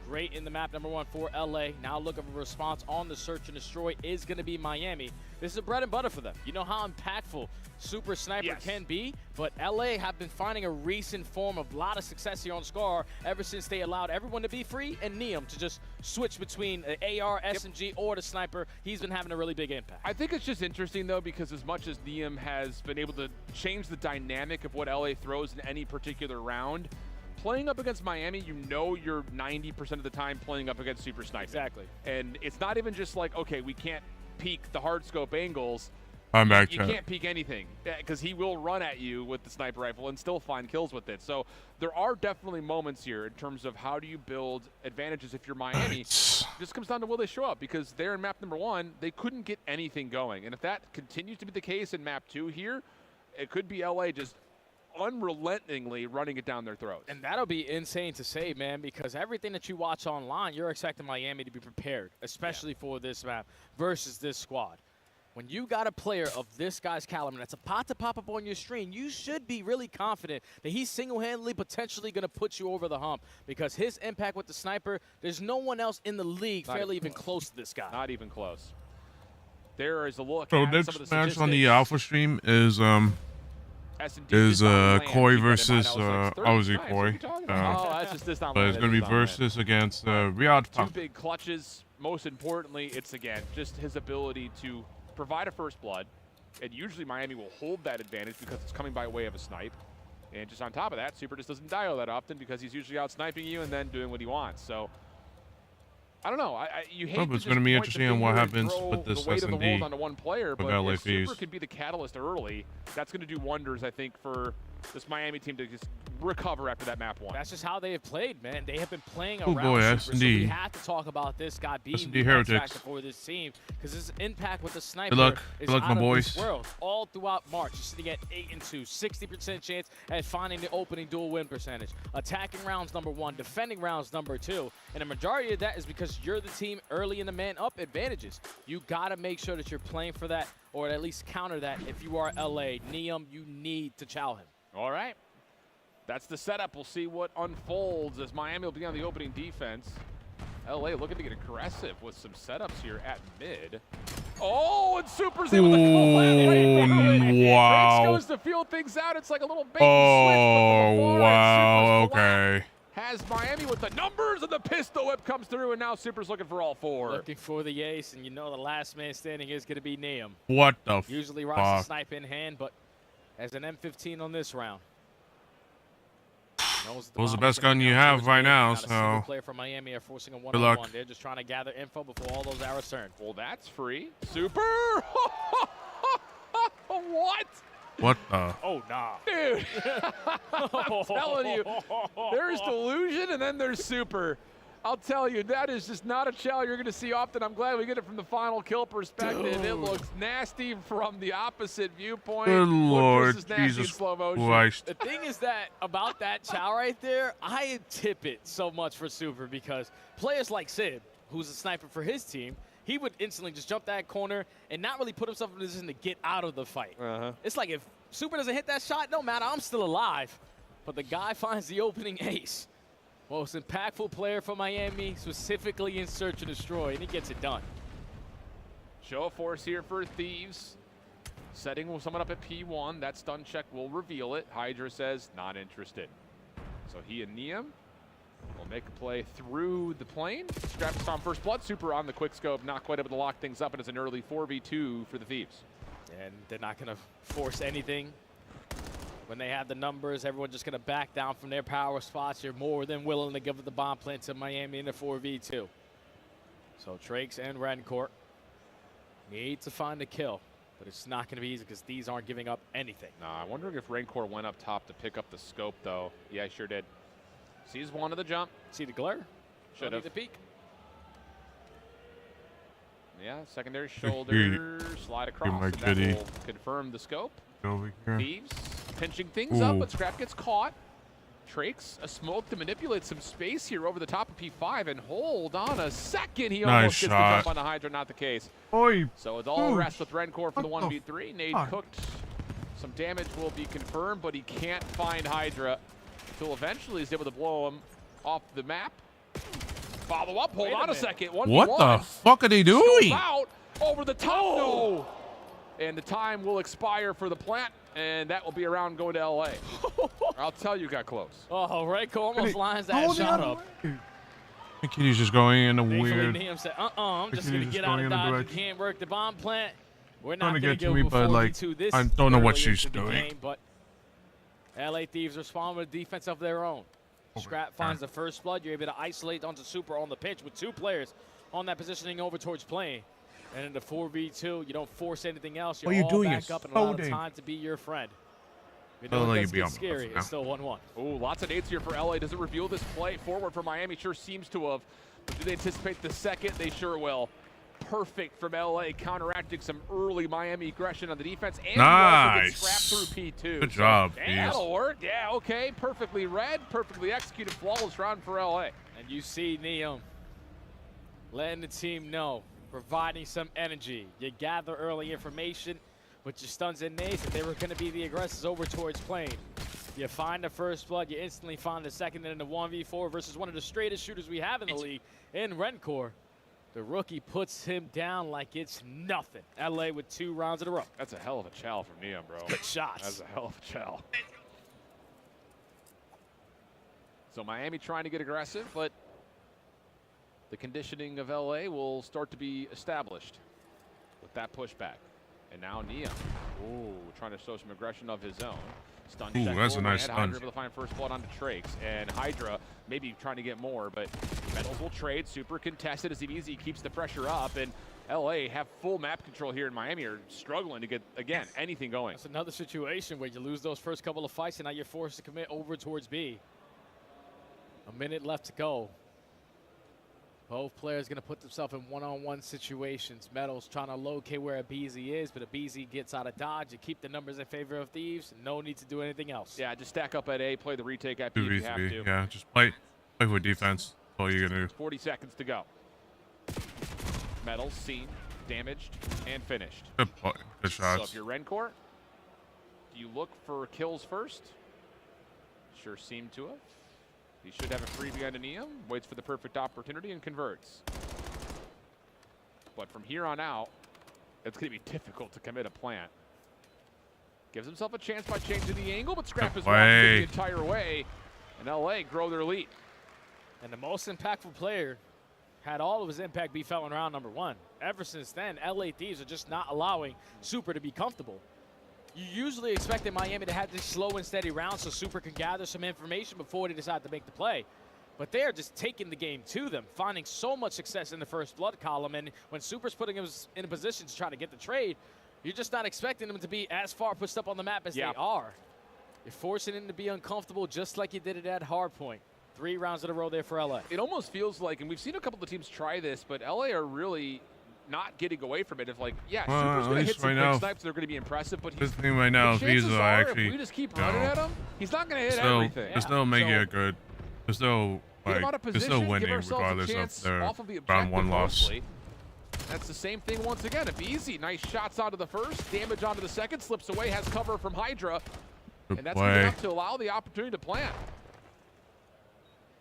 Great in the map number 1 for LA. Now looking for a response on the search and destroy is going to be Miami. This is a bread and butter for them. You know how impactful Super Sniper can be, but LA have been finding a recent form of a lot of success here on Scar ever since they allowed everyone to be free and Neum to just switch between the AR, SMG, or the Sniper. He's been having a really big impact. I think it's just interesting, though, because as much as Neum has been able to change the dynamic of what LA throws in any particular round, playing up against Miami, you know you're 90% of the time playing up against Super Sniper. Exactly. And it's not even just like, okay, we can't peek the hard scope angles. I'm back. You can't peek anything because he will run at you with the sniper rifle and still find kills with it. So there are definitely moments here in terms of how do you build advantages if you're Miami. This comes down to will they show up, because they're in map number 1. They couldn't get anything going. And if that continues to be the case in map 2 here, it could be LA just unrelentingly running it down their throats. And that'll be insane to say, man, because everything that you watch online, you're expecting Miami to be prepared, especially for this map versus this squad. When you got a player of this guy's caliber that's about to pop up on your screen, you should be really confident that he's single-handedly potentially going to put you over the hump, because his impact with the sniper, there's no one else in the league fairly even close to this guy. Not even close. There is a look so at next some of the match on the Alpha stream is Koi versus Aussie Koi. That's just this but it's going to be versus against Riyadh. 2 big clutches. Most importantly, it's again just his ability to provide a first blood, and usually Miami will hold that advantage because it's coming by way of a snipe. And just on top of that, Super just doesn't die all that often because he's usually out sniping you and then doing what he wants. So I don't know. You hate it's going to be interesting on what happens with this S&D onto one player, but LA if Thieves. Super could be the catalyst early, that's going to do wonders, I think, for this Miami team to just recover after that map 1. That's just how they have played, man. They have been playing Oh around boy, Super, S&D. so we have to talk about this guy being S&D the Heretics. X factor for this team, because his impact with the sniper is Good luck, out my of boys. this world. All throughout March, you're sitting at 8-2, 60% chance at finding the opening dual win percentage. Attacking rounds number 1, defending rounds number 2, and the majority of that is because you're the team early in the man-up advantages. You got to make sure that you're playing for that, or at least counter that if you are LA. Neum, you need to chow him. All right. That's the setup. We'll see what unfolds as Miami will be on the opening defense. LA looking to get aggressive with some setups here at mid. Oh, and Super's able to go in. Wow. Rex goes to feel things out. It's like a little bait and switch. Oh, wow. Okay. as Miami with the numbers, and the pistol whip comes through, and now Super's looking for all 4. Looking for the ace, and you know the last man standing is going to be Neum. What the Usually rocks a snipe in hand, but as an M15 on this round. What's the best gun you have right now? So Player from Miami are forcing a good luck. one-on-one. They're just trying to gather info before all those arrows turn. Well, that's free. Super. What? What the? Oh, nah. Dude. I'm telling you, there's delusion and then there's super. I'll tell you, that is just not a chow you're going to see often. I'm glad we get it from the final kill perspective. Dude. It looks nasty from the opposite viewpoint. Good Look, Lord, this is nasty in Jesus slow motion. Christ. The thing is that about that chow right there, I tip it so much for Super because players like Sid, who's a sniper for his team, he would instantly just jump that corner and not really put himself in a position to get out of the fight. It's like if Super doesn't hit that shot, no matter, I'm still alive. But the guy finds the opening ace. Most impactful player for Miami, specifically in Search and Destroy, and he gets it done. Show of force here for Thieves. Setting someone up at P1. That stun check will reveal it. Hydra says not interested. So he and Neum will make a play through the plane. Scraps on first blood. Super on the quick scope. Not quite able to lock things up, and it's an early 4v2 for the Thieves. And they're not going to force anything. When they have the numbers, everyone's just going to back down from their power spots. You're more than willing to give it the bomb plant to Miami in the 4v2. So Trakes and Rencourt need to find a kill, but it's not going to be easy because these aren't giving up anything. I'm wondering if Rencourt went up top to pick up the scope, though. Yeah, he sure did. Sees one of the jump. See the glare? Should have. The peek. Yeah, secondary shoulder, slide across, and that will confirm the scope. Over here. Thieves pinching things up, but Scrap gets caught. Trakes a smoke to manipulate some space here over the top of P5, and hold on a second. He almost gets the jump on the Hydra, not the case. Oy. So it's all rest with Rencourt for the 1v3. Nade cooked. Some damage will be confirmed, but he can't find Hydra until eventually he's able to blow him off the map. Follow up, hold on a second. 1v1. What the fuck are they doing? Out over the top, no. And the time will expire for the plant, and that will be around going to LA. I'll tell you, got close. Oh, Reiko almost lines that shot up. I think he's just going in a weird. Neum said, I'm just going to get out of dodge. You can't work the bomb plant. We're not going to get to me, but like, I don't know what she's doing. Game, but LA Thieves respond with a defense of their own. Scrap finds the first blood. You're able to isolate onto Super on the pitch with 2 players on that positioning over towards plane. And in the 4v2, you don't force anything else. You're all back up and allow the time to be your friend. You know it gets scary. It's still 1-1. Oh, lots of nades here for LA. Does it reveal this play forward for Miami? Sure seems to have. But do they anticipate the second? They sure will. Perfect from LA, counteracting some early Miami aggression on the defense. And nice. Scrap through P2. Good job. So, that'll work. Yeah, okay. Perfectly read, perfectly executed, flawless round for LA. And you see Neum letting the team know, providing some energy. You gather early information with your stuns and nades that they were going to be the aggressors over towards plane. You find the first blood, you instantly find the second, and in the 1v4 versus one of the straightest shooters we have in the league in Rencourt. The rookie puts him down like it's nothing. LA with 2 rounds in a row. That's a hell of a chow from Neum, bro. Good shots. That's a hell of a chow. So Miami trying to get aggressive, but the conditioning of LA will start to be established with that pushback. And now Neum, trying to show some aggression of his own. Stun check. That's a nice stun. Hydra able to find first blood onto Trakes, and Hydra maybe trying to get more, but Metals will trade. Super contested as Easy keeps the pressure up, and LA have full map control here in Miami, are struggling to get, again, anything going. That's another situation where you lose those first couple of fights, and now you're forced to commit over towards B. A minute left to go. Both players going to put themselves in one-on-one situations. Metals trying to locate where a BZ is, but a BZ gets out of dodge. You keep the numbers in favor of Thieves. No need to do anything else. Yeah, just stack up at A, play the retake at B if you have to. Yeah, just play with defense. That's all you're going to do. 40 seconds to go. Metals seen, damaged, and finished. Good shots. So if you're Rencourt, do you look for kills first? Sure seem to have. He should have a freebie on Neum, waits for the perfect opportunity, and converts. But from here on out, it's going to be difficult to commit a plant. Gives himself a chance by changing the angle, but Scrap is walking the entire way, and LA grow their lead. And the most impactful player had all of his impact be felt in round number 1. Ever since then, LA Thieves are just not allowing Super to be comfortable. You usually expected Miami to have this slow and steady round so Super can gather some information before they decide to make the play. But they are just taking the game to them, finding so much success in the first blood column. And when Super's putting him in a position to try to get the trade, you're just not expecting them to be as far pushed up on the map as they are. You're forcing him to be uncomfortable just like you did it at hardpoint. 3 rounds in a row there for LA. It almost feels like, and we've seen a couple of teams try this, but LA are really not getting away from it. If like, yeah, Super's going to hit some big snipes, they're going to be impressive, but this thing right now is Visa actually. If we just keep running at him, he's not going to hit everything. There's no making it good. There's no winning regardless of their round 1 loss. That's the same thing once again. If easy, nice shots onto the first, damage onto the second, slips away, has cover from Hydra, and that's enough to allow the opportunity to plant.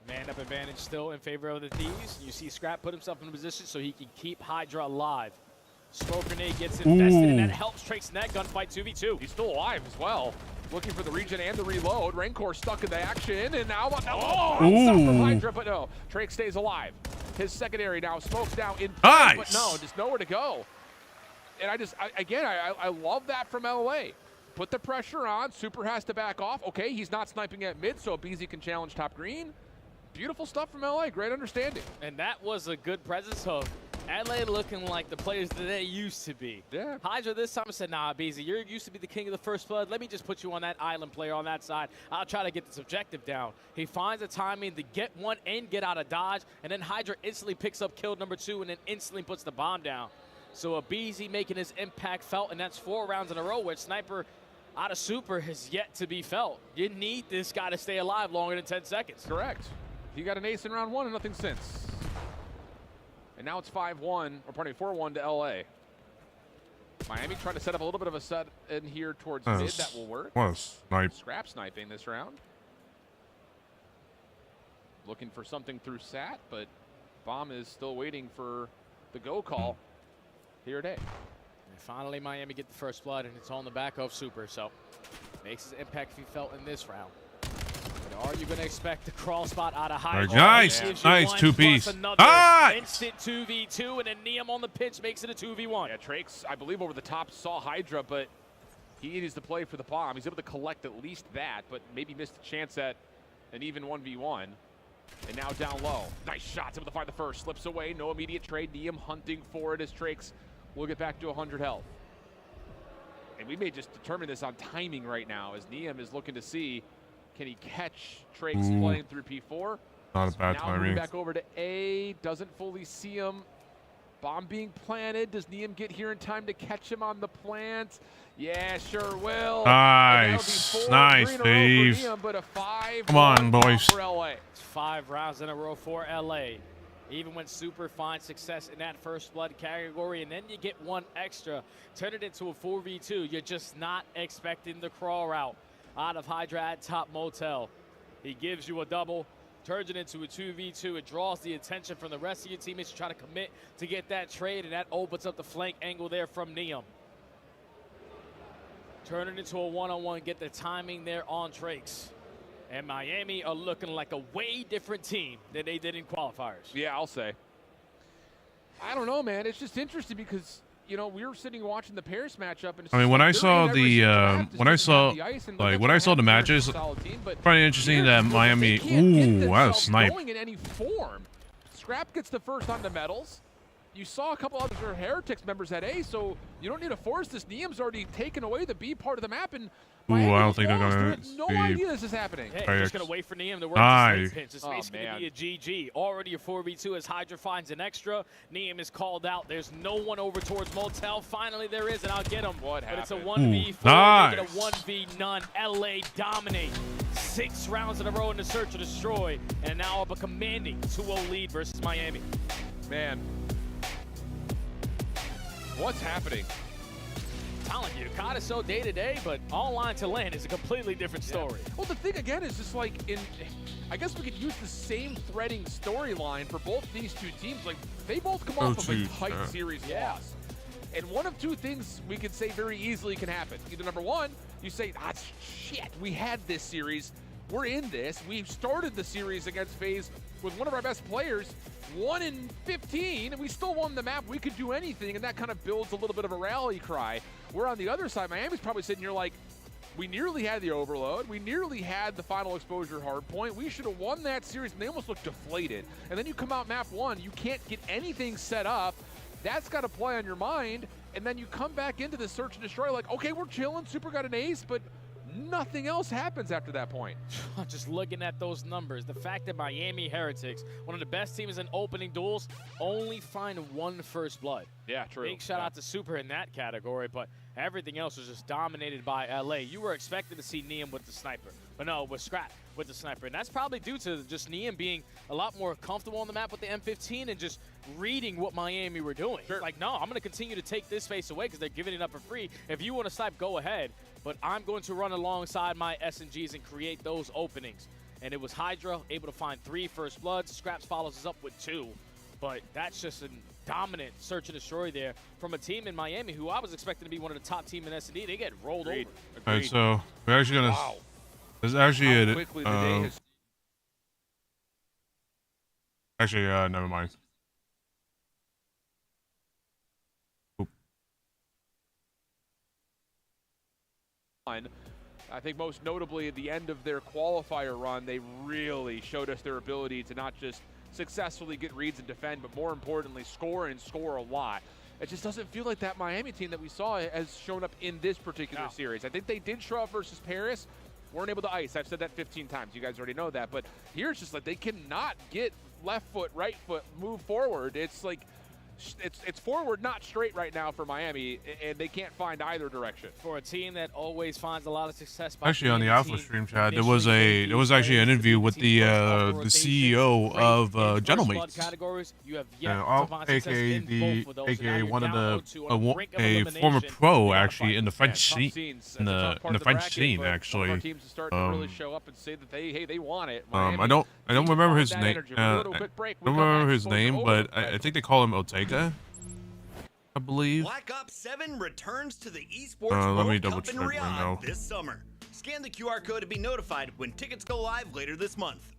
Man-up advantage still in favor of the Thieves. You see Scrap put himself in a position so he can keep Hydra alive. Smoke grenade gets invested, and that helps Trake's net gunfight 2v2. He's still alive as well. Looking for the regen and the reload. Rancor stuck in the action, and now from Hydra, but no. Trake stays alive. His secondary now smokes down in place, but no, just nowhere to go. And I love that from LA. Put the pressure on. Super has to back off. Okay, he's not sniping at mid, so BZ can challenge top green. Beautiful stuff from LA. Great understanding. And that was a good presence of LA looking like the players that they used to be. Yeah. Hydra this time said, nah, BZ, you used to be the king of the first blood. Let me just put you on that island player on that side. I'll try to get this objective down. He finds the timing to get one and get out of dodge, and then Hydra instantly picks up kill number 2 and then instantly puts the bomb down. So a BZ making his impact felt, and that's 4 rounds in a row where Sniper out of Super has yet to be felt. You need this guy to stay alive longer than 10 seconds. Correct. He got an ace in round 1 and nothing since. And now it's 4-1 to LA. Miami trying to set up a little bit of a set in here towards mid. That will work. Scrap sniping this round. Looking for something through Sat, but Bomb is still waiting for the go call here today. And finally, Miami get the first blood, and it's on the back of Super, so makes his impact be felt in this round. Are you going to expect the crawl spot out of Hydra? Nice, nice 2-piece. Instant 2v2, and then Neum on the pitch makes it a 2v1. Yeah, Trake's, I believe, over the top saw Hydra, but he needs to play for the bomb. He's able to collect at least that, but maybe missed a chance at an even 1v1. And now down low. Nice shots, able to find the first. Slips away, no immediate trade. Neum hunting for it as Trake's will get back to 100 health. And we may just determine this on timing right now as Neum is looking to see, can he catch Trake's playing through P4? Not a bad timing. Now back over to A, doesn't fully see him. Bomb being planted. Does Neum get here in time to catch him on the plant? Yeah, sure will. Nice, nice, Steve. Come on, boys. It's 5 rounds in a row for LA. Even when Super finds success in that first blood category, and then you get 1 extra, turn it into a 4v2. You're just not expecting the crawl route out of Hydra at top motel. He gives you a double, turns it into a 2v2. It draws the attention from the rest of your teammates to try to commit to get that trade, and that opens up the flank angle there from Neum. Turn it into a 1-on-1, get the timing there on Trakes. And Miami are looking like a way different team than they did in qualifiers. Yeah, I'll say. I don't know, man. It's just interesting because, you know, we were sitting watching the Paris matchup, and I mean, when I saw the when I saw the matches, pretty interesting that Miami. Ooh, wow, snipe. Going in any form. Scrap gets the first on the medals. You saw a couple other Heretics members at A, so you don't need to force this. Neum's already taken away the B part of the map, and Miami I don't think they're gonna. No idea this is happening. Hey, just gonna wait for Neum to work the pinch. It's basically gonna be a GG. Already a 4v2 as Hydra finds an extra. Neum is called out. There's no one over towards Motel. Finally there is, and I'll get him. What happened? But it's a 1v4. Make it a 1v none. LA dominate. 6 rounds in a row in the search to destroy, and now up a commanding 2-0 lead versus Miami. Man. What's happening? I'm telling you, COD is so day-to-day, but online to LAN is a completely different story. Well, the thing, again, is just like, I guess we could use the same threading storyline for both these two teams. Like, they both come off of a tight series loss. And one of 2 things we could say very easily can happen. Either number 1, you say, shit, we had this series. We're in this. We started the series against FaZe with one of our best players, 1 in 15, and we still won the map. We could do anything, and that kind of builds a little bit of a rally cry. We're on the other side. Miami's probably sitting here like, we nearly had the overload. We nearly had the final exposure hard point. We should have won that series, and they almost look deflated. And then you come out map 1, you can't get anything set up. That's got to play on your mind. And then you come back into the search and destroy like, okay, we're chilling. Super got an ace, but nothing else happens after that point. Just looking at those numbers, the fact that Miami Heretics, one of the best teams in opening duels, only find 1 first blood. Yeah, true. Big shout out to Super in that category, but everything else was just dominated by LA. You were expected to see Neum with the sniper, but no, it was Scrap with the sniper. And that's probably due to just Neum being a lot more comfortable on the map with the M15 and just reading what Miami were doing. Sure. Like, no, I'm going to continue to take this space away because they're giving it up for free. If you want to snipe, go ahead. But I'm going to run alongside my SNGs and create those openings. And it was Hydra able to find 3 first bloods. Scraps follows us up with 2. But that's just a dominant search and destroy there from a team in Miami who I was expecting to be one of the top team in S&D. They get rolled over. All right, so we're actually gonna. Wow. There's actually How quickly the day has actually never mind. I think most notably at the end of their qualifier run, they really showed us their ability to not just successfully get reads and defend, but more importantly, score and score a lot. It just doesn't feel like that Miami team that we saw has shown up in this particular series. I think they did show up versus Paris, weren't able to ice. I've said that 15 times. You guys already know that. But here it's just like they cannot get left foot, right foot, move forward. It's like it's forward, not straight right now for Miami, and they can't find either direction. For a team that always finds a lot of success by Actually, on the Alpha stream chat, there was actually an interview with the CEO of Gentlemen, aka one of a former pro actually in the French scene, in the French scene actually. They want it. I don't remember his name. I don't remember his name, but I think they call him Otega, I believe. Black Ops 7 returns to the esports World Cup in Riyadh this summer. Scan the QR code to be notified when tickets go live later this month.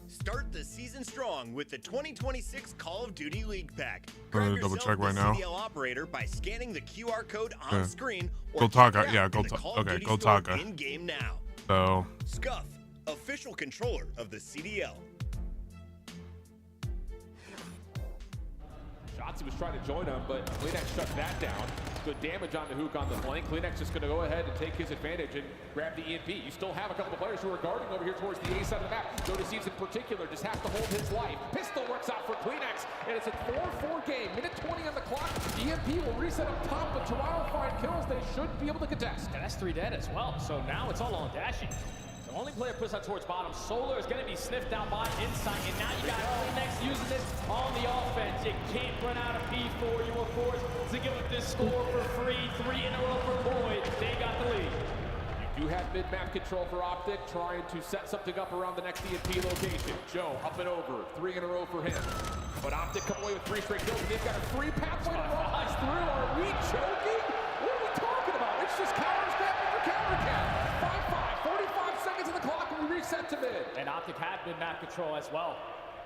Start the season strong with the 2026 Call of Duty League Pack. Grab double yourself check right the now. CDL operator by scanning the QR code on screen or Go Taka, check it yeah, out go in the Call of okay, Duty go store Taka. in-game now. So Scuff, official controller of the CDL. Shotzi was trying to join him, but Kleenex shut that down. Good damage on the hook on the flank. Kleenex just going to go ahead and take his advantage and grab the EMP. You still have a couple of players who are guarding over here towards the A side of the map. Joe Deceives in particular just has to hold his life. Pistol works out for Kleenex, and it's a 4-4 game. Minute 20 on the clock. EMP will reset up top, but Toronto find kills. They should be able to contest. And that's 3 dead as well. So now it's all on Dashy. The only player pushed out towards bottom. Solar is going to be sniffed out by Insight, and now you got Kleenex using this on the offense. You can't run out of P4. You were forced to give up this score for free. 3 in a row for Boyd. They got the lead. You do have mid-map control for Optic, trying to set something up around the next EMP location. Joe up and over, 3 in a row for him. But Optic come away with 3 straight kills, and they've got a free pathway to rise through. Are we joking? What are we talking about? It's just counter scrap after counter cap. 5-5, 45 seconds on the clock, and we reset to mid. And Optic had mid-map control as well.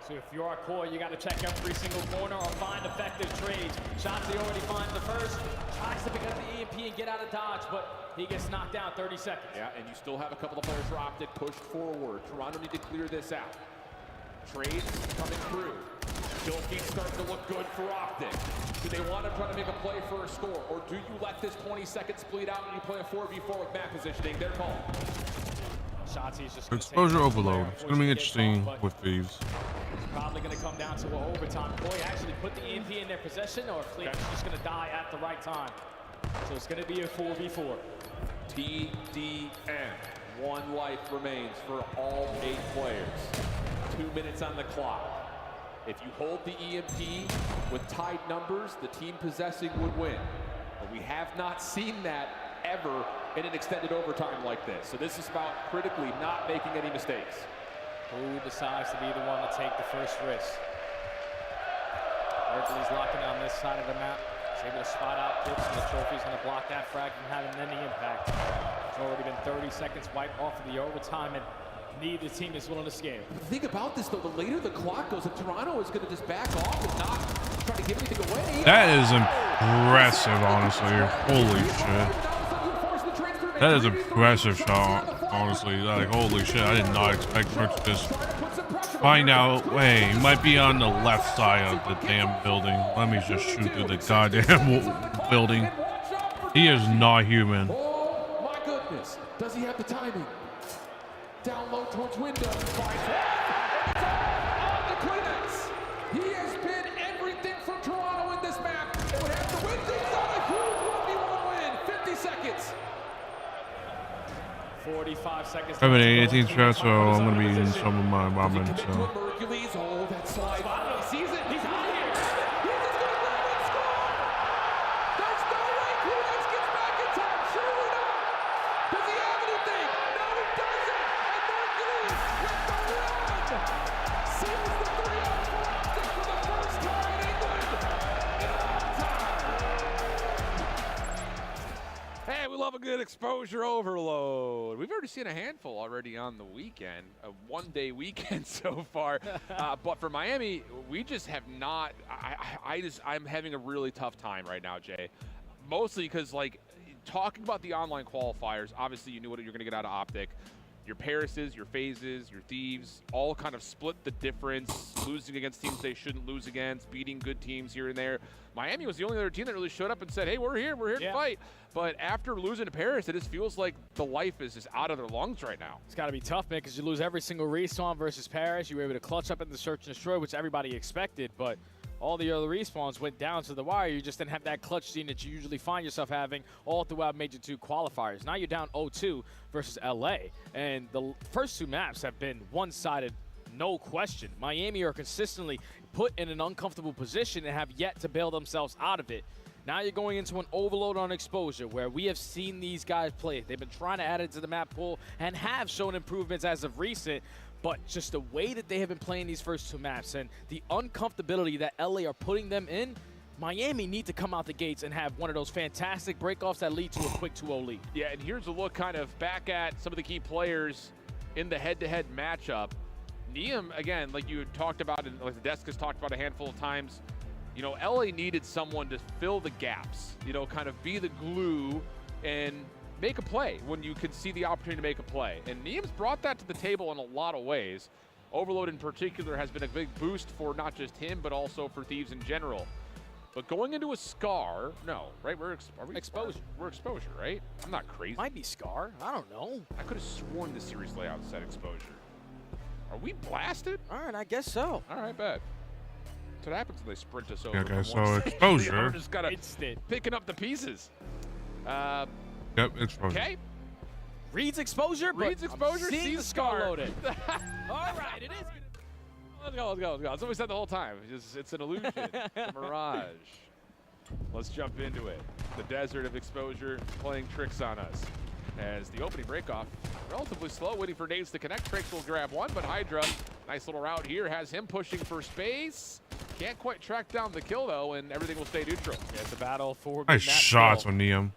So if you're our core, you got to check every single corner or find effective trades. Shotzi already finds the first, tries to pick up the EMP and get out of dodge, but he gets knocked down 30 seconds. Yeah, and you still have a couple of players for Optic pushed forward. Toronto need to clear this out. Trades coming through. Kill feed starting to look good for Optic. Do they want to try to make a play for a score, or do you let this 20 seconds bleed out and you play a 4v4 with map positioning? Their call. Shotzi's just exposure overload. It's gonna be interesting with Thieves. It's probably going to come down to an overtime. Boy, actually put the EMP in their possession, or Fleet is just going to die at the right time. So it's going to be a 4v4. TDM. 1 life remains for all 8 players. 2 minutes on the clock. If you hold the EMP with tied numbers, the team possessing would win. But we have not seen that ever in an extended overtime like this. So this is about critically not making any mistakes. Who decides to be the one to take the first risk? Hercules locking on this side of the map. He's able to spot out tips, and the trophy's going to block that frag from having any impact. It's already been 30 seconds wiped off of the overtime, and neither team is willing to scale. The thing about this, though, the later the clock goes, if Toronto is going to just back off and not try to give anything away. That is impressive, honestly. Holy shit. That is impressive shot, honestly. Like, holy shit, I did not expect her to just find out. Wait, he might be on the left side of the damn building. Let me just shoot through the goddamn building. He is not human. Oh, my goodness. Does he have the timing? Down low towards window. Finds one. On the Kleenex. He has been everything for Toronto in this map. It would have to win things on a huge 1v1 win. 50 seconds. 45 seconds. I have an 18 shot, so I'm going to be eating some of my ramen. So. Hercules, oh, that slide. He sees it. He's out here. He's just going to grab and score. There's no way Kleenex gets back in time. Surely not. Does he have anything? No, he doesn't. And Hercules with the run. Seals the 3-0 for the first time in England in a long time. Hey, we love a good exposure overload. We've already seen a handful already on the weekend, a one-day weekend so far. But for Miami, we just have not. I'm having a really tough time right now, Jay. Mostly because, like, talking about the online qualifiers, obviously you knew what you're going to get out of Optic. Your Parises, your Phases, your Thieves, all kind of split the difference, losing against teams they shouldn't lose against, beating good teams here and there. Miami was the only other team that really showed up and said, hey, we're here to fight. But after losing to Paris, it just feels like the life is just out of their lungs right now. It's got to be tough, man, because you lose every single respawn versus Paris. You were able to clutch up in the search and destroy, which everybody expected, but all the other respawns went down to the wire. You just didn't have that clutch scene that you usually find yourself having all throughout Major 2 qualifiers. Now you're down 0-2 versus LA, and the first two maps have been one-sided, no question. Miami are consistently put in an uncomfortable position and have yet to bail themselves out of it. Now you're going into an overload on exposure where we have seen these guys play. They've been trying to add it to the map pool and have shown improvements as of recent. But just the way that they have been playing these first two maps and the uncomfortability that LA are putting them in, Miami need to come out the gates and have one of those fantastic breakoffs that lead to a quick 2-0 lead. Yeah, and here's a look kind of back at some of the key players in the head-to-head matchup. Neum, again, like you had talked about, and like the desk has talked about a handful of times, you know, LA needed someone to fill the gaps, you know, kind of be the glue and make a play when you can see the opportunity to make a play. And Neum's brought that to the table in a lot of ways. Overload in particular has been a big boost for not just him, but also for Thieves in general. But going into a Scar, no, right? Are we Exposure? We're Exposure, right? I'm not crazy. Might be Scar. I don't know. I could have sworn the series layout said Exposure. Are we blasted? All right, I guess so. All right, bet. That's what happens when they sprint us over. Okay, so Exposure. We're just kind of picking up the pieces. Yep, Exposure. Okay. Reads Exposure, but Reads Exposure, sees the Scar loaded. All right, it is. Let's go. That's what we said the whole time. It's an illusion, a mirage. Let's jump into it. The desert of Exposure playing tricks on us. As the opening breakoff, relatively slow, waiting for Nades to connect. Tricks will grab one, but Hydra, nice little route here, has him pushing for space. Can't quite track down the kill, though, and everything will stay neutral. Yeah, it's a battle for nice shots on Neum.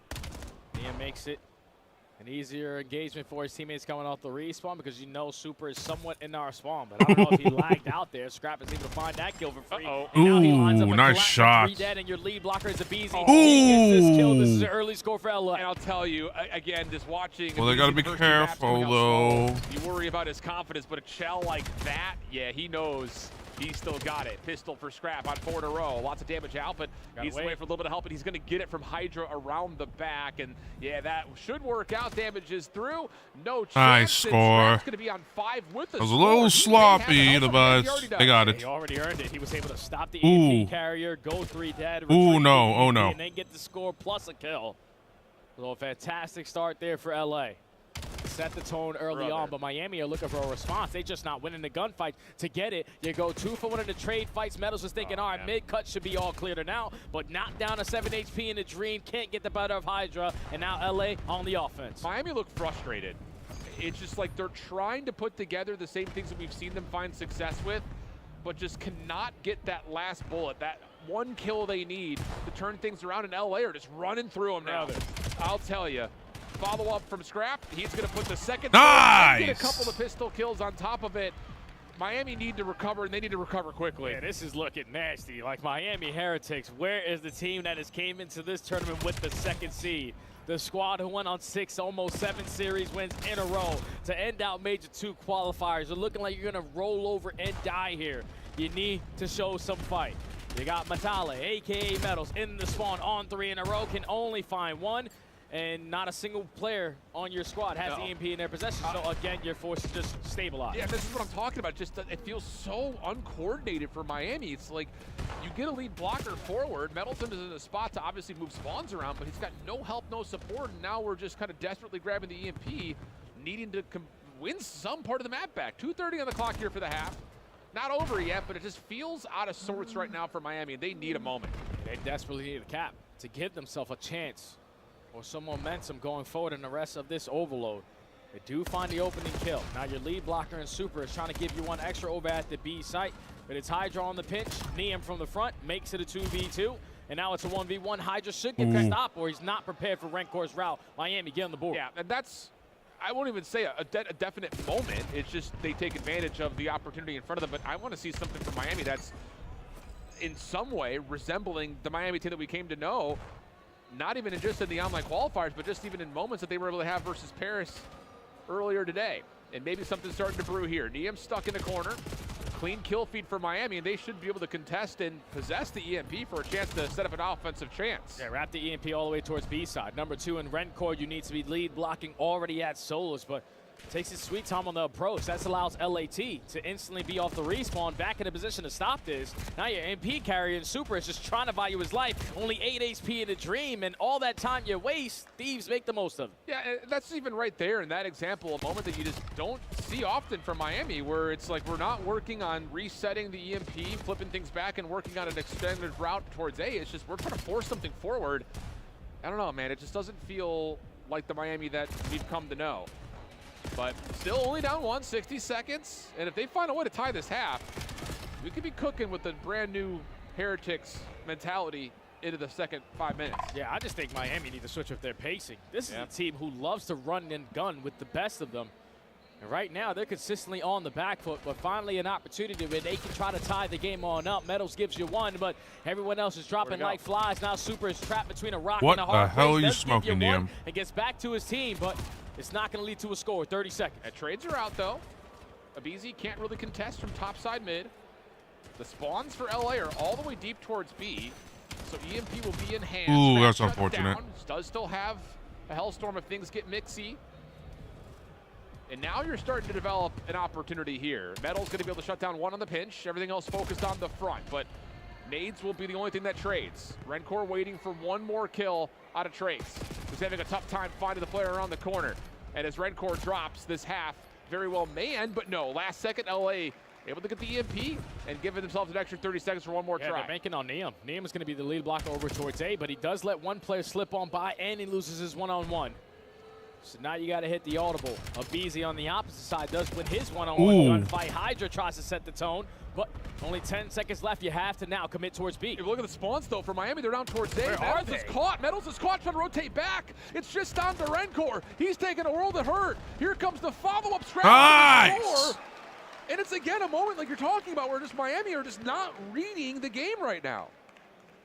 Neum makes it an easier engagement for his teammates coming off the respawn because you know Super is somewhat in our spawn, but I don't know if he lagged out there. Scrap is able to find that kill for free. Ooh, nice shot. 3 dead, and your lead blocker is a BZ. Ooh. This kill. This is an early score for LA. And I'll tell you, again, just watching. Well, they got to be careful, though. You worry about his confidence, but a shell like that, yeah, he knows. He's still got it. Pistol for Scrap on 4 in a row. Lots of damage out, but he's away for a little bit of help, and he's going to get it from Hydra around the back. And yeah, that should work out. Damage is through. No chance. Nice score. Going to be on 5 with it was a little sloppy, but they got it. He already earned it. He was able to stop the AP carrier, go 3 dead. Ooh, no. Oh, no. And then get the score plus a kill. So a fantastic start there for LA. Set the tone early on, but Miami are looking for a response. They just not winning the gunfight. To get it, you go 2 for 1 in the trade fights. Metals was thinking, all right, mid-cut should be all clear to now, but knocked down to 7 HP in the Dream. Can't get the better of Hydra, and now LA on the offense. Miami look frustrated. It's just like they're trying to put together the same things that we've seen them find success with, but just cannot get that last bullet, that one kill they need to turn things around. In LA are just running through them now. I'll tell you. Follow-up from Scrap. He's going to put the second. Nice! Get a couple of pistol kills on top of it. Miami need to recover, and they need to recover quickly. Yeah, this is looking nasty. Like Miami Heretics, where is the team that has came into this tournament with the second seed? The squad who went on 6, almost 7 series wins in a row to end out Major 2 qualifiers. They're looking like you're going to roll over and die here. You need to show some fight. You got Matale, a.k.a. Metals, in the spawn on 3 in a row, can only find 1. And not a single player on your squad has the EMP in their possession. So again, you're forced to just stabilize. Yeah, this is what I'm talking about. Just it feels so uncoordinated for Miami. It's like you get a lead blocker forward. Middleton is in a spot to obviously move spawns around, but he's got no help, no support. And now we're just kind of desperately grabbing the EMP, needing to win some part of the map back. 2:30 on the clock here for the half. Not over yet, but it just feels out of sorts right now for Miami. They need a moment. They desperately need a cap to give themselves a chance or some momentum going forward in the rest of this overload. They do find the opening kill. Now your lead blocker and Super is trying to give you one extra over at the B site, but it's Hydra on the pinch. Neum from the front makes it a 2v2, and now it's a 1v1. Hydra should get the stop, or he's not prepared for Renkor's route. Miami get on the board. Yeah, and that's, I won't even say a definite moment. It's just they take advantage of the opportunity in front of them, but I want to see something from Miami that's in some way resembling the Miami team that we came to know. Not even just in the online qualifiers, but just even in moments that they were able to have versus Paris earlier today. And maybe something's starting to brew here. Neum stuck in the corner. Clean kill feed for Miami, and they should be able to contest and possess the EMP for a chance to set up an offensive chance. Yeah, wrap the EMP all the way towards B side. Number 2 in Renkor, you need to be lead blocking already at Solus, but takes his sweet time on the approach. That allows LAT to instantly be off the respawn, back in a position to stop this. Now your MP carrier and Super is just trying to value his life. Only 8 HP in a dream, and all that time you waste, Thieves make the most of it. Yeah, that's even right there in that example, a moment that you just don't see often from Miami, where it's like we're not working on resetting the EMP, flipping things back, and working on an extended route towards A. It's just we're trying to force something forward. I don't know, man. It just doesn't feel like the Miami that we've come to know. But still only down 1, 60 seconds. And if they find a way to tie this half, we could be cooking with the brand new Heretics mentality into the second 5 minutes. Yeah, I just think Miami need to switch up their pacing. This is a team who loves to run and gun with the best of them. And right now, they're consistently on the back foot, but finally an opportunity where they can try to tie the game on up. Metals gives you 1, but everyone else is dropping like flies. Now Super is trapped between a rock and a hard place. What the hell are you Does smoking, give you 1 Neum? and gets back to his team, but it's not going to lead to a score. 30 seconds. Trades are out, though. Abizi can't really contest from topside mid. The spawns for LA are all the way deep towards B, so EMP will be in hand. Ooh, that's unfortunate. Does still have a Hellstorm if things get mixy. And now you're starting to develop an opportunity here. Metal's going to be able to shut down 1 on the pinch. Everything else focused on the front, but nades will be the only thing that trades. Renkor waiting for 1 more kill out of Trace. He's having a tough time finding the player around the corner. And as Renkor drops this half, very well may end, but no. Last second, LA able to get the EMP and giving themselves an extra 30 seconds for 1 more try. They're banking on Neum. Neum is going to be the lead blocker over towards A, but he does let 1 player slip on by, and he loses his one-on-one. So now you got to hit the audible. Abizi on the opposite side does win his one-on-one gunfight. Hydra tries to set the tone, but only 10 seconds left. You have to now commit towards B. If you look at the spawns, though, for Miami, they're down towards A. Metals is caught. Metals is caught, trying to rotate back. It's just down to Renkor. He's taking a world of hurt. Here comes the follow-up scramble. And it's, again, a moment like you're talking about where just Miami are just not reading the game right now.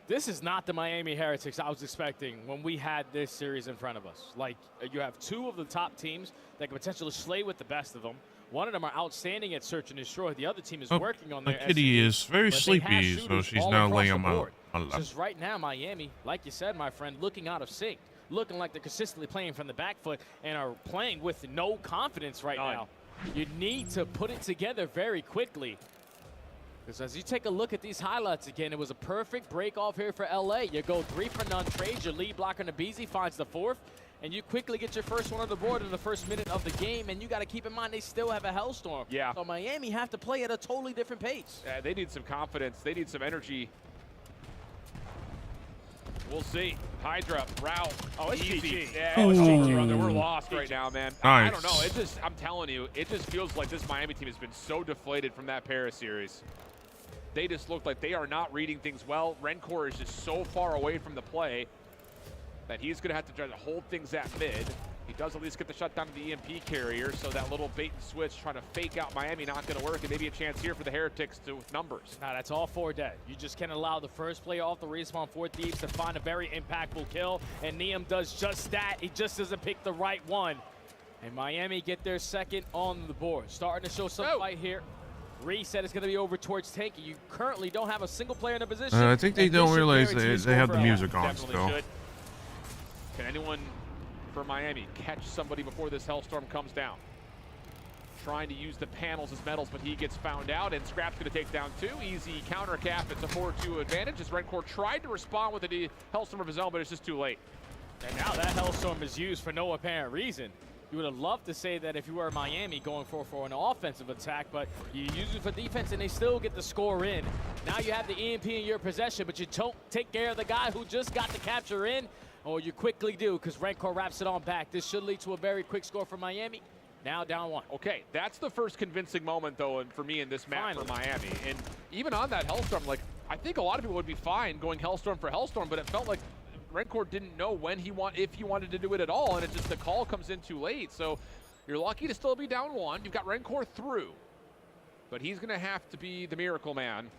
This is not the Miami Heretics I was expecting when we had this series in front of us. Like, you have 2 of the top teams that can potentially slay with the best of them. One of them are outstanding at search and destroy. The other team is working on their Kitty is very sleepy, so she's now laying him out. Just right now, Miami, like you said, my friend, looking out of sync. Looking like they're consistently playing from the back foot and are playing with no confidence right now. You need to put it together very quickly. Because as you take a look at these highlights again, it was a perfect break off here for LA. You go 3 for none trades. Your lead blocker Nabizi finds the 4th, and you quickly get your first one on the board in the first minute of the game. And you got to keep in mind they still have a Hellstorm. Yeah. So Miami have to play at a totally different pace. Yeah, they need some confidence. They need some energy. We'll see. Hydra, route. Oh, it's GG. Yeah, it's GG, brother. We're lost right now, man. I don't know. It just, I'm telling you, it just feels like this Miami team has been so deflated from that Paris series. They just look like they are not reading things well. Renkor is just so far away from the play that he's going to have to try to hold things at mid. He does at least get the shutdown of the EMP carrier, so that little bait and switch trying to fake out Miami not going to work, and maybe a chance here for the Heretics with numbers. Nah, that's all 4 dead. You just can't allow the first player off the respawn for Thieves to find a very impactful kill, and Neum does just that. He just doesn't pick the right one. And Miami get their second on the board. Starting to show some fight here. Reset is going to be over towards Tanky. You currently don't have a single player in a position. I think they don't realize they have the music on still. Should. Can anyone for Miami catch somebody before this Hellstorm comes down? Trying to use the panels as metals, but he gets found out, and Scrap's going to take down 2. Easy counter cap. It's a 4-2 advantage as Redcore tried to respond with a Hellstorm of his own, but it's just too late. And now that Hellstorm is used for no apparent reason. You would have loved to say that if you were Miami going for an offensive attack, but you use it for defense and they still get the score in. Now you have the EMP in your possession, but you don't take care of the guy who just got the capture in, or you quickly do because Redcore wraps it on back. This should lead to a very quick score for Miami. Now down 1. Okay, that's the first convincing moment, though, for me in this map for Miami. And even on that Hellstorm, like, I think a lot of people would be fine going Hellstorm for Hellstorm, but it felt like Redcore didn't know when if he wanted to do it at all, and it just the call comes in too late. So you're lucky to still be down 1. You've got Redcore through, but he's going to have to be the miracle man,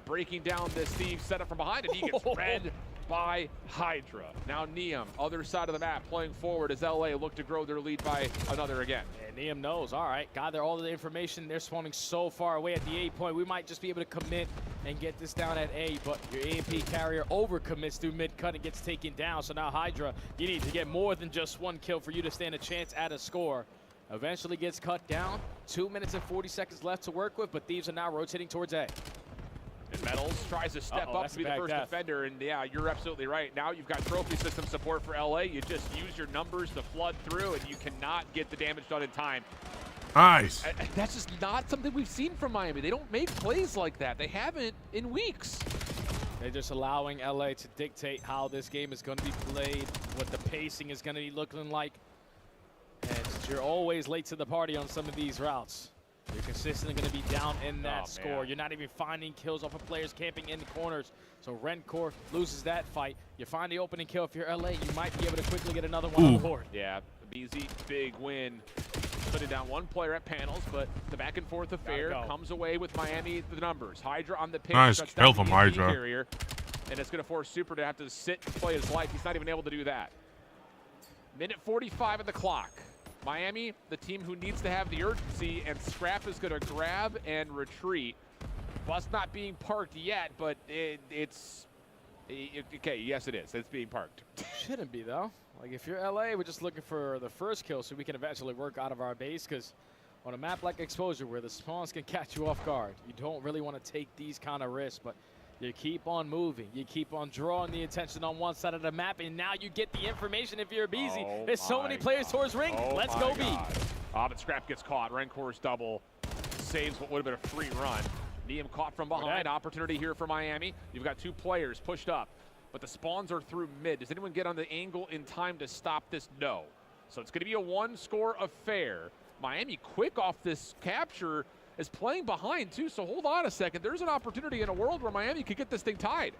breaking down this Steve setup from behind, and he gets read by Hydra. Now Neum, other side of the map, playing forward as LA look to grow their lead by another again. And Neum knows, all right, gather all of the information. They're spawning so far away at the A point. We might just be able to commit and get this down at A, but your EMP carrier overcommits through mid-cut and gets taken down. So now Hydra, you need to get more than just 1 kill for you to stand a chance at a score. Eventually gets cut down. 2 minutes and 40 seconds left to work with, but Thieves are now rotating towards A. And Metals tries to step up to be the first defender, and yeah, you're absolutely right. Now you've got trophy system support for LA. You just use your numbers to flood through, and you cannot get the damage done in time. Nice. That's just not something we've seen from Miami. They don't make plays like that. They haven't in weeks. They're just allowing LA to dictate how this game is going to be played, what the pacing is going to be looking like. And you're always late to the party on some of these routes. You're consistently going to be down in that score. Man. You're not even finding kills off of players camping in the corners. So Redcore loses that fight. You find the opening kill. If you're LA, you might be able to quickly get another one on the board. Yeah, BZ, big win. Putting down 1 player at panels, but the back and forth affair comes away with Miami the numbers. Hydra on the pitch. Nice kill from Hydra. Carrier, and it's going to force Super to have to sit and play his life. He's not even able to do that. Minute 45 of the clock. Miami, the team who needs to have the urgency, and Scrap is going to grab and retreat. Bus not being parked yet, but it's okay, yes it is. It's being parked. Shouldn't be, though. Like, if you're LA, we're just looking for the first kill so we can eventually work out of our base, because on a map like Exposure where the spawns can catch you off guard, you don't really want to take these kind of risks, but you keep on moving. You keep on drawing the attention on one side of the map, and now you get the information if you're BZ. There's so many players towards ring. Let's go B. But Scrap gets caught. Rencore's double saves what would have been a free run. Neum caught from behind. Opportunity here for Miami. You've got 2 players pushed up, but the spawns are through mid. Does anyone get on the angle in time to stop this? No. So it's going to be a 1-score affair. Miami quick off this capture, is playing behind too, so hold on a second. There's an opportunity in a world where Miami could get this thing tied.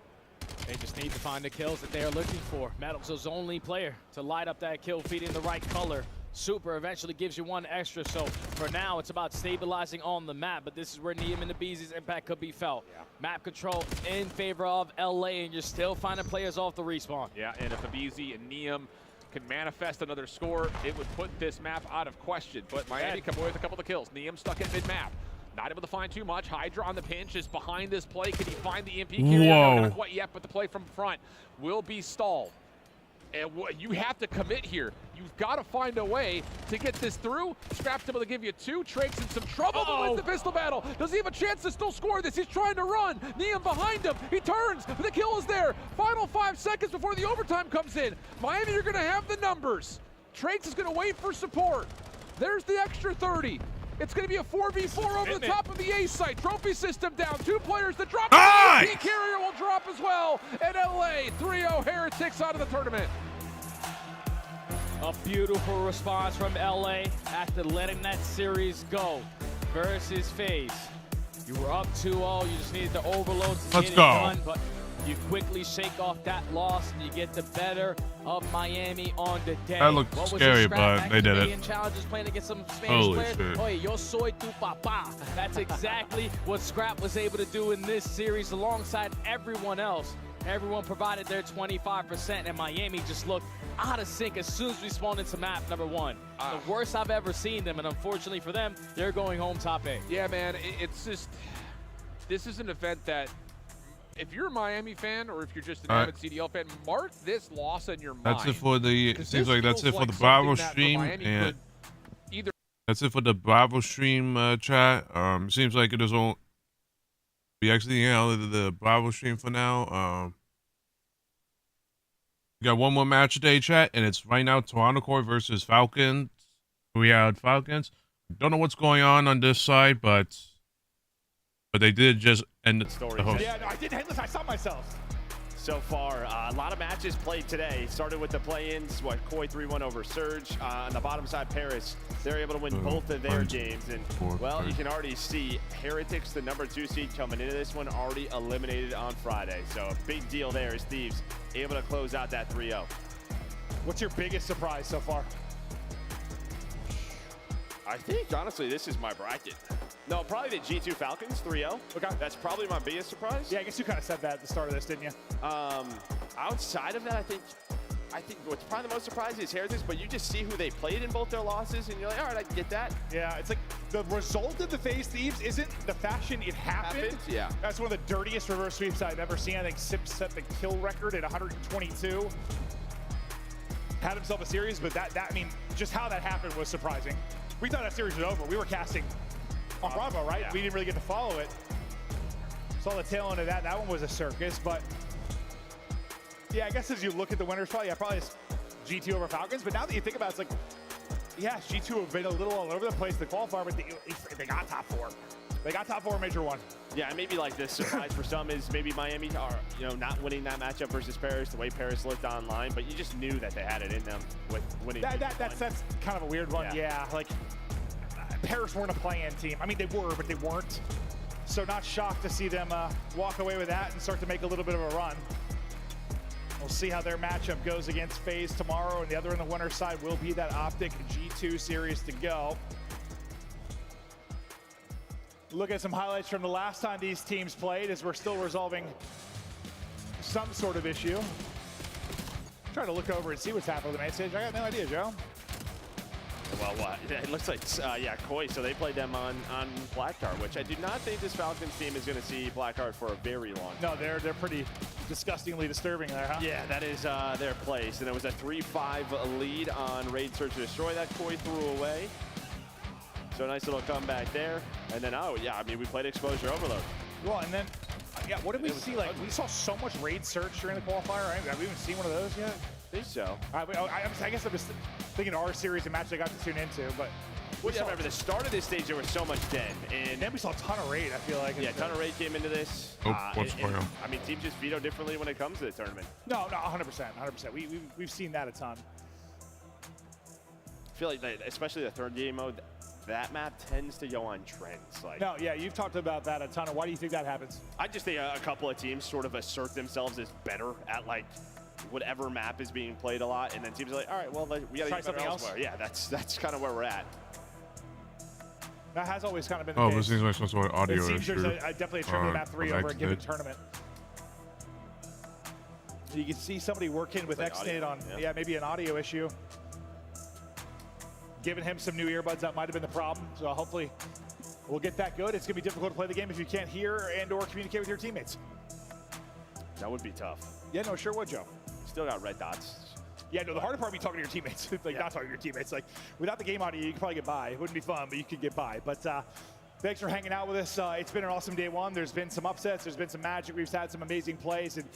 They just need to find the kills that they are looking for. Metals is only player to light up that kill feed in the right color. Super eventually gives you 1 extra, so for now it's about stabilizing on the map, but this is where Neum and the BZ's impact could be felt. Map control in favor of LA, and you're still finding players off the respawn. Yeah, and if a BZ and Neum can manifest another score, it would put this map out of question. But Miami come away with a couple of kills. Neum stuck at mid-map. Not able to find too much. Hydra on the pinch is behind this play. Can he find the EMP carrier? No, not quite yet, but the play from front will be stalled. And you have to commit here. You've got to find a way to get this through. Scrap's able to give you 2. Trake's in some trouble to win the pistol battle. Does he have a chance to still score this? He's trying to run. Neum behind him. He turns. The kill is there. Final 5 seconds before the overtime comes in. Miami, you're going to have the numbers. Trake's is going to wait for support. There's the extra 30. It's going to be a 4v4 over the top of the A site. Trophy system down. 2 players to drop. Nice! The carrier will drop as well. And LA 3-0 Heretics out of the tournament. A beautiful response from LA after letting that series go versus FaZe. You were up 2-0. You just needed the overload to get it done, but You quickly shake off that loss, and you get the better of Miami on the day. That looked scary, but they did it. Challenges playing against some Spanish Holy players. shit. Oye, yo soy tu papá. That's exactly what Scrap was able to do in this series alongside everyone else. Everyone provided their 25%, and Miami just looked out of sync as soon as we spawned into map number 1. The worst I've ever seen them, and unfortunately for them, they're going home top 8. Yeah, man, it's just, this is an event that, if you're a Miami fan or if you're just an avid CDL fan, mark this loss in your mind. That's it for the. It seems like that's it for the Bravo stream, and that's it for the Bravo stream chat. Seems like it is all. We exiting out of the Bravo stream for now. We got one more match today, chat, and it's right now Toronto Core versus Falcons. We had Falcons. Don't know what's going on this side, but they did just end the host. Yeah, no, I didn't. Listen, I saw myself. So far, a lot of matches played today. Started with the play-ins, Koi 3-1 over Surge. On the bottom side, Paris, they're able to win both of their games. And, well, you can already see Heretics, the number 2 seed, coming into this one, already eliminated on Friday. So a big deal there is Thieves able to close out that 3-0. What's your biggest surprise so far? I think, honestly, this is my bracket. No, probably the G2 Falcons 3-0. Okay. That's probably my biggest surprise. Yeah, I guess you kind of said that at the start of this, didn't you? Outside of that, I think what's probably the most surprising is Heretics, but you just see who they played in both their losses, and you're like, all right, I can get that. Yeah, it's like the result of the FaZe Thieves isn't the fashion it happened. Yeah. That's one of the dirtiest reverse sweeps I've ever seen. I think Sips set the kill record at 122. Had himself a series, but I mean, just how that happened was surprising. We thought that series was over. We were casting on Bravo, right? Yeah. We didn't really get to follow it. Saw the tail end of that. That one was a circus, but yeah, I guess as you look at the winners, probably it's G2 over Falcons. But now that you think about it, it's like, yeah, G2 have been a little all over the place to qualify, but they got top 4. They got top 4 Major 1. Yeah, and maybe like the surprise for some is maybe Miami are, not winning that matchup versus Paris, the way Paris looked online, but you just knew that they had it in them with winning. That's kind of a weird one. Yeah, like Paris weren't a play-in team. I mean, they were, but they weren't. So not shocked to see them walk away with that and start to make a little bit of a run. We'll see how their matchup goes against FaZe tomorrow, and the other on the winner's side will be that Optic G2 series to go. Look at some highlights from the last time these teams played as we're still resolving some sort of issue. Trying to look over and see what's happening with the main stage. I got no idea, Joe. Well, what? It looks like, Koi, so they played them on Blackheart, which I do not think this Falcons team is going to see Blackheart for a very long time. No, they're pretty disgustingly disturbing there, huh? Yeah, that is their place. And it was a 3-5 lead on Raid Search to Destroy that Koi threw away. So a nice little comeback there. And then, we played Exposure Overload. Well, and then, what did we see? Like, we saw so much Raid Search during the qualifier, right? Have we even seen one of those yet? I think so. I guess I'm just thinking of our series and match I got to tune into, but... remember, the start of this stage, there was so much dead. And then we saw a ton of Raid, I feel like. Yeah, a ton of Raid came into this. What's going on? I mean, teams just veto differently when it comes to the tournament. No, 100%. We've seen that a ton. I feel like, especially the third game mode, that map tends to go on trends. No, yeah, you've talked about that a ton. Why do you think that happens? I just think a couple of teams sort of assert themselves as better at whatever map is being played a lot, and then teams are like, all right, well, we got to get something elsewhere. Yeah, that's kind of where we're at. That has always kind of been the case. This seems like some sort of audio issue. It seems there's definitely a trend to map 3 over a given tournament. You can see somebody working with XNate on, maybe an audio issue. Giving him some new earbuds, that might have been the problem. So hopefully we'll get that good. It's going to be difficult to play the game if you can't hear and or communicate with your teammates. That would be tough. Yeah, no, sure would, Joe. Still got red dots. Yeah, no, the harder part would be talking to your teammates. Not talking to your teammates. Like, without the game audio, you could probably get by. It wouldn't be fun, but you could get by. But thanks for hanging out with us. It's been an awesome day one. There's been some upsets. There's been some magic. We've had some amazing plays. And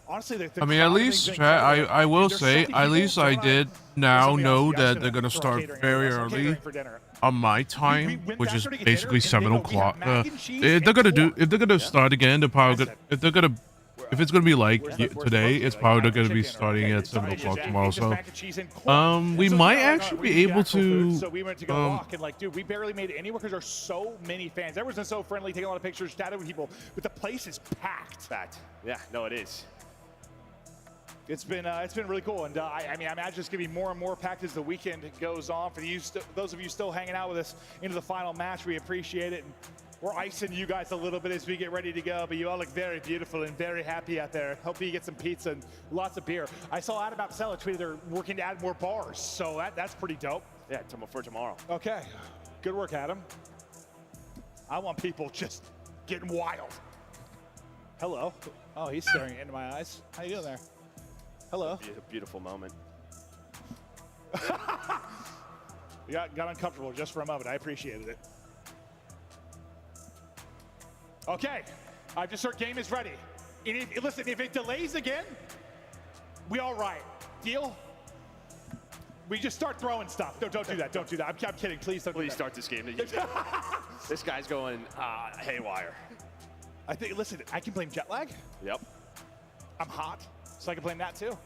honestly, I mean, at least, chat, I will say, at least I did now know that they're going to start very early on my time, which is basically 7 o'clock. If they're going to start again, they're probably going to, if they're going to if it's gonna be like today, it's probably gonna be starting at 7 o'clock tomorrow. So, we might actually be able to. So we went to go walk and like, dude, we barely made it anywhere because there's so many fans. Everyone's been so friendly, taking a lot of pictures, chatting with people, but the place is packed. Yeah, no, it is. It's been really cool, and I mean, I imagine it's gonna be more and more packed as the weekend goes on. For you, those of you still hanging out with us into the final match, we appreciate it. And we're icing you guys a little bit as we get ready to go, but you all look very beautiful and very happy out there. Hope you get some pizza and lots of beer. I saw Adam Apsella tweet they're working to add more bars, so that's pretty dope. Yeah, for tomorrow. Okay, good work, Adam. I want people just getting wild. Hello. Oh, he's staring into my eyes. How you doing there? Hello. A beautiful moment. Got uncomfortable just for a moment. I appreciated it. Okay, I just heard game is ready. And listen, if it delays again, we all right. Deal? We just start throwing stuff. No, don't do that. Don't do that. I'm kidding. Please don't. Please start this game. This guy's going haywire. I think. Listen, I can blame jet lag. Yep. I'm hot, so I can blame that too.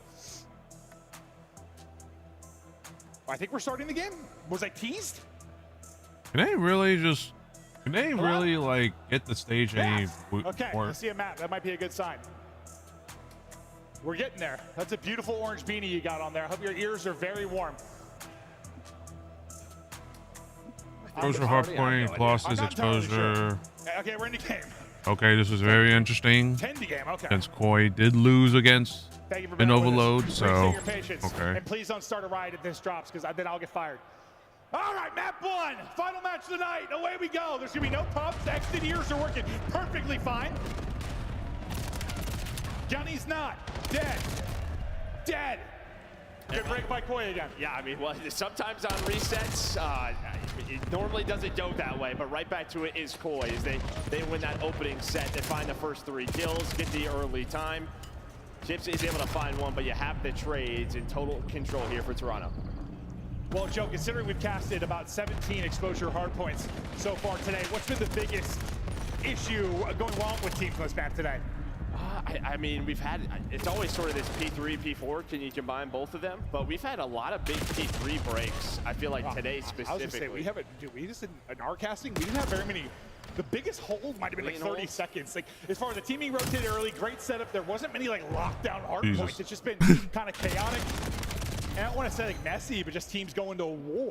I think we're starting the game. Was I teased? Can they really just? Can they really like get the stage any Okay, more? I see a map. That might be a good sign. We're getting there. That's a beautiful orange beanie you got on there. I hope your ears are very warm. Exposure hardpoint, losses, exposure. Okay, we're in the game. Okay, this is very interesting. 10 to game, okay. Since Koi did lose against an overload, so Appreciate your patience. okay. And please don't start a riot if this drops, because then I'll get fired. All right, map 1, final match of the night. Away we go. There's gonna be no pumps. The exit ears are working perfectly fine. Johnny's not dead. Dead. Good break by Koi again. Yeah, I mean, well, sometimes on resets, it normally doesn't go that way, but right back to it is Koi. As they win that opening set, they find the first 3 kills, get the early time. Chips is able to find one, but you have the trades in total control here for Toronto. Well, Joe, considering we've casted about 17 exposure hardpoints so far today, what's been the biggest issue going wrong with teams in this map today? I mean, we've had, it's always sort of this P3, P4, can you combine both of them? But we've had a lot of big P3 breaks, I feel like today specifically. I was gonna say, we haven't, dude, we just, in our casting, we didn't have very many. The biggest hold might have been like 30 seconds. Like, as far as the teaming rotated early, great setup. There wasn't many like lockdown hardpoints. It's just been kind of chaotic. And I don't want to say like messy, but just teams going to war.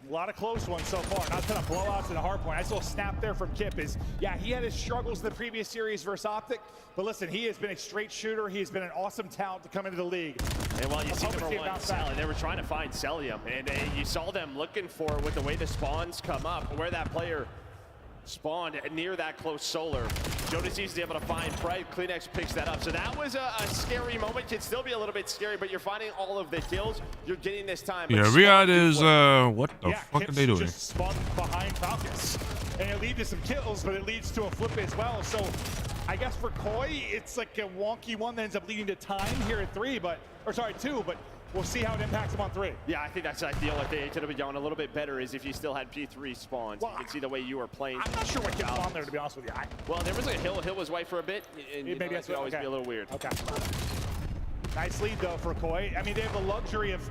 A lot of close ones so far. Not a ton of blowouts in a hard point. I saw a snap there from Kip. Yeah, he had his struggles in the previous series versus Optic, but listen, he has been a straight shooter. He has been an awesome talent to come into the league. And while you see number 1, Sally, they were trying to find Celium, and you saw them looking for, with the way the spawns come up, where that player spawned near that close solar. Jonas is able to find Pride. Kleenex picks that up. So that was a scary moment. Can still be a little bit scary, but you're finding all of the kills. You're getting this time. Yeah, Riyadh is, what the fuck are they doing? Just spawned behind Falcons. And it leads to some kills, but it leads to a flip as well. So I guess for Koi, it's like a wonky one that ends up leading to time here at 2, but we'll see how it impacts them on 3. Yeah, I think that's ideal. If they could have been going a little bit better is if you still had P3 spawns. Well, you can see the way you were playing. I'm not sure what Kip's on there, to be honest with you. Well, there was a Hill. Hill was white for a bit. And maybe that's could always be a little weird. Okay. Nice lead, though, for Koi. I mean, they have the luxury of,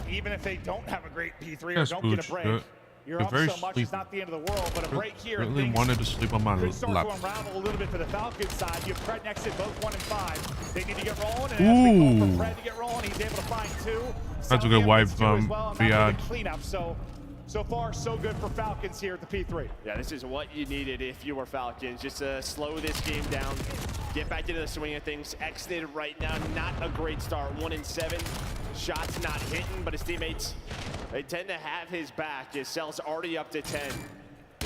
even if they don't have a great P3 or don't get a break, you're up so much, it's not the end of the world, but a break here. I really wanted to sleep on my could start lap. to unravel a little bit for the Falcons side. You have Pred next in both 1 and 5. They need to get rolling, and as we go for Pred to get rolling, he's able to find 2. That's a good wipe from Riyadh. Cleanup, so far, so good for Falcons here at the P3. Yeah, this is what you needed if you were Falcons. Just to slow this game down, get back into the swing of things. Exited right now, not a great start. 1 and 7, shots not hitting, but his teammates, they tend to have his back. His cell's already up to 10,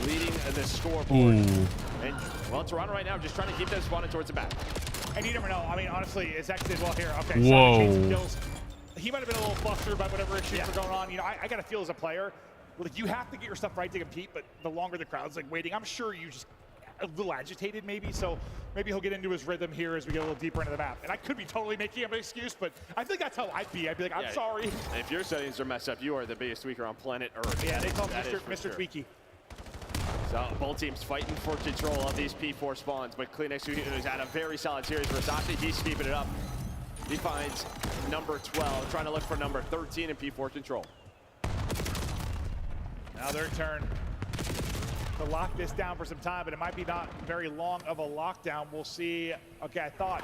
leading the scoreboard. And, well, Toronto right now just trying to keep them spawning towards the back. And you never know. I mean, honestly, it's exited well here. Okay, whoa. Kills. He might have been a little flustered by whatever issues were going on. You know, I got to feel as a player, like you have to get your stuff right to compete, but the longer the crowd's like waiting, I'm sure you just a little agitated maybe, so maybe he'll get into his rhythm here as we get a little deeper into the map. And I could be totally making up an excuse, but I think that's how I'd be. I'd be like, I'm sorry. And if your settings are messed up, you are the biggest tweaker on planet Earth. Yeah, they call me Mr. Tweaky. So both teams fighting for control of these P4 spawns, but Kleenex, who's had a very solid series for Sasha, he's keeping it up. He finds number 12, trying to look for number 13 in P4 control. Now their turn to lock this down for some time, but it might be not very long of a lockdown. We'll see. Okay, I thought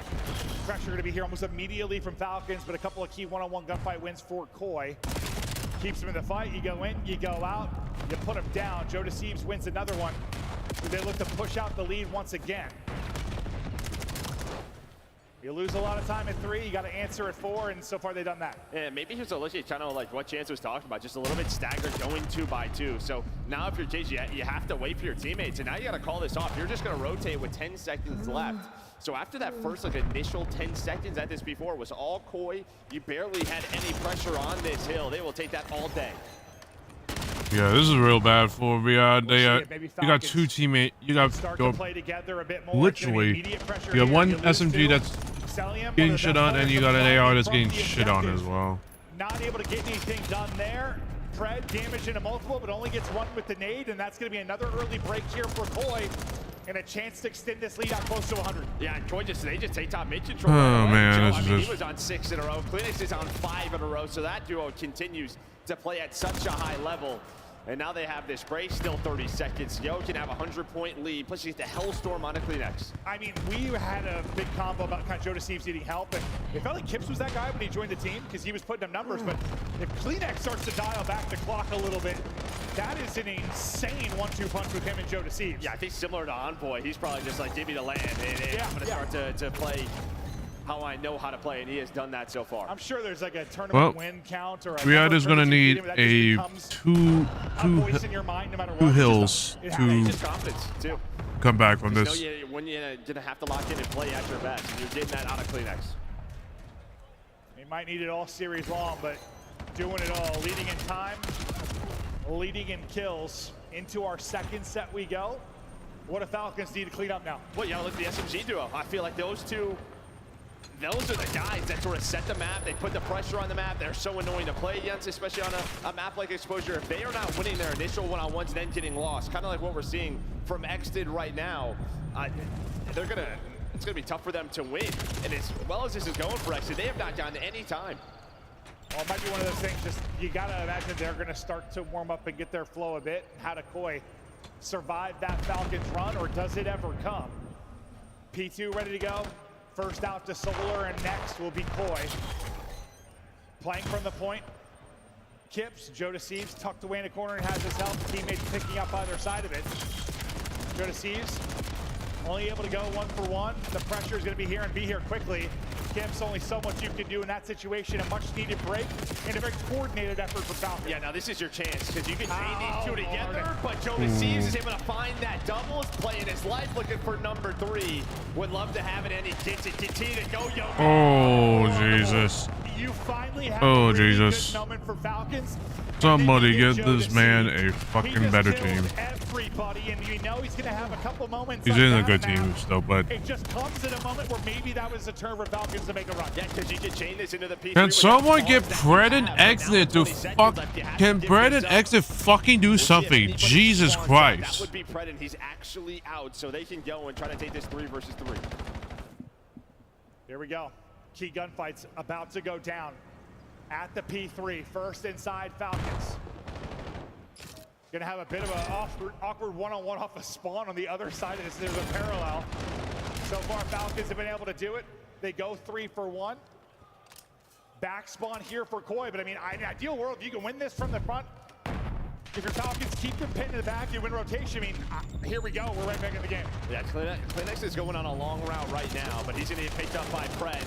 pressure going to be here almost immediately from Falcons, but a couple of key one-on-one gunfight wins for Koi. Keeps him in the fight. You go in, you go out, you put him down. Joe Deceives wins another one. They look to push out the lead once again. You lose a lot of time at 3, you got to answer at 4, and so far they've done that. Yeah, maybe here's a look at kind of like what Chance was talking about, just a little bit staggered going 2 by 2. So now if you're JG, you have to wait for your teammates, and now you got to call this off. You're just going to rotate with 10 seconds left. So after that first like initial 10 seconds at this before was all Koi, you barely had any pressure on this hill. They will take that all day. Yeah, this is real bad for Riyadh. You got 2 teammates. You got literally. You have one SMG that's getting shit on, and you got an AR that's getting shit on as well. Not able to get anything done there. Pred damage into multiple, but only gets one with the nade, and that's going to be another early break here for Koi, and a chance to extend this lead out close to 100. Yeah, Koi they just take top mid control. Oh man, Joe, I mean, he was on 6 in a row. Kleenex is on 5 in a row, so that duo continues to play at such a high level. And now they have this break, still 30 seconds. Yo can have a 100-point lead, plus you get the Hellstorm on a Kleenex. I mean, we had a big combo about kind of Joe Deceives needing help, and it felt like Kips was that guy when he joined the team because he was putting up numbers, but if Kleenex starts to dial back the clock a little bit, that is an insane 1-2 punch with him and Joe Deceives. Yeah, I think similar to Envoy, he's probably just like, give me the land, and I'm going to start to play how I know how to play, and he has done that so far. I'm sure there's like a tournament win count or a Riyadh is going to need a two hills to come back from this. When you're going to have to lock in and play at your best, and you're getting that out of Kleenex. He might need it all series long, but doing it all. Leading in time, leading in kills. Into our second set we go. What do Falcons need to clean up now? Well, you know, look at the SMG duo. I feel like those are the guys that sort of set the map. They put the pressure on the map. They're so annoying to play against, especially on a map like Exposure. If they are not winning their initial one-on-ones and then getting lost, kind of like what we're seeing from Exted right now, it's gonna be tough for them to win. And as well as this is going for Exted, they have not gotten any time. Well, it might be one of those things, just you gotta imagine they're gonna start to warm up and get their flow a bit. How to Koi survive that Falcons run, or does it ever come? P2 ready to go. First out to Solar, and next will be Koi. Playing from the point. Kips, Joe Deceives tucked away in a corner and has his help. Teammates picking up either side of it. Joe Deceives only able to go 1-for-1. The pressure is going to be here and be here quickly. Kips, only so much you can do in that situation. A much needed break and a very coordinated effort for Falcons. Yeah, now this is your chance because you can chain these two together, but Joe Deceives is able to find that doubles, playing his life, looking for number 3. Would love to have it, and he gets it. Continue to go, Yo. Oh, Jesus. You finally have oh, a really Jesus. good moment for Falcons. Somebody get this man a fucking better team. Everybody, and you know he's going to have a couple moments. He's in a good team still, but it just comes at a moment where maybe that was the turn for Falcons to make a run. Yeah, because you can chain this into the P3. can someone get Pred and Exit to fuck? Can Pred and Exit fucking do something? Jesus Christ. That would be Pred, and he's actually out, so they can go and try to take this 3 versus 3. Here we go. Key gunfights about to go down at the P3. First inside Falcons. Gonna have a bit of an awkward one-on-one off a spawn on the other side of this. There's a parallel. So far, Falcons have been able to do it. They go 3-for-1. Back spawn here for Koi, but I mean, in an ideal world, if you can win this from the front, if your Falcons keep them pinned in the back, you win rotation. I mean, here we go. We're right back in the game. Yeah, Kleenex is going on a long route right now, but he's gonna get picked up by Pred.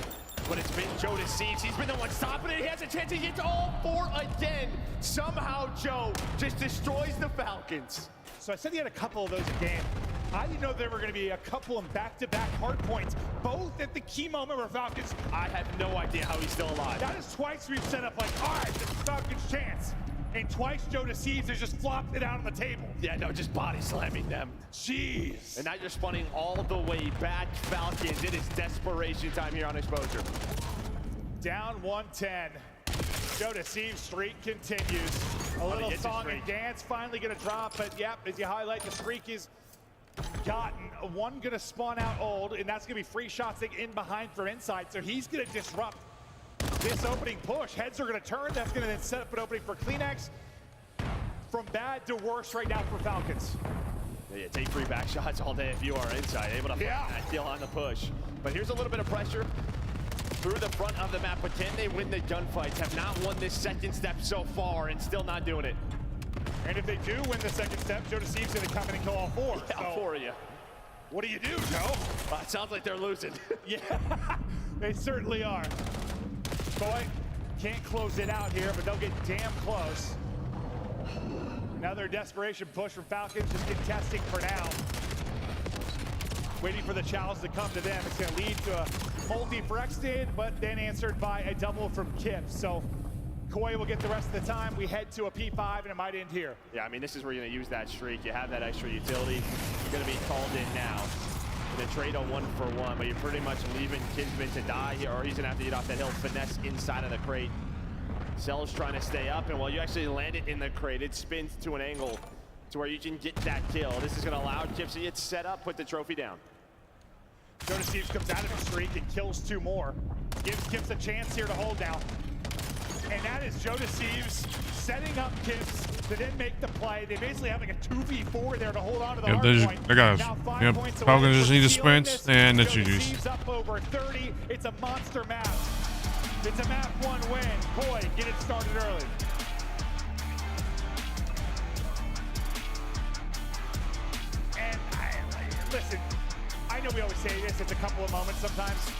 But it's been Joe Deceives. He's been the one stopping it. He has a chance to get all 4 again. Somehow Joe just destroys the Falcons. So I said he had a couple of those a game. I didn't know there were going to be a couple of back-to-back hard points, both at the key moment where Falcons. I have no idea how he's still alive. That is twice we've set up like, all right, this is Falcons' chance. And twice Joe Deceives has just flopped it out on the table. Yeah, no, just body slamming them. Jeez. And now you're spawning all the way back, Falcons. It is desperation time here on Exposure. Down 110. Joe Deceives' streak continues. A little song and dance finally gonna drop, but yep, as you highlight, the streak is gotten. One gonna spawn out old, and that's gonna be free shots in behind from inside, so he's gonna disrupt this opening push. Heads are gonna turn, that's gonna then set up an opening for Kleenex. From bad to worse right now for Falcons. Yeah, take free back shots all day if you are inside, able to find that kill on the push. But here's a little bit of pressure through the front of the map, but can they win the gunfights? Have not won this second step so far and still not doing it. And if they do win the second step, Joe Deceives gonna come in and kill all four. Yeah, all four of you. What do you do, Joe? It sounds like they're losing. Yeah, they certainly are. Boy, can't close it out here, but they'll get damn close. Another desperation push from Falcons, just contesting for now. Waiting for the challenge to come to them. It's going to lead to a multi for Extid, but then answered by a double from Kip. So Koi will get the rest of the time. We head to a P5, and it might end here. Yeah, I mean, this is where you're going to use that streak. You have that extra utility. You're going to be called in now. The trade a 1-for-1, but you're pretty much leaving Kinsman to die here, or he's going to have to get off that hill, finesse inside of the crate. Cell's trying to stay up, and while you actually land it in the crate, it spins to an angle to where you can get that kill. This is going to allow Kips to get set up, put the trophy down. Joe Deceives comes out of the streak and kills 2 more. Gives Kips a chance here to hold down. And that is Joe Deceives setting up Kips to then make the play. They basically have like a 2v4 there to hold on to the hard point. They got Falcons just need to sprint, and that's GG's. Deceives up over 30. It's a monster map. It's a map 1 win. Boy, get it started early. And listen, I know we always say this, it's a couple of moments sometimes.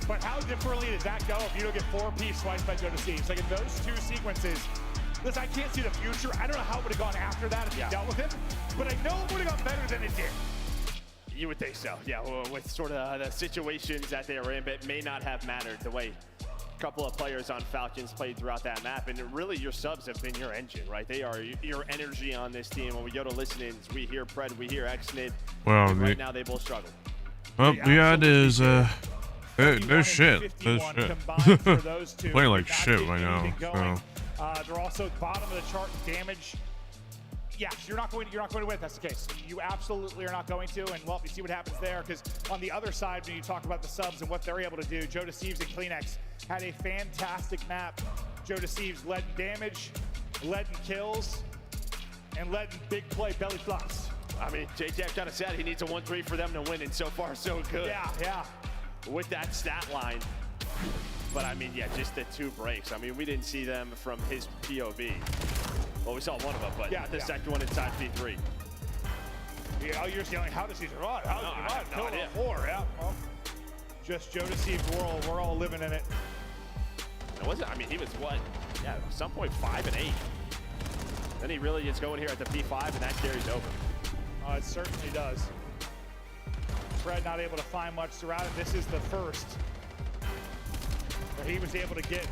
But how differently did that go if you don't get 4P swiped by Joe Deceives? Like in those 2 sequences, listen, I can't see the future. I don't know how it would have gone after that if you dealt with him, but I know it would have gone better than it did. You would think so, yeah, with sort of the situations that they were in, but it may not have mattered the way a couple of players on Falcons played throughout that map. And really, your subs have been your engine, right? They are your energy on this team. When we go to listen-ins, we hear Pred, we hear Xnid. Well, right now, they both struggle. Well, yeah, it is. There's shit. There's shit. Playing like shit right now. So. They're also bottom of the chart in damage. Yes, you're not going to win if that's the case. You absolutely are not going to, and well, you see what happens there, because on the other side, when you talk about the subs and what they're able to do, Joe Deceives and Kleenex had a fantastic map. Joe Deceives led in damage, led in kills, and led in big play belly flops. I mean, JJ kind of said he needs a 1-3 for them to win, and so far, so good. Yeah. With that stat line. But I mean, yeah, just the 2 breaks. I mean, we didn't see them from his POV. Well, we saw one of them, but the second one inside P3. Yeah, you're just yelling, how does he run? How does he run? No idea. 4, yeah. Well, just Joe Deceives world. We're all living in it. It wasn't, I mean, he was what? Yeah, at some point 5 and 8. Then he really is going here at the P5, and that carries over. It certainly does. Fred not able to find much throughout it. This is the first where he was able to get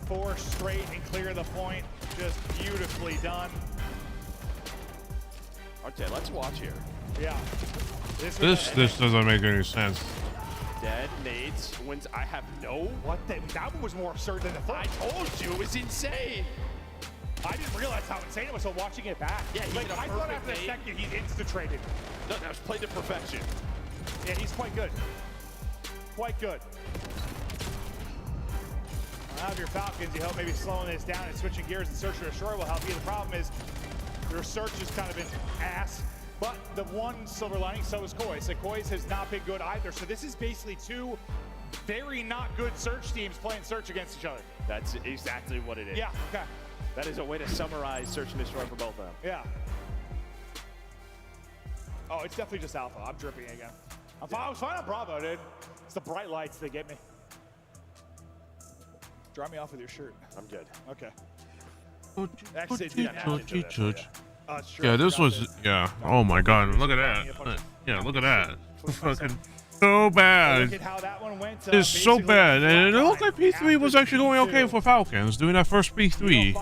4 straight and clear the point. Just beautifully done. Okay, let's watch here. Yeah. This doesn't make any sense. Dead nades wins. I have no. What? That one was more absurd than the first. I told you it was insane. I didn't realize how insane it was until watching it back. Yeah, like, I thought after a second he insta-traded. No, that was played to perfection. Yeah, he's quite good. Quite good. Now if you're Falcons, you hope maybe slowing this down and switching gears and search for a shore will help you. The problem is their search has kind of been ass, but the one silver lining, so is Koi. So Koi's has not been good either. So this is basically 2 very not good search teams playing search against each other. That's exactly what it is. Yeah, okay. That is a way to summarize search and destroy for both of them. Yeah. Oh, it's definitely just alpha. I'm dripping again. I was fine on Bravo, dude. It's the bright lights that get me. Dry me off with your shirt. I'm good. Okay. Yeah, this was, yeah. Oh my God, look at that. Yeah, look at that. Fucking so bad. Look at how that one went. It's so bad. And it looked like P3 was actually going okay for Falcons, doing that first P3.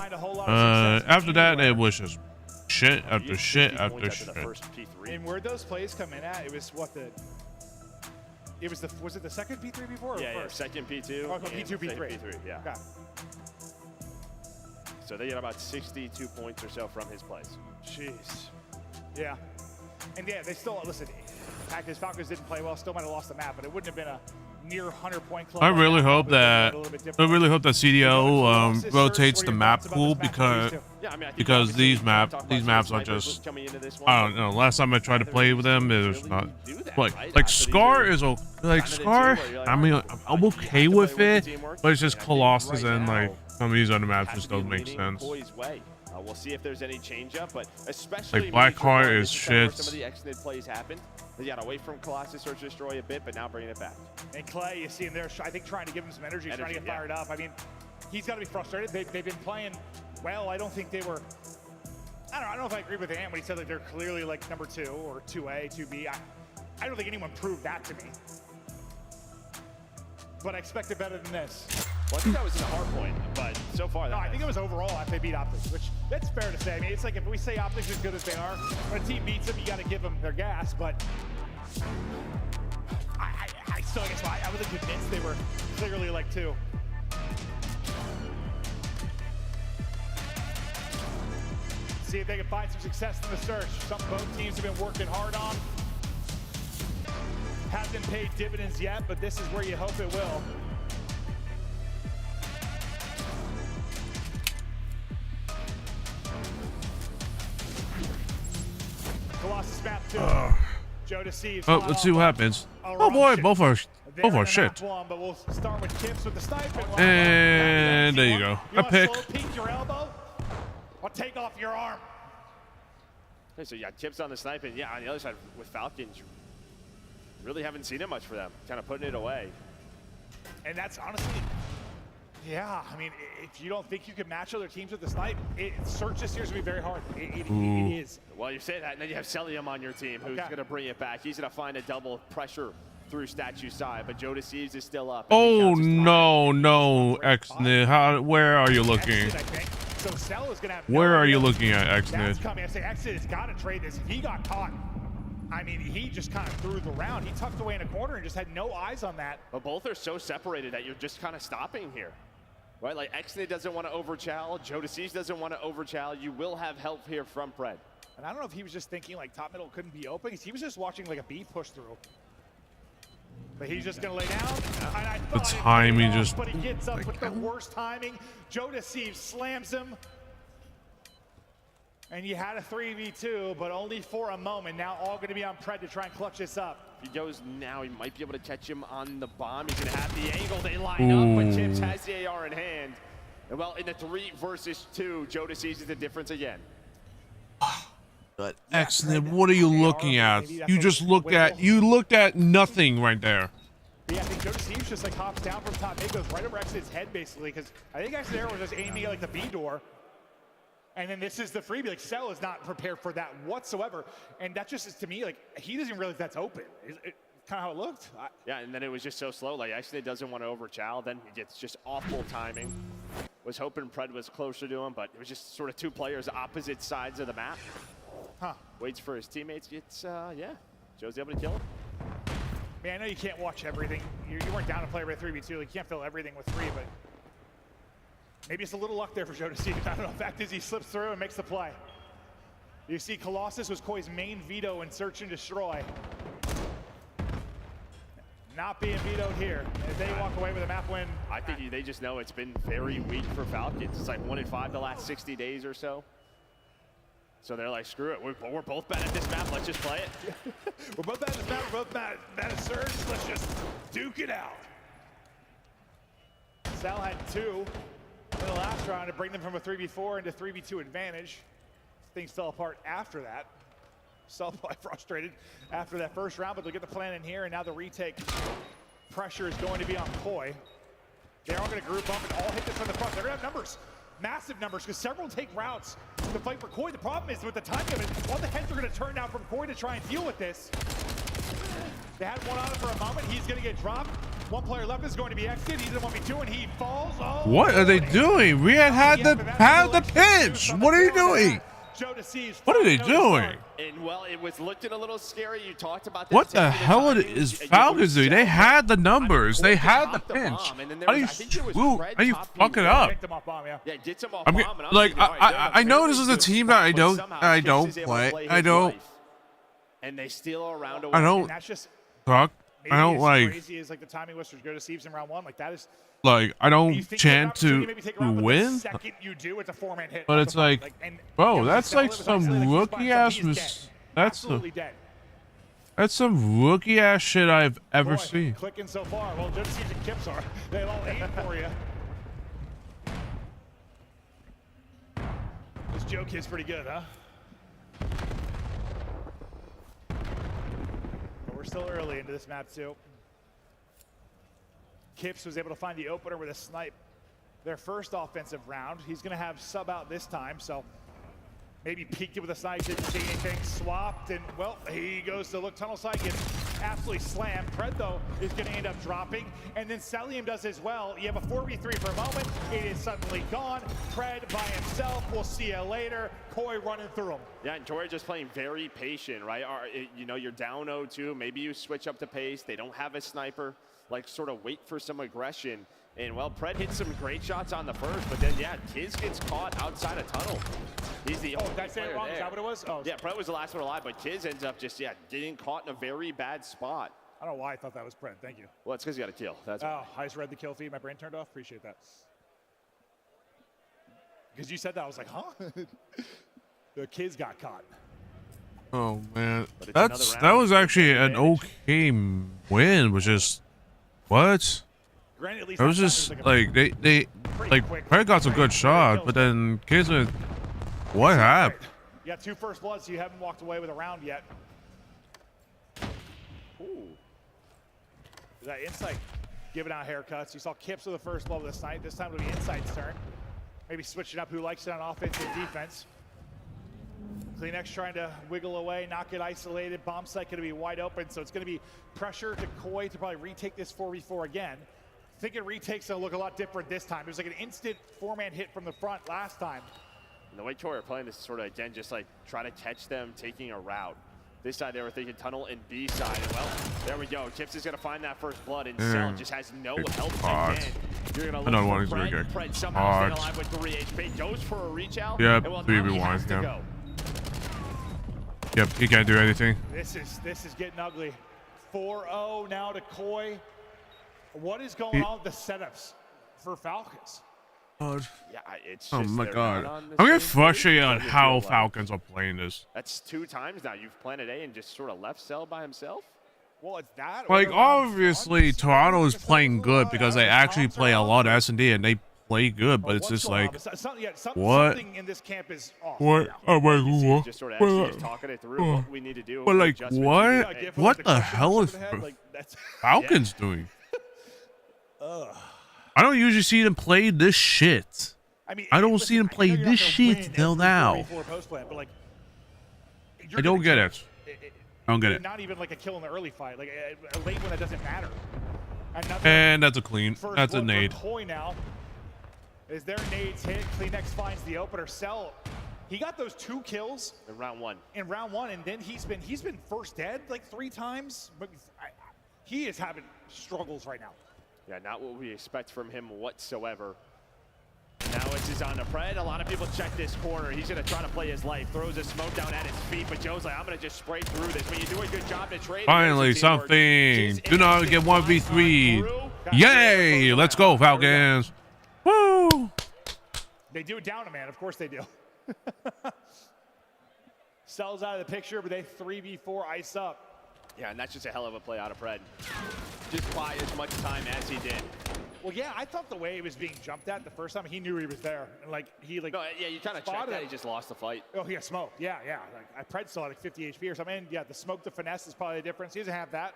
After that, it was just shit after shit after shit. And where those plays come in at, it was what was it the second P3 before? Yeah, or first? second P2. Oh, P2, P3. P3, yeah. Okay. So they get about 62 points or so from his plays. Jeez. Yeah. And yeah, they still, listen, Falcons didn't play well, still might have lost the map, but it wouldn't have been a near 100-point club. I really hope that CDO rotates the map pool because these maps are just, I don't know. Last time I tried to play with them, it was not like Scar is Scar. I mean, I'm okay with it, but it's just Colossus and like some of these other maps just don't make sense. We'll see if there's any change up, but especially like Blackheart is shit. Some of the X-Nid plays happened. They got away from Colossus Search and Destroy a bit, but now bringing it back. And Clay, you see him there, I think trying to give him some energy trying to get fired up. I mean, he's got to be frustrated. They've been playing well. I don't think they were, I don't know if I agree with Ant when he said that they're clearly like number 2 or 2A, 2B. I don't think anyone proved that to me. But I expected better than this. Well, I think that was a hard point, but so far no, I think it was overall after they beat Optics, which that's fair to say. I mean, it's like if we say Optics as good as they are, when a team beats them, you got to give them their gas. But I still guess I wasn't convinced they were clearly like 2. See if they can find some success in the search. Something both teams have been working hard on. Hasn't paid dividends yet, but this is where you hope it will. Colossus map 2. Joe deceives. Oh, let's see what happens. Oh boy, both are shit. One, but we'll start with Kips with the sniper. And there you go. A pick. Peek your elbow or take off your arm. Okay, so yeah, Kips on the sniping. Yeah, on the other side with Falcons, really haven't seen it much for them. Kind of putting it away. And that's honestly, yeah, I mean, if you don't think you can match other teams with the snipe, search this year is going to be very hard. It is. Well, you say that, and then you have Celium on your team who's going to bring it back. He's going to find a double pressure through statue side, but Joe Deceives is still up. Oh, no, X-Nid. Where are you looking? So Cell is going to have Where are you looking at, X-Nid? That's coming. I say X-Nid has got to trade this. He got caught. I mean, he just kind of threw the round. He tucked away in a corner and just had no eyes on that. But both are so separated that you're just kind of stopping here. Right, like X-Nid doesn't want to overchow. Joe Deceives doesn't want to overchow. You will have help here from Pred. And I don't know if he was just thinking like top middle couldn't be open. He was just watching like a B push through. But he's just going to lay down. And I the timing just. But he gets up with the worst timing. Joe Deceives slams him. And you had a 3v2, but only for a moment. Now all going to be on Pred to try and clutch this up. If he goes now, he might be able to catch him on the bomb. He's going to have the angle. They line up, but Chips has the AR in hand. And well, in the 3 versus 2, Joe Deceives is the difference again. But X-Nid, what are you looking at? You just looked at nothing right there. Yeah, I think Joe Deceives just like hops down from top mid, goes right over X-Nid's head basically, because I think X-Nid was just aiming at like the B door. And then this is the freebie. Like, Cell is not prepared for that whatsoever. And that just is, to me, like, he doesn't realize that's open. It kind of how it looked. Yeah, and then it was just so slow. Like, X-Nid doesn't want to overchow. Then he gets just awful timing. Was hoping Pred was closer to him, but it was just sort of 2 players opposite sides of the map. Waits for his teammates. It's, yeah, Joe's able to kill him. Man, I know you can't watch everything. You weren't down to play every 3v2. Like, you can't fill everything with 3, but maybe it's a little luck there for Joe to see. I don't know. The fact is he slips through and makes the play. You see Colossus was Koi's main veto in Search and Destroy. Not being vetoed here. If they walk away with a map win. I think they just know it's been very weak for Falcons. It's like 1-5 the last 60 days or so. So they're like, screw it. We're both bad at this map. Let's just play it. We're both bad at this map. We're both bad at Search. Let's just duke it out. Sal had 2 in the last round to bring them from a 3v4 into 3v2 advantage. Things fell apart after that. Sal probably frustrated after that first round, but they'll get the plan in here, and now the retake pressure is going to be on Koi. They're all going to group up and all hit this on the front. They're going to have numbers, massive numbers, because several take routes to fight for Koi. The problem is with the timing of it, all the heads are going to turn down from Koi to try and deal with this. They had one on it for a moment. He's going to get dropped. 1 player left is going to be X-Nid. He's in 1v2 and he falls. Oh, what are they doing? We had the pinch. What are you doing? Joe Deceives. What are they doing? And well, it was looking a little scary. You talked about that. What the hell is Falcons doing? They had the numbers. They had the pinch. How do you fuck it up? Yeah, gets him off I'm bomb. like, I know this is a team that I don't play. I don't. And they steal around. I don't talk. I don't like. Crazy as like the timing was for Joe Deceives in round 1. Like that is. Like I don't chant to win, but it's like, bro, that's like some rookie ass. That's some rookie ass shit I've ever seen. Clicking so far. Well, Joe Deceives and Kips are. They all aim for you. This Joe kid's pretty good, huh? But we're still early into this map too. Kips was able to find the opener with a snipe their first offensive round. He's going to have sub out this time, so maybe peeked it with a snipe, didn't see anything, swapped, and well, he goes to look tunnel side, gets absolutely slammed. Pred, though, is going to end up dropping, and then Celium does as well. You have a 4v3 for a moment. It is suddenly gone. Pred by himself. We'll see you later. Koi running through him. Yeah, and Tori just playing very patient, right? You know, you're down 0-2. Maybe you switch up the pace. They don't have a sniper. Like, sort of wait for some aggression. And, well, Pred hit some great shots on the first, but then, yeah, Tiz gets caught outside a tunnel. He's the only did I say it wrong? Is that what it was? Oh. Yeah, Pred was the last one alive, but Tiz ends up just, getting caught in a very bad spot. I don't know why I thought that was Pred. Thank you. Well, it's because you got a kill. That's I just read the kill feed. My brain turned off. Appreciate that. Because you said that, I was like, huh? The kids got caught. Oh, man. That was actually an okay win, was just... What? It was just like they Pred got some good shot, but then Kids with what happened? You got 2 first bloods, so you haven't walked away with a round yet. Ooh. That Insight giving out haircuts. You saw Kips with the first blood with a snipe. This time it'll be Insight's turn. Maybe switching up who likes it on offense and defense. Kleenex trying to wiggle away, not get isolated. Bomb site going to be wide open, so it's going to be pressure to Koi to probably retake this 4v4 again. I think it retakes will look a lot different this time. It was like an instant 4-man hit from the front last time. And the way Tori are playing this is sort of, again, just like try to catch them taking a route. This side, they were thinking tunnel and B side. And well, there we go. Kips is going to find that first blood, and Cell just has no help again. You're going to look for Pred somehow staying alive with 3 HP. Goes for a reach out. Yep, and well, 3v1. Yep. Yep, he can't do anything. This is getting ugly. 4-0 now to Koi. What is going on with the setups for Falcons? Yeah, it's just oh my god. I'm getting frustrated on how Falcons are playing this. That's 2 times now. You've planted A and just sort of left Cell by himself. Well, it's that. Like, obviously, Toronto is playing good because they actually play a lot of S&D and they play good, but it's just like, what? Something in this camp is off. What? Oh my god. Just sort of actually just talking it through what we need to do. But like, what? What the hell is Falcons doing? I don't usually see them play this shit. I don't see them play this shit until now. I don't get it. I don't get it. Not even like a kill in the early fight, like a late one that doesn't matter. And that's a clean. That's a nade. Koi now. Is their nades hit? Kleenex finds the opener. Cell, he got those 2 kills in round 1. In round 1, and then he's been first dead like 3 times. But he is having struggles right now. Yeah, not what we expect from him whatsoever. Now it's just on the Pred. A lot of people check this corner. He's going to try to play his life. Throws a smoke down at his feet, but Joe's like, I'm going to just spray through this. But you do a good job to trade. Finally, something. Do not get 1v3. Yay! Let's go, Falcons. Woo! They do it down a man. Of course they do. Cell's out of the picture, but they 3v4 ice up. Yeah, and that's just a hell of a play out of Pred. Just buy as much time as he did. Well, yeah, I thought the way he was being jumped at the first time, he knew he was there. And like, he like... No, yeah, you kind of checked that. He just lost the fight. Oh, yeah, smoke. Yeah. Like, Pred still had like 50 HP or something. And yeah, the smoke to finesse is probably the difference. He doesn't have that.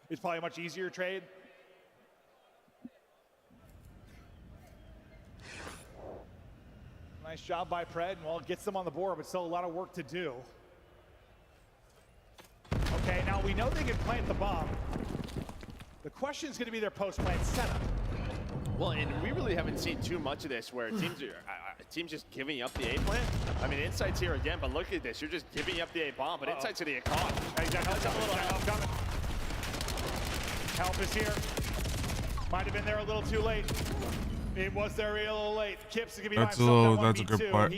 It's probably a much easier trade. Nice job by Pred. Well, it gets them on the board, but still a lot of work to do. Okay, now we know they can plant the bomb. The question is going to be their post-plant setup. Well, and we really haven't seen too much of this where teams team's just giving up the A plant. I mean, Insight's here again, but look at this. You're just giving up the A bomb, but Insight's gonna get caught. Help is here. Might have been there a little too late. It was there a little late. Kips is gonna be That's a good part.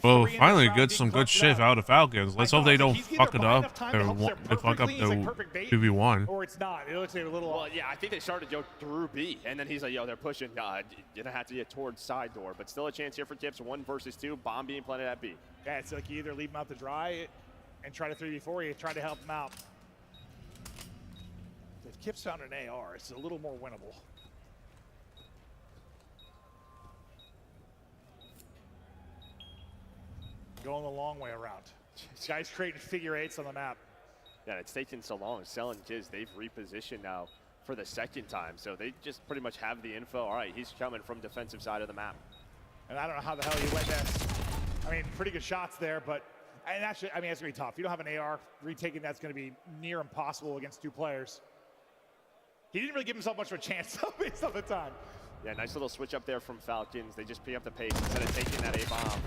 Well, finally get some good shit out of Falcons. Let's hope they don't fuck it up. They fuck up the 2v1. Or it's not. It looks like a little. Well, yeah, I think they started to go through B, and then he's like, yo, they're pushing. You're gonna have to get towards side door, but still a chance here for Kips. 1 versus 2. Bomb being planted at B. Yeah, it's like you either leave him out to dry and try to 3v4, or you try to help him out. If Kips found an AR, it's a little more winnable. Going the long way around. This guy's creating figure 8s on the map. Yeah, it's taking so long. Cell and Jizz, they've repositioned now for the second time, so they just pretty much have the info. All right, he's coming from defensive side of the map. And I don't know how the hell he went this. I mean, pretty good shots there, but and actually, I mean, it's gonna be tough. If you don't have an AR, retaking that's gonna be near impossible against 2 players. He didn't really give himself much of a chance based on the time. Yeah, nice little switch up there from Falcons. They just pick up the pace instead of taking that A-bomb.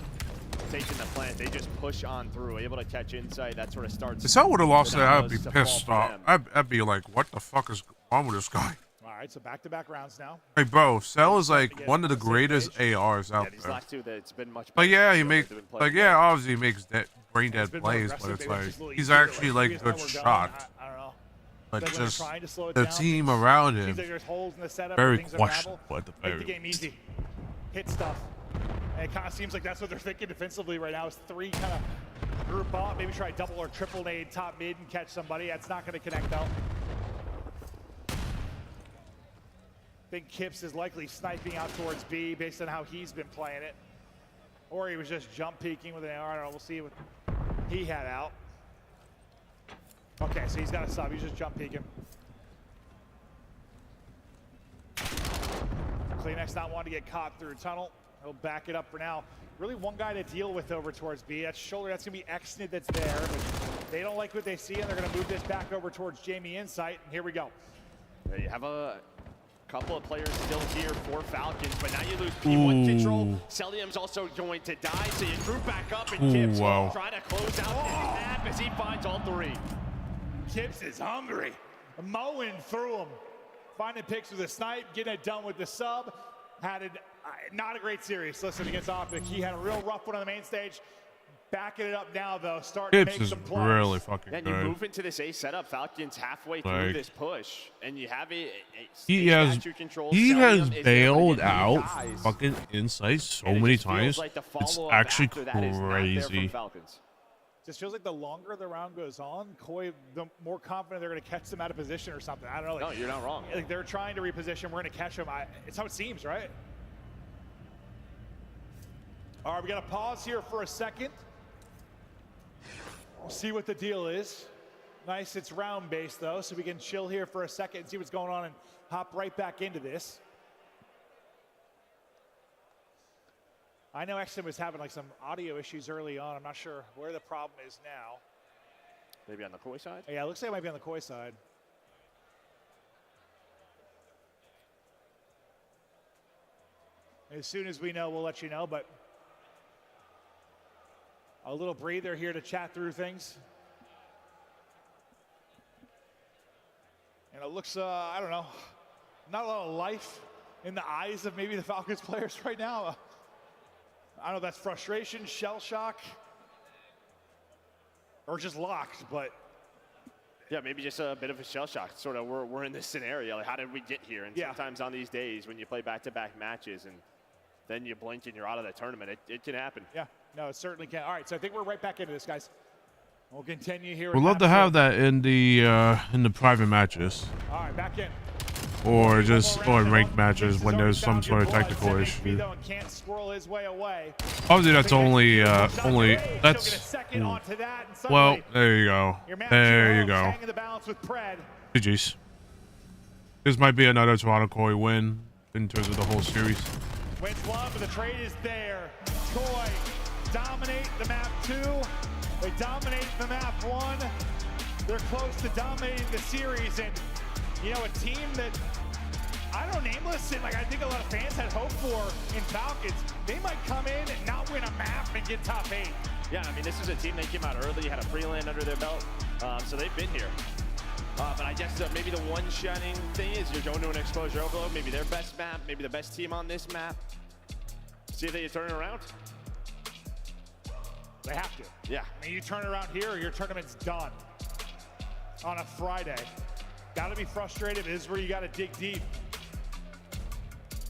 Taking the plant, they just push on through, able to catch Insight. That sort of starts. If I would have lost that, I'd be pissed off. I'd be like, what the fuck is wrong with this guy? All right, so back-to-back rounds now. Hey, bro, Cell is like one of the greatest ARs out these there. last 2, it's been much. But yeah, he makes obviously he makes brain dead plays, but it's like he's actually like a good shot. I don't know. But just the team around him, very questionable at the very least. Make the game easy. Hit stuff. And it kind of seems like that's what they're thinking defensively right now is 3 kind of group up, maybe try double or triple nade top mid and catch somebody. That's not going to connect though. I think Kips is likely sniping out towards B based on how he's been playing it. Or he was just jump peeking with an AR. I don't know, we'll see what he had out. Okay, so he's got a sub, he's just jump peeking. Kleenex not wanting to get caught through tunnel. He'll back it up for now. Really one guy to deal with over towards B. That's Shoulder, that's gonna be Xnid that's there, but they don't like what they see and they're gonna move this back over towards Jamie Insight, and here we go. Yeah, you have a couple of players still here for Falcons, but now you lose P1 control. Celium's also going to die, so you group back up and Kips trying to close out the map as he finds all 3. Kips is hungry. Mowing through him. Finding picks with a snipe, getting it done with the sub. Had it, not a great series. Listen, against Optic, he had a real rough one on the main stage. Backing it up now, though. Starting to make some plays. Really fucking good. And you move into this A setup. Falcons halfway through this push, and you have he has bailed out fucking Insight so many times. It's actually crazy. Just feels like the longer the round goes on, Koi, the more confident they're going to catch them out of position or something. I don't know. Like, no, you're not wrong. Like they're trying to reposition. We're going to catch them. It's how it seems, right? All right, we got to pause here for a second. We'll see what the deal is. Nice, it's round-based, though, so we can chill here for a second and see what's going on and hop right back into this. I know Exton was having like some audio issues early on. I'm not sure where the problem is now. Maybe on the Koi side? Yeah, it looks like it might be on the Koi side. As soon as we know, we'll let you know, but a little breather here to chat through things. And it looks, I don't know, not a lot of life in the eyes of maybe the Falcons players right now. I don't know if that's frustration, shell shock, or just locked, but. Yeah, maybe just a bit of a shell shock. Sort of, we're in this scenario. Like, how did we get here? And sometimes on these days when you play back-to-back matches and then you blink and you're out of the tournament, it can happen. Yeah, no, it certainly can. All right, so I think we're right back into this, guys. We'll continue here. We'd love to have that in the private matches. All right, back in. Or ranked matches when there's some sort of technical issue. Obviously, that's only that's. Well, there you go. There you go. GG's. This might be another Toronto Koi win in terms of the whole series. Wins one, but the trade is there. Koi dominate the map 2. They dominate the map 1. They're close to dominating the series, and you know, a team that I I don't know, Nameless, and like I think a lot of fans had hope for in Falcons, they might come in and not win a map and get top 8. Yeah, I mean, this is a team that came out early, had a pre-land under their belt, so they've been here. But I guess maybe the one shining thing is you're going to an exposure overload, maybe their best map, maybe the best team on this map. See if they can turn it around. They have to. Yeah. I mean, you turn it around here, your tournament's done on a Friday. Got to be frustrated. This is where you got to dig deep.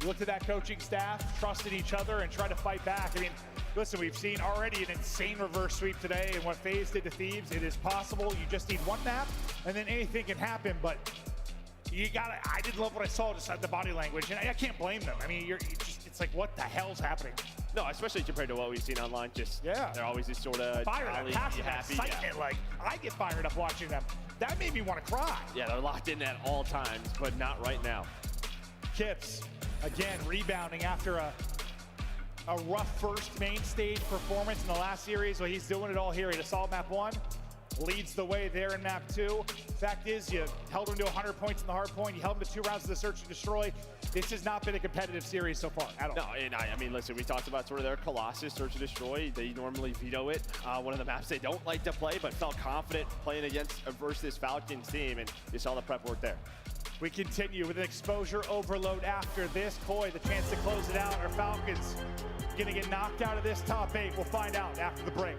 You look at that coaching staff, trusted each other, and try to fight back. I mean, listen, we've seen already an insane reverse sweep today, and what FaZe did to Thieves, it is possible. You just need one map, and then anything can happen, but you gotta, I did love what I saw just at the body language, and I can't blame them. I mean, it's like, what the hell's happening? No, especially compared to what we've seen online. Just, yeah, they're always this sort of fired up, passion, happy, excitement. Yeah. Like, I get fired up watching them. That made me want to cry. Yeah, they're locked in at all times, but not right now. Kips, again, rebounding after a rough first main stage performance in the last series. Well, he's doing it all here. He had a solid map 1, leads the way there in map 2. Fact is, you held him to 100 points in the hard point. You held him to 2 rounds of the search and destroy. This has not been a competitive series so far at all. No, and I mean, listen, we talked about sort of their Colossus search and destroy. They normally veto it. One of the maps they don't like to play, but felt confident playing versus this Falcons team, and you saw the prep work there. We continue with an exposure overload after this. Koi, the chance to close it out. Are Falcons gonna get knocked out of this top 8? We'll find out after the break.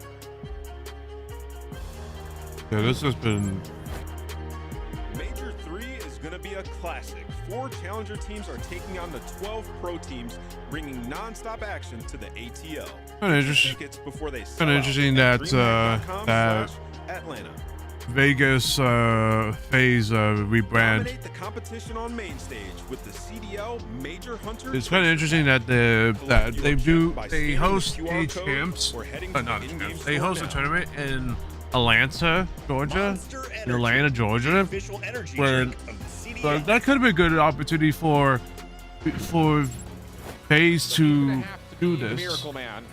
Yeah, this has been... Major 3 is going to be a classic. 4 challenger teams are taking on the 12 pro teams, bringing non-stop action to the ATL. Kind of interesting that Atlanta. Vegas FaZe rebrand. Dominate the competition on main stage with the CDL Major Hunter. It's kind of interesting that they host a champs, not a champs. They host a tournament in Atlanta, Georgia, where that could have been a good opportunity for FaZe to do this. Miracle Man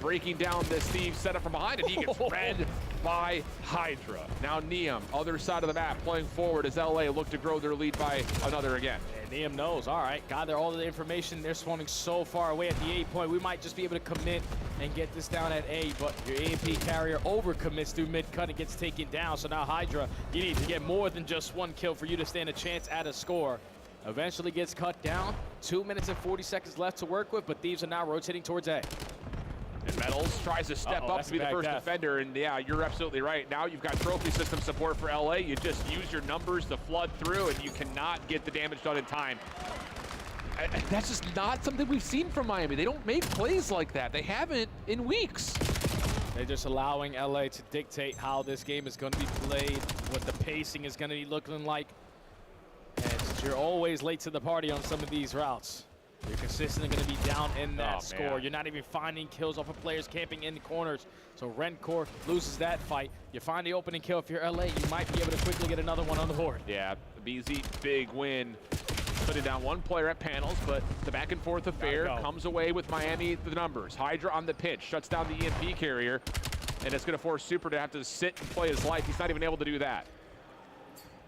breaking down this Thieves setup from behind, and he gets read by Hydra. Now Neum, other side of the map, playing forward as LA look to grow their lead by another again. And Neum knows, all right, gather all the information. They're spawning so far away at the A point. We might just be able to commit and get this down at A, but your AMP carrier overcommits through mid-cut and gets taken down. So now Hydra, you need to get more than just 1 kill for you to stand a chance at a score. Eventually gets cut down. 2 minutes and 40 seconds left to work with, but Thieves are now rotating towards A. And Metals tries to step up to be the first defender, and yeah, you're absolutely right. Now you've got trophy system support for LA. You just use your numbers to flood through, and you cannot get the damage done in time. That's just not something we've seen from Miami. They don't make plays like that. They haven't in weeks. They're just allowing LA to dictate how this game is going to be played, what the pacing is going to be looking like. And you're always late to the party on some of these routes. You're consistently going to be down in that score. Man. You're not even finding kills off of players camping in the corners. So Rencor loses that fight. You find the opening kill. If you're LA, you might be able to quickly get another one on the board. Yeah, BZ, big win. Putting down 1 player at panels, but the back and forth affair comes away with Miami the numbers. Hydra on the pitch, shuts down the EMP carrier, and it's going to force Super to have to sit and play his life. He's not even able to do that.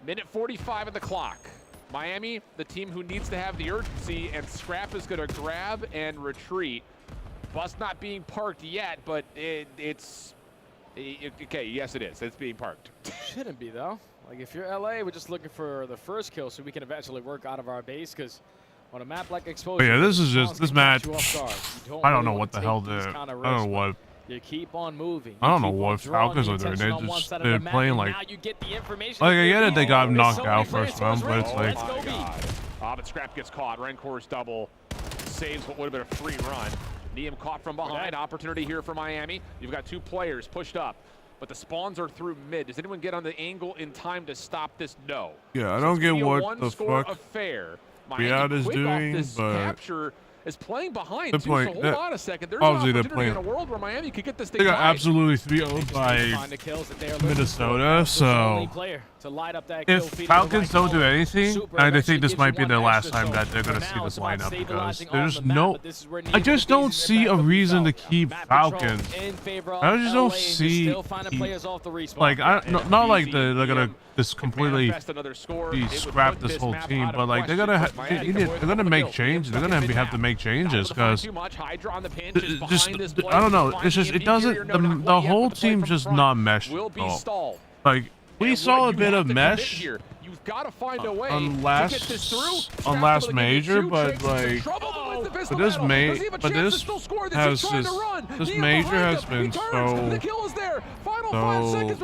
Minute 45 of the clock. Miami, the team who needs to have the urgency, and Scrap is going to grab and retreat. Bus not being parked yet, but it's okay. Yes, it is. It's being parked. Shouldn't be though. Like if you're LA, we're just looking for the first kill so we can eventually work out of our base. Because on a map like Exposure, yeah, this is just this match. I don't know what the hell they're. I don't know what. You keep on moving. I don't know what Falcons are doing. They're playing like. Now you get the information. Like I get it, they got knocked out first round, but it's like. Oh my God. But Scrap gets caught. Rencor's double saves what would have been a free run. Neum caught from behind. Opportunity here for Miami. You've got 2 players pushed up, but the spawns are through mid. Does anyone get on the angle in time to stop this? No. Yeah, I don't get what the fuck affair. Riyadh is doing, but capture is playing behind, They're too, playing- so hold on a second. There's obviously an they're opportunity in playing- a world where Miami could get this thing They got tied. absolutely 3-0 by Minnesota, so to light up that if Falcons don't do anything, I think this might be the last time that they're going to see this lineup because there's no... I just don't see a reason to keep Falcons. I just don't see... Like, not like they're going to just completely scrap this whole team, but like they're going to make changes. They're going to have to make changes because... Just, I don't know. It's just, it doesn't... The whole team just not mesh at all. Like, we saw a bit of mesh on last major, but like, this major has been so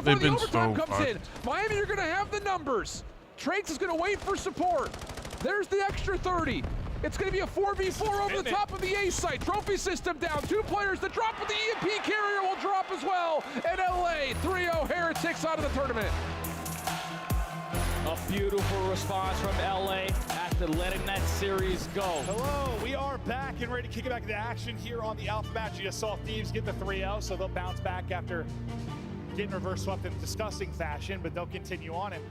they've been so fun. Miami, you're gonna have the numbers. Traits is gonna wait for support. There's the extra 30. It's going to be a 4v4 over the top of the A site. Trophy system down. 2 players to drop, but the EMP carrier will drop as well. And LA 3-0 Heretics out of the tournament. A beautiful response from LA after letting that series go. Hello, we are back and ready to kick it back into action here on the Alpha match. You just saw Thieves get the 3-0, so they'll bounce back after getting reverse swept in disgusting fashion, but they'll continue on. And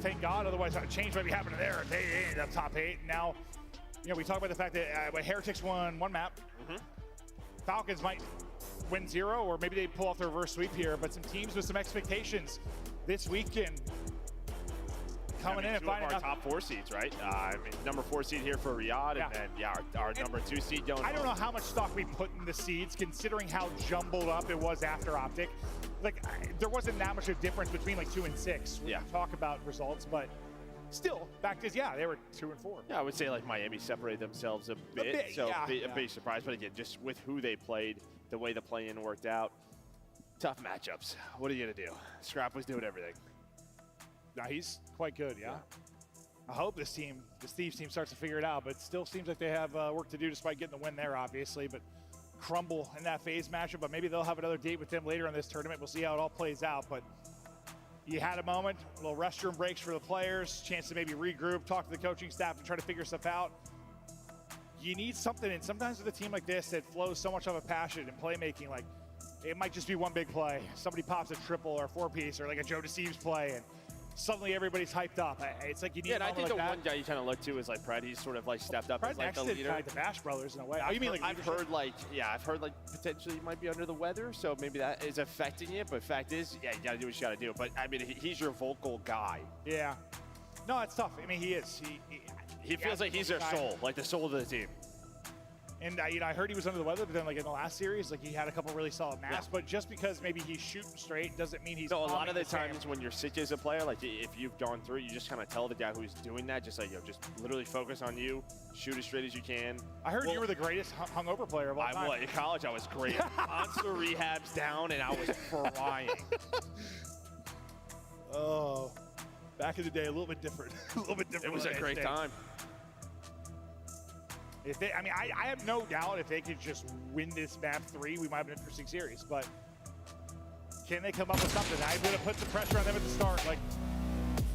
thank God, otherwise a change might be happening there. They ended up top 8. Now, you know, we talk about the fact that Heretics won 1 map. Falcons might win 0, or maybe they pull off the reverse sweep here, but some teams with some expectations this weekend coming in and finding our top 4 seeds, right? I mean, number 4 seed here for Riyadh, and then our number 2 seed going. I don't know how much stock we put in the seeds, considering how jumbled up it was after Optic. Like, there wasn't that much of a difference between like 2 and 6 when we talk about results, but still, fact is, they were 2 and 4. Yeah, I would say like Miami separated themselves a bit, so a big surprise. But again, just with who they played, the way the play-in worked out, tough matchups. What are you gonna do? Scrap was doing everything. Now he's quite good, I hope this Thieves team starts to figure it out, but it still seems like they have work to do despite getting the win there, obviously. But crumble in that phase matchup, but maybe they'll have another date with them later in this tournament. We'll see how it all plays out. But you had a moment, a little restroom breaks for the players, chance to maybe regroup, talk to the coaching staff and try to figure stuff out. You need something, and sometimes with a team like this that flows so much of a passion and playmaking, like it might just be one big play. Somebody pops a triple or a 4-piece or like a Joe Deceives play, and suddenly everybody's hyped up. It's like you need. Yeah, and I think like the one guy you kind of look to is like Pred. He's sort of like stepped up as like the leader. Kind of the Bash Brothers in a way. I've heard like potentially he might be under the weather, so maybe that is affecting it. But fact is, you gotta do what you gotta do. But I mean, he's your vocal guy. Yeah. No, it's tough. I mean, he is. He feels like he's their soul, like the soul of the team. And I heard he was under the weather, but then like in the last series, like he had a couple really solid maps. But just because maybe he's shooting straight doesn't mean he's. So a lot of the times when you're sick as a player, like if you've gone through, you just kind of tell the guy who's doing that, just like just literally focus on you, shoot as straight as you can. I heard you were the greatest hungover player of all time. In college, I was great. Monster rehabs down, and I was frying. Oh, back in the day, a little bit different. A little bit different. It was a great time. If they, I have no doubt if they could just win this map 3, we might have an interesting series. But can they come up with something? I'm going to put some pressure on them at the start. Like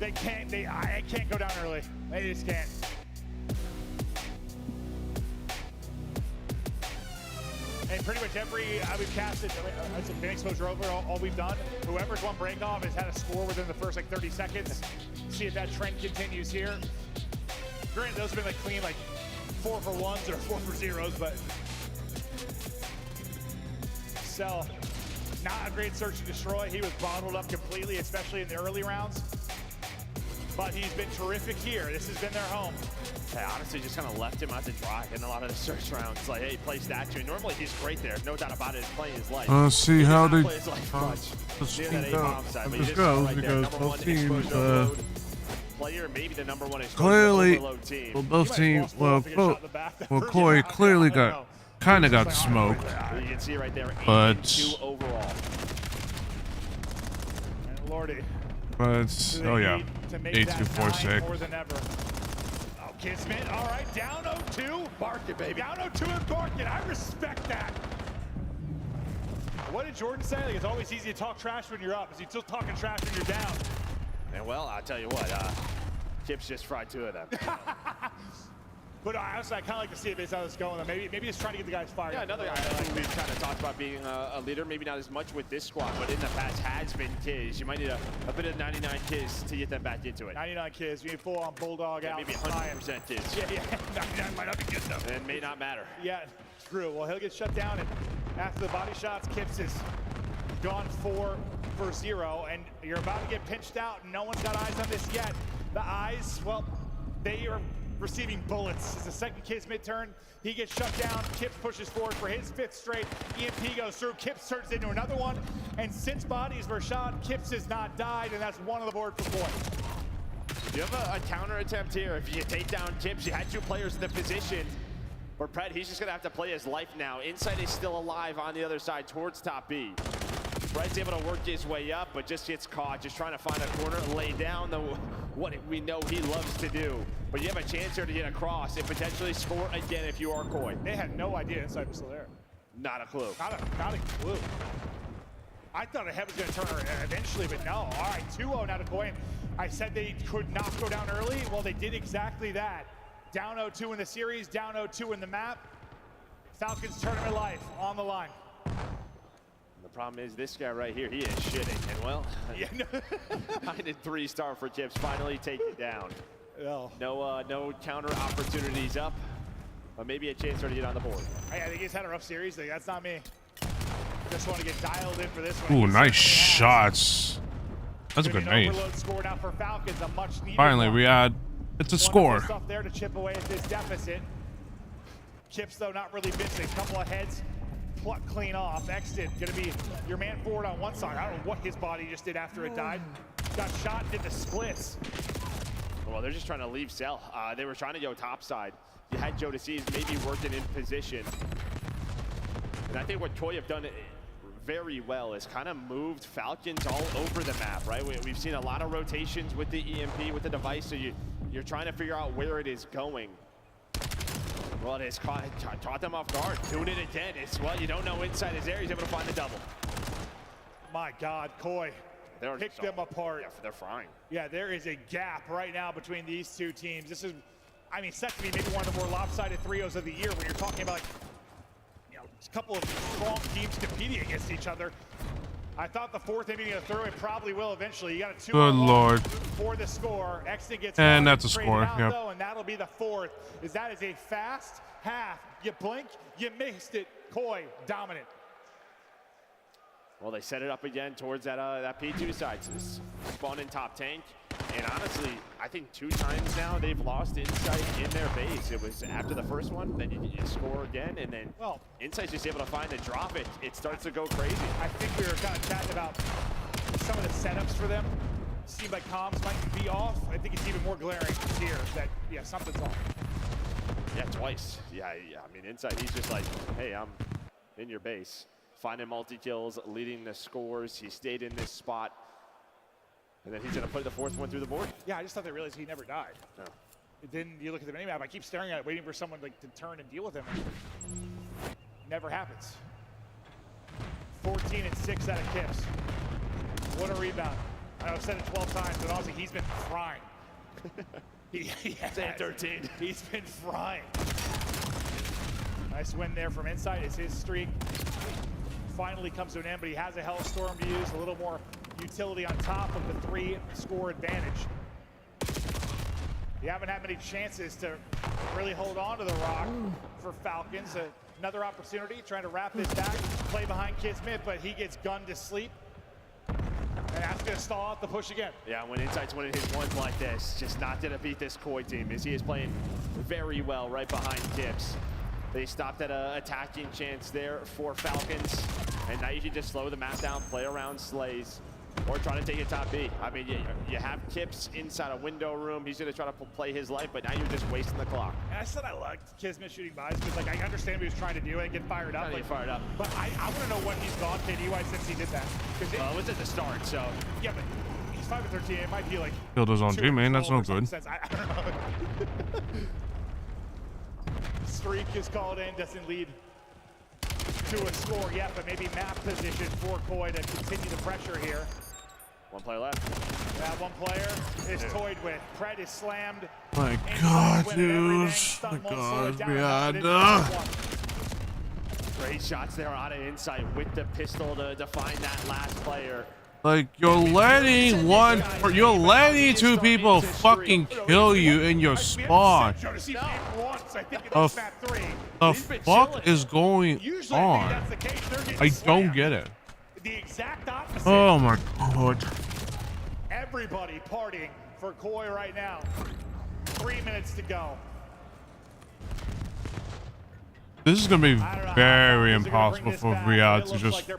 they can't. I can't go down early. They just can't. And pretty much every we've casted, it's been exposure over. All we've done, whoever's won breakoff has had a score within the first like 30 seconds. See if that trend continues here. Granted, those have been like clean, like 4 for 1s or 4 for 0s, but Cell, not a great search and destroy. He was bottled up completely, especially in the early rounds. But he's been terrific here. This has been their home. Hey, honestly, just kind of left him out to dry in a lot of the search rounds. Like, hey, play statue. Normally, he's great there. No doubt about it. He's playing his life. Let's see how they this goes because both teams player, maybe the number 1 clearly, team. well, both teams, Koi clearly kind of got smoked, you can see right there, but 2 overall. And Lordy. But oh yeah, 8246. More than ever. Oh, Kismet. All right, down 0-2. Bark it, baby. Down 0-2 and bark it. I respect that. What did Jordan say? Like, it's always easy to talk trash when you're up. Is he still talking trash when you're down? And well, I'll tell you what, Kip's just fried 2 of them. But I kind of like to see if it's how it's going. Maybe just trying to get the guys fired. Yeah, another guy like we've kind of talked about being a leader, maybe not as much with this squad, but in the past has been Kiz. You might need a bit of 99 Kiz to get them back into it. 99 Kiz, we need full-on Bulldog out. Maybe 100% Kiz. Yeah, 99 might not be good enough. And may not matter. Yeah, true. Well, he'll get shut down, and after the body shots, Kips is gone 4 for 0, and you're about to get pinched out, and no one's got eyes on this yet. The eyes, well, they are receiving bullets. It's the second Kiz mid-turn. He gets shut down. Kips pushes forward for his 5th straight. EMP goes through. Kips turns into another one. And since bodies were shot, Kips has not died, and that's 1 on the board for Koi. You have a counter attempt here. If you take down Kips, you had 2 players in the position. For Pred, he's just going to have to play his life now. Inside is still alive on the other side towards top B. Fred's able to work his way up, but just gets caught, just trying to find a corner, lay down what we know he loves to do. But you have a chance here to get across and potentially score again if you are Koi. They had no idea Inside was still there. Not a clue. Not a clue. I thought the head was going to turn eventually, but no. All right, 2-0 now to Koi. I said they could not go down early. Well, they did exactly that. Down 0-2 in the series, down 0-2 in the map. Falcons tournament life on the line. The problem is this guy right here, he is shitting. And well, yeah, I did 3-star for Kips, finally take it down. Oh. No counter opportunities up, but maybe a chance to get on the board. I think he's had a rough series. That's not me. Just want to get dialed in for this one. Ooh, nice shots. That's a good nade. Score now for Falcons, a much needed Finally, one. Riyadh. It's a score. Stuff there to chip away at this deficit. Kips, though, not really missing. A couple of heads pluck clean off. Exton going to be your man forward on one side. I don't know what his body just did after it died. Got shot and did the splits. Well, they're just trying to leave cell. They were trying to go top side. You had Joe DeCease maybe working in position. And I think what Koi have done very well is kind of moved Falcons all over the map, right? We've seen a lot of rotations with the EMP, with the device, so you're trying to figure out where it is going. Well, it has caught them off guard. Doing it again. It's, well, you don't know inside his area. He's able to find the double. My God, Koi. Pick them apart. Yeah, they're frying. Yeah, there is a gap right now between these two teams. This is, I mean, set to be maybe one of the more lopsided 3-0s of the year when you're talking about, like, you know, a couple of strong teams competing against each other. I thought the 4th inning of the throw, it probably will eventually. You got a 2-1 Good Lord. for the score. Exton gets and that's a score. Out, though, and that'll be the 4th. That is a fast half. You blink, you missed it. Koi dominant. Well, they set it up again towards that P2 side. So this spawn in top tank. And honestly, I think 2 times now they've lost Insight in their base. It was after the first one, then you score again, and then Insight's just able to find and drop it. It starts to go crazy. I think we were kind of chatting about some of the setups for them. Seemed like comms might be off. I think it's even more glaring here that, yeah, something's off. Yeah, twice. Yeah, I mean, Insight, he's just like, hey, I'm in your base. Finding multi-kills, leading the scores. He stayed in this spot. And then he's going to put the 4th one through the board. Yeah, I just thought they realized he never died. No. Then you look at the minimap, I keep staring at it, waiting for someone like to turn and deal with him. Never happens. 14 and 6 out of Kips. What a rebound. I know I've said it 12 times, but honestly, he's been frying. he has. 13. He's been frying. Nice win there from Inside. It's his streak. Finally comes to an end, but he has a Hellstorm to use, a little more utility on top of the 3-score advantage. You haven't had many chances to really hold on to the rock for Falcons. Another opportunity, trying to wrap this back, play behind Kismet, but he gets gunned to sleep. And that's going to stall out the push again. Yeah, when Insight's winning his ones like this, just not going to beat this Koi team, as he is playing very well right behind Kips. They stopped at an attacking chance there for Falcons. And now you can just slow the map down, play around Slays, or try to take it top B. I mean, you have Kips inside a window room. He's going to try to play his life, but now you're just wasting the clock. And I said I liked Kismet shooting buys because, like, I understand what he was trying to do and get fired up. Get fired up. But I want to know what he's gone KD-wise since he did that. Well, it was at the start, so. Yeah, but he's 5 and 13. It might be like. Killed his own teammate. That's no good. I don't know. Streak is called in, doesn't lead to a score yet, but maybe map position for Koi to continue the pressure here. 1 player left. That one player is toyed with. Pred is slammed. My God, dude. My God, Rihanna. Great shots there out of Insight with the pistol to find that last player. Like, you're letting two people fucking kill you in your spawn. The fuck is going on? I don't get it. The exact opposite. Oh my God. Everybody partying for Koi right now. 3 minutes to go. This is gonna be very impossible for Riyadh to just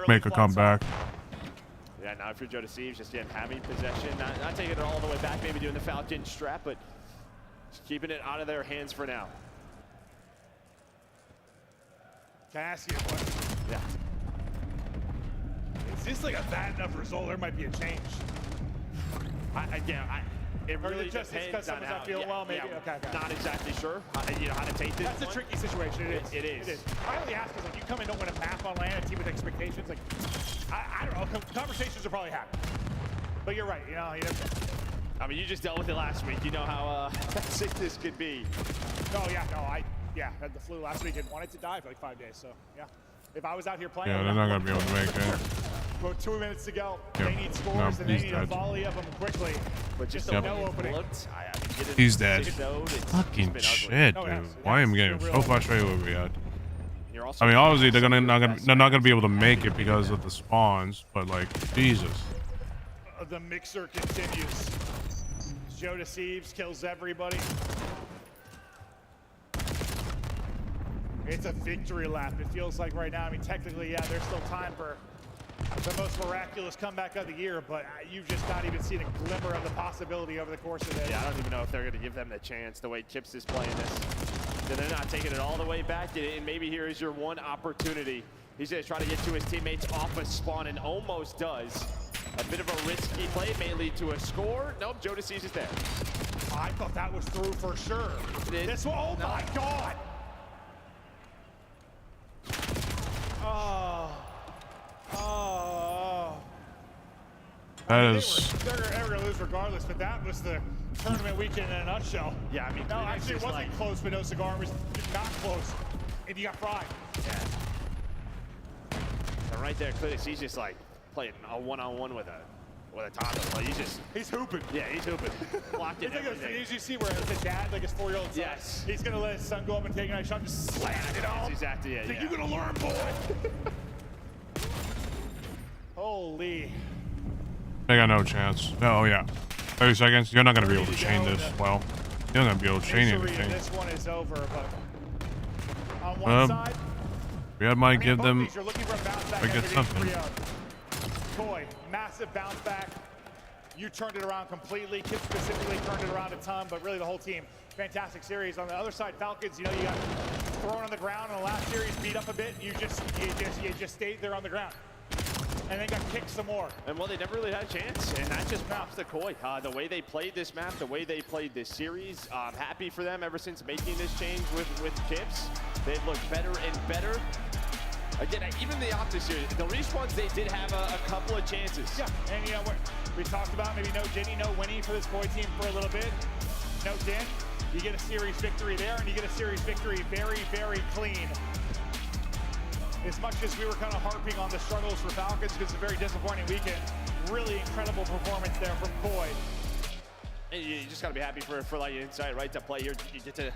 make a comeback. Yeah, now if you're Joe Deceives, just again having possession, not taking it all the way back, maybe doing the Falcon strap, but just keeping it out of their hands for now. Can I ask you a question? Yeah. Is this like a bad enough result? There might be a change. It really just depends on how. Not feeling well, maybe. Yeah, okay. Not exactly sure. How to take this. That's a tricky situation. It is. I only ask because like you come in, don't win a map on land, a team with expectations. Like I don't know. Conversations are probably happening. But you're right. You know. I mean, you just dealt with it last week. You know how sick this could be. I had the flu last week and wanted to die for like 5 days. So yeah, if I was out here playing, Yeah, they're not gonna be able to make it. About 2 minutes to go. Yep. They need scores and they need a dead. volley of them quickly. But just no opening. He's dead. Fucking shit, dude. Why am I getting so frustrated with Riyadh? I mean, obviously they're not gonna be able to make it because of the spawns, but like, Jesus. The mixer continues. Joe Deceives kills everybody. It's a victory lap. It feels like right now. I mean, technically, yeah, there's still time for the most miraculous comeback of the year, but you've just not even seen a glimmer of the possibility over the course of it. Yeah, I don't even know if they're going to give them the chance the way Kips is playing this. They're not taking it all the way back, and maybe here is your one opportunity. He's going to try to get to his teammates off a spawn and almost does. A bit of a risky play may lead to a score. Nope, Joe Deceives is there. I thought that was through for sure. This one, oh my God! That is. They're ever gonna lose regardless, but that was the tournament weekend in a nutshell. Yeah, I mean, no, actually, it wasn't close, but no cigar. It was not close, and you got fried. Yeah. And right there, Clinics, he's just like playing a one-on-one with a toddler. Like he's hooping. Yeah, he's hooping. Blocked it. Did you see where the dad, like his 4-year-old son, yes, he's gonna let his son go up and take a nice shot, just slam it on. That's exactly it. Think you're gonna learn, boy? Holy. They got no chance. Oh yeah. 30 seconds. You're not gonna be able to chain this. Well, you're not gonna be able to chain anything. This one is over, but on one side, Riyadh might give them. you're looking for a bounce back. I get something. Koi, massive bounce back. You turned it around completely. Kip specifically turned it around a ton, but really the whole team. Fantastic series. On the other side, Falcons, you know, you got thrown on the ground in the last series, beat up a bit. You just stayed there on the ground. And then got kicked some more. And well, they never really had a chance, and that just props to Koi. The way they played this map, the way they played this series, I'm happy for them ever since making this change with Kips. They've looked better and better. Again, even the Optic series, the respawns, they did have a couple of chances. Yeah, and you know, we talked about maybe no Jenny, no Winnie for this Koi team for a little bit. No Din. You get a series victory there, and you get a series victory very, very clean. As much as we were kind of harping on the struggles for Falcons because it's a very disappointing weekend, really incredible performance there from Koi. And you just got to be happy for like Insight, right, to play here. You get to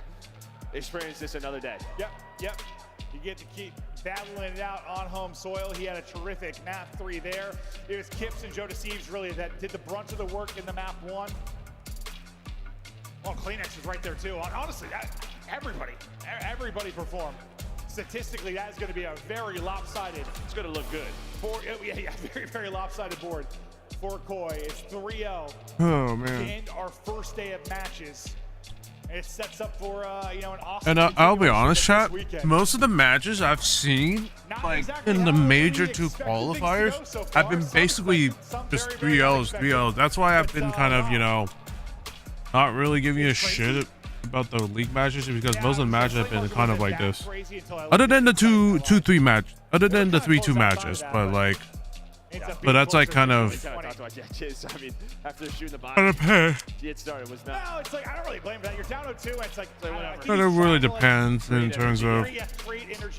experience this another day. Yep. You get to keep battling it out on home soil. He had a terrific map 3 there. It was Kips and Joe Deceives really that did the brunt of the work in the map 1. Well, Kleenex was right there too. Honestly, everybody performed. Statistically, that is going to be a very lopsided. It's going to look good. Very, very lopsided board for Koi. It's 3-0. Oh man. And our first day of matches. It sets up for an awesome. And I'll be honest, chat. Most of the matches I've seen, like in the major 2 qualifiers, have been basically just 3-0s. That's why I've been kind of, not really giving a shit about the league matches, because most of the matches have been kind of like this. Other than the 3-2 match, other than the 3-2 matches, but like But that's like kind of. I mean, after shooting the Kind bottom, of it started was not. No, it's like I don't really blame that. You're down 0-2. It's like But it really depends in terms of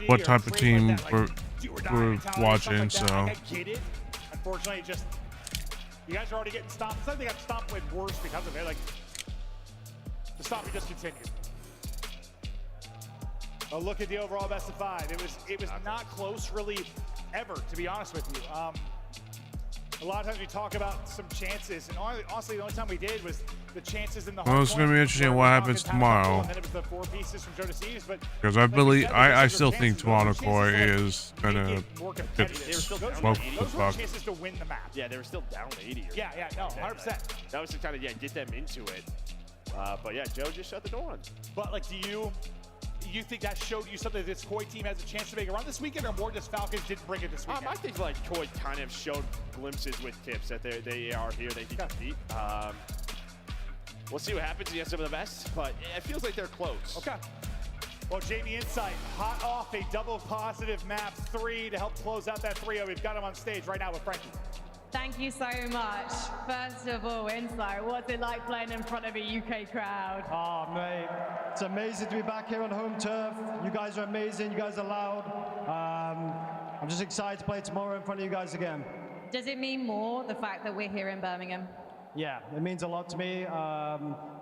what type of team we're watching. So. I get it. Unfortunately, just you guys are already getting stopped. Something got stopped with worse because of it. Like the stopping just continued. Oh, look at the overall best of 5. It was not close really ever, to be honest with you. A lot of times we talk about some chances, and honestly, the only time we did was the chances in the. Well, it's going to be interesting what happens tomorrow. And then it was the 4 pieces from Joe Deceives, but Because I still think Toronto Core is going to get smoked the fuck. chances to win the map. Yeah, they were still down 80. Yeah, no, 100%. That was to kind of get them into it. But yeah, Joe just shut the door on. But like, do you think that showed you something that this Koi team has a chance to make a run this weekend, or more just Falcons didn't bring it this weekend? I think like Koi kind of showed glimpses with tips that they are here, they can compete. We'll see what happens against some of the best, but it feels like they're close. Okay. Well, Jamie Insight, hot off a double positive map 3 to help close out that 3-0. We've got him on stage right now with Frankie. Thank you so much. First of all, Insight, what's it like playing in front of a UK crowd? Oh, mate, it's amazing to be back here on home turf. You guys are amazing. You guys are loud. I'm just excited to play tomorrow in front of you guys again. Does it mean more, the fact that we're here in Birmingham? Yeah, it means a lot to me.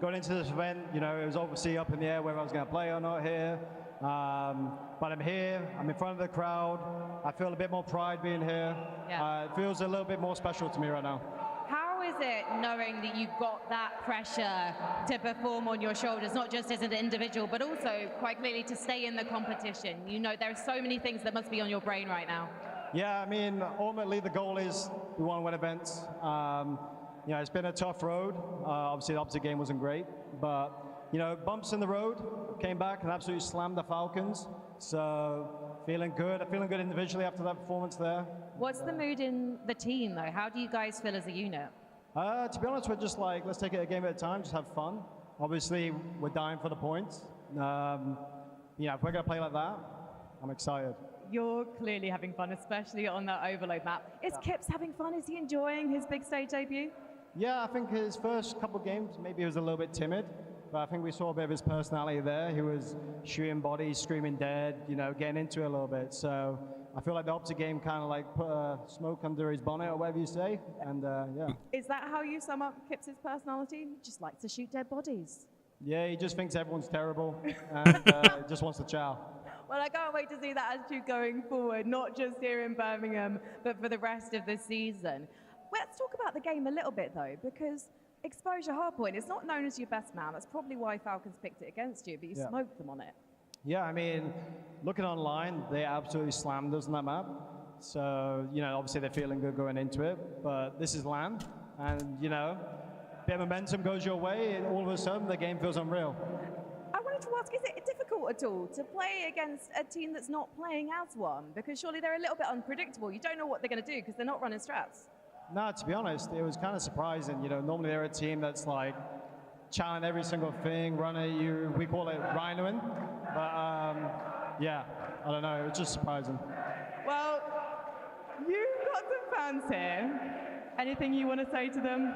Going into this event, you know, it was obviously up in the air whether I was going to play or not here. But I'm here, I'm in front of the crowd. I feel a bit more pride being here. Yeah. It feels a little bit more special to me right now. How is it knowing that you've got that pressure to perform on your shoulders, not just as an individual, but also quite clearly to stay in the competition? You know, there are so many things that must be on your brain right now. Yeah, I mean, ultimately the goal is we want to win events. You know, it's been a tough road. Obviously the opposite game wasn't great, but you know, bumps in the road, came back and absolutely slammed the Falcons. So feeling good individually after that performance there. What's the mood in the team though? How do you guys feel as a unit? To be honest, we're just like, let's take it a game at a time, just have fun. Obviously, we're dying for the points. You know, if we're gonna play like that, I'm excited. You're clearly having fun, especially on that overload map. Is Kips having fun? Is he enjoying his big stage debut? Yeah, I think his first couple games, maybe he was a little bit timid, but I think we saw a bit of his personality there. He was shooting bodies, screaming dead, you know, getting into it a little bit. So I feel like the opposite game kind of like put smoke under his bonnet or whatever you say, and yeah. Is that how you sum up Kips' personality? He just likes to shoot dead bodies. Yeah, he just thinks everyone's terrible and just wants to chow. Well, I can't wait to see that attitude going forward, not just here in Birmingham, but for the rest of the season. Let's talk about the game a little bit, though, because Exposure Hardpoint is not known as your best man. That's probably why Falcons picked it against you, but you smoked them on it. Yeah, I mean, looking online, they absolutely slammed us on that map. So, you know, obviously they're feeling good going into it, but this is LAN, and, you know, a bit of momentum goes your way, and all of a sudden the game feels unreal. I wanted to ask, is it difficult at all to play against a team that's not playing as one? Because surely they're a little bit unpredictable. You don't know what they're going to do because they're not running strats. No, to be honest, it was kind of surprising. You know, normally they're a team that's like challenge every single thing, run at you. We call it rhinoing. But yeah, I don't know. It was just surprising. Well, you've got some fans here. Anything you want to say to them?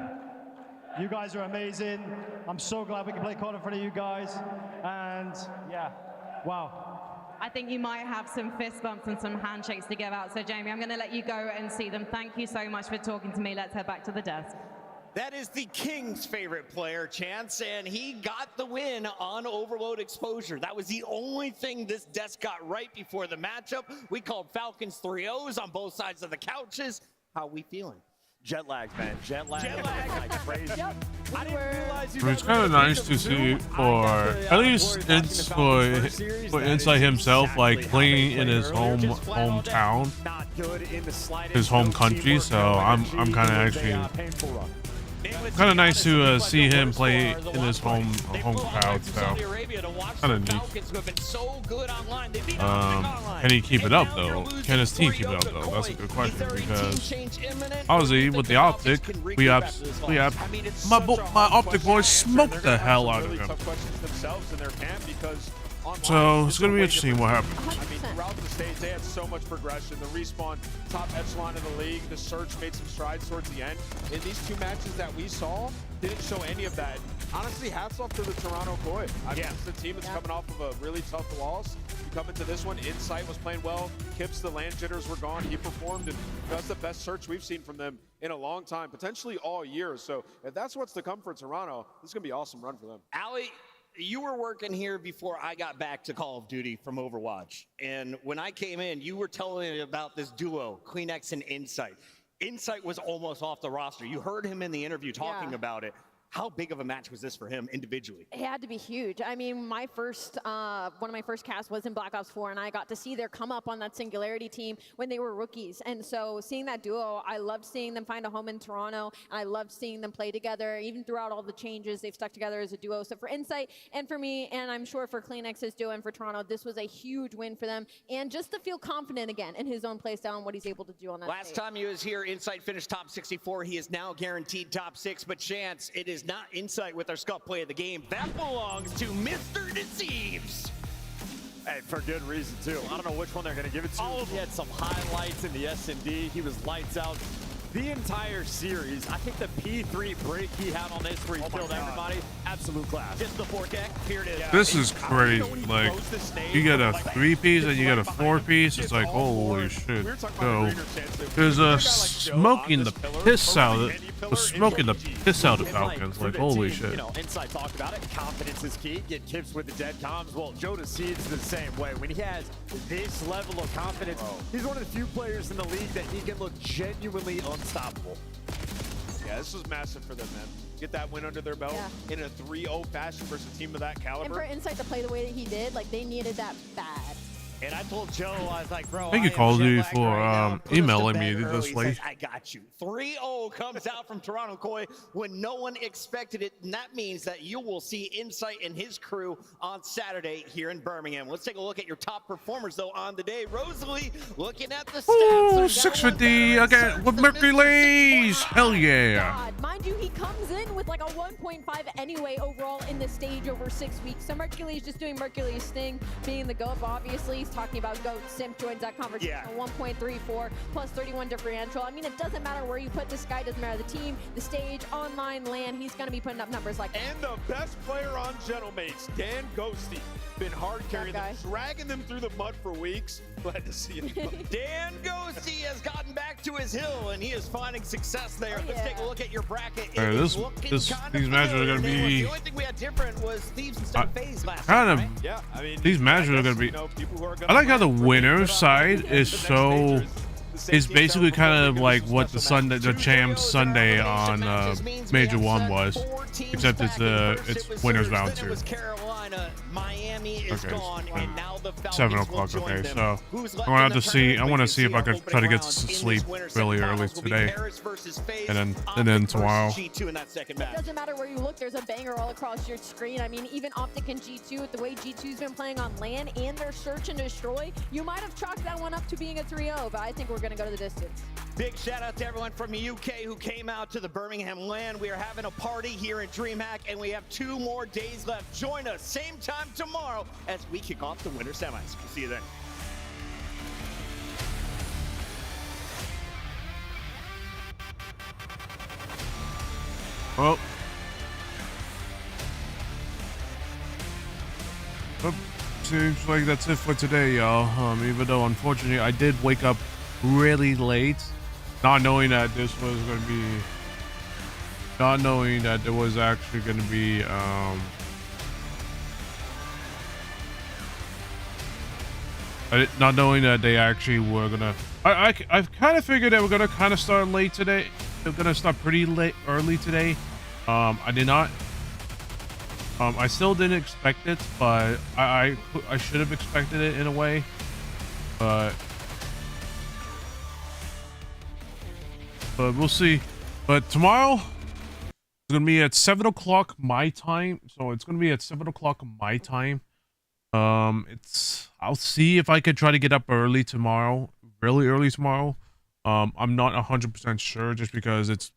You guys are amazing. I'm so glad we can play COD in front of you guys. And yeah, wow. I think you might have some fist bumps and some handshakes to give out. So Jamie, I'm going to let you go and see them. Thank you so much for talking to me. Let's head back to the desk. That is the King's favorite player, Chance, and he got the win on Overload Exposure. That was the only thing this desk got right before the matchup. We called Falcons 3-0s on both sides of the couches. How we feeling? Jet lag, man. Jet lag. Like crazy. Yep. I didn't realize you It's kind of nice to see for, at least it's for Insight himself, like playing in his hometown, his home country. So I'm kind of actually kind of nice to see him play in his home crowd. So kind of neat. Can he keep it up though? Can his team keep it up though? That's a good question because obviously with the Optic, my Optic boys smoked the hell out of him. Tough questions themselves in their camp because online. So it's gonna be way interesting different. what happens. I mean, throughout the stage, they had so much progression. The Respawn, top echelon in the league. The Search made some strides towards the end. In these two matches that we saw, didn't show any of that. Honestly, hats off to the Toronto Koi. I mean, it's the team that's coming off of a really tough loss. You come into this one, Insight was playing well. Kips, the land jitters were gone. He performed, and that's the best Search we've seen from them in a long time, potentially all year. So if that's what's to come for Toronto, this is going to be an awesome run for them. Ali, you were working here before I got back to Call of Duty from Overwatch. And when I came in, you were telling me about this duo, Kleenex and Insight. Insight was almost off the roster. You heard him in the interview talking about it. How big of a match was this for him individually? It had to be huge. I mean, my first, one of my first casts was in Black Ops 4, and I got to see their come up on that Singularity team when they were rookies. And so seeing that duo, I loved seeing them find a home in Toronto, and I loved seeing them play together. Even throughout all the changes, they've stuck together as a duo. So for Insight and for me, and I'm sure for Kleenex's duo and for Toronto, this was a huge win for them. And just to feel confident again in his own playstyle and what he's able to do on that Last stage. time he was here, Insight finished top 64. He is now guaranteed top 6, but Chance, it is not Insight with our scuff play of the game. That belongs to Mr. Deceives. Hey, for good reason, too. I don't know which one they're going to give it to. He had some highlights in the S&D. He was lights out the entire series. I think the P3 break he had on this where he killed everybody, absolute class. Just the 4K. Here it is. This is crazy. Like, you get a 3-piece and you get a 4-piece. It's like, holy shit. So, there's smoking the piss out of it. Smoking the piss out of Falcons. Like, holy shit. You know, Insight talked about it. Confidence is key. Get tips with the dead comms. Well, Joe Deceives the same way. When he has this level of confidence, he's one of the few players in the league that he can look genuinely unstoppable. Yeah, this was massive for them, man. Get that win under their belt in a 3-0 fashion versus a team of that caliber. And for Insight to play the way that he did, like, they needed that bad. And I told Joe, I was like, bro, Thank you, Call of Duty, for emailing me this late. I got you. 3-0 comes out from Toronto Koi when no one expected it, and that means that you will see Insight and his crew on Saturday here in Birmingham. Let's take a look at your top performers, though, on the day. Rosalie, looking at the stats. Ooh, 650 again with Mercury Lays. Hell yeah. God. Mind you, he comes in with like a 1.5 anyway overall in the stage over 6 weeks. So Mercury's just doing Mercury's thing, being the GOAT, obviously. He's talking about GOAT. Simp joins that conversation. 1.34 plus 31 differential. I mean, it doesn't matter where you put this guy, doesn't matter the team, the stage, online, land, he's going to be putting up numbers like that. And the best player on Gentlemates, Dan Ghosty, been hard carrying them, dragging them through the mud for weeks. Glad to see him. Dan Ghosty has gotten back to his hill, and he is finding success there. Let's take a look at your bracket. Right, these matches are going to be... The only thing we had different was Thieves instead of FaZe last kind time, of... right? I mean, these matches are going to be... I like how the winner side is so... It's basically kind of like what the Champs Sunday on Major 1 was, except it's winners round 2. Miami is gone, and now the 7 o'clock. Okay, so I want to see. I want to see if I could try to get to sleep really early today, and then tomorrow. It doesn't matter where you look. There's a banger all across your screen. I mean, even Optic and G2, with the way G2's been playing on LAN and their search and destroy, you might have chalked that one up to being a 3-0, but I think we're going to go to the distance. Big shout out to everyone from the UK who came out to the Birmingham LAN. We are having a party here in DreamHack, and we have 2 more days left. Join us same time tomorrow as we kick off the winter semis. We'll see you then. Well, seems like that's it for today, y'all. Even though unfortunately I did wake up really late, not knowing that this was going to be, not knowing that there was actually going to be not knowing that they actually were gonna. I've kind of figured that we're gonna kind of start late today. We're gonna start pretty early today. I did not. I still didn't expect it, but I should have expected it in a way. But we'll see. But tomorrow it's gonna be at 7 o'clock my time. So it's gonna be at 7 o'clock my time. I'll see if I could try to get up early tomorrow, really early tomorrow. I'm not 100% sure, just because it's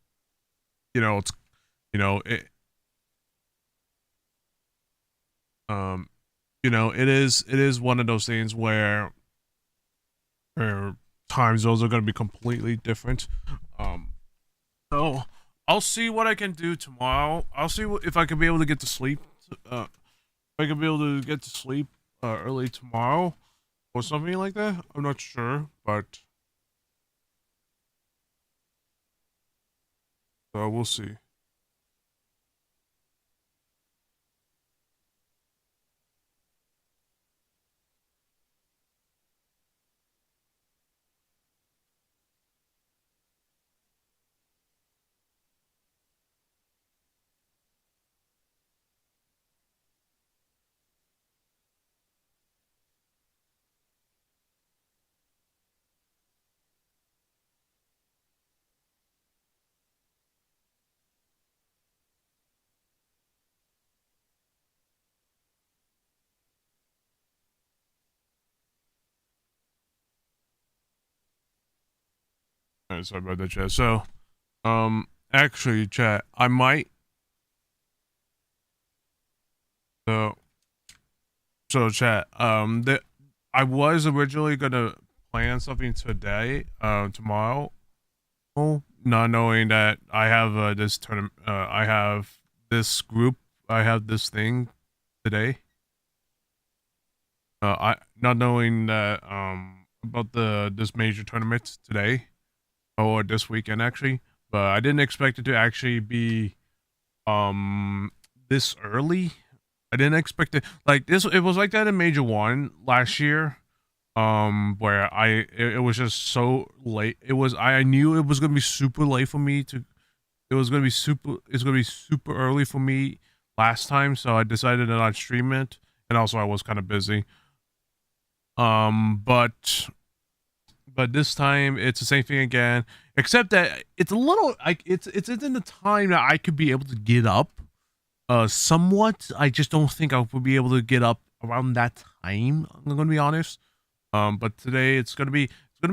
you know, it is one of those things where time zones are going to be completely different. So I'll see what I can do tomorrow. I'll see if I can be able to get to sleep. If I can be able to get to sleep early tomorrow or something like that. I'm not sure, but we'll see. Alright, sorry about that, chat. So, actually, chat, I might. So chat, I was originally gonna plan something today, tomorrow, not knowing that I have this tournament, I have this group, I have this thing today. I not knowing that about this major tournament today or this weekend actually, but I didn't expect it to actually be this early. I didn't expect it like this. It was like that in Major 1 last year, where it was just so late. I knew it was gonna be super late for me to. It's gonna be super early for me last time, so I decided to not stream it, and also I was kind of busy. But this time it's the same thing again, except that it's a little like it's in the time that I could be able to get up. Somewhat. I just don't think I would be able to get up around that time. I'm gonna be honest. But today it's gonna be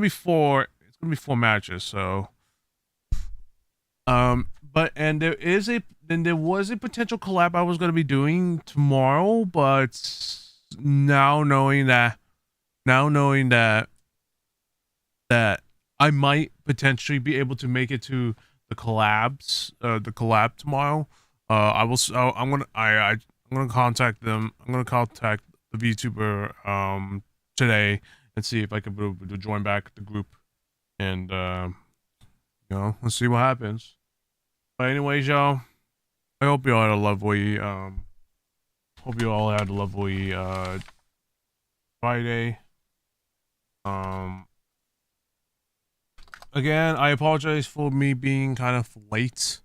four matches. So, but there was a potential collab I was gonna be doing tomorrow, but now knowing that I might potentially be able to make it to the collab tomorrow. I'm gonna contact them. I'm gonna contact the VTuber today and see if I can join back the group, and you know, let's see what happens. But anyways, y'all, I hope you all had a lovely Friday. Again, I apologize for me being kind of late.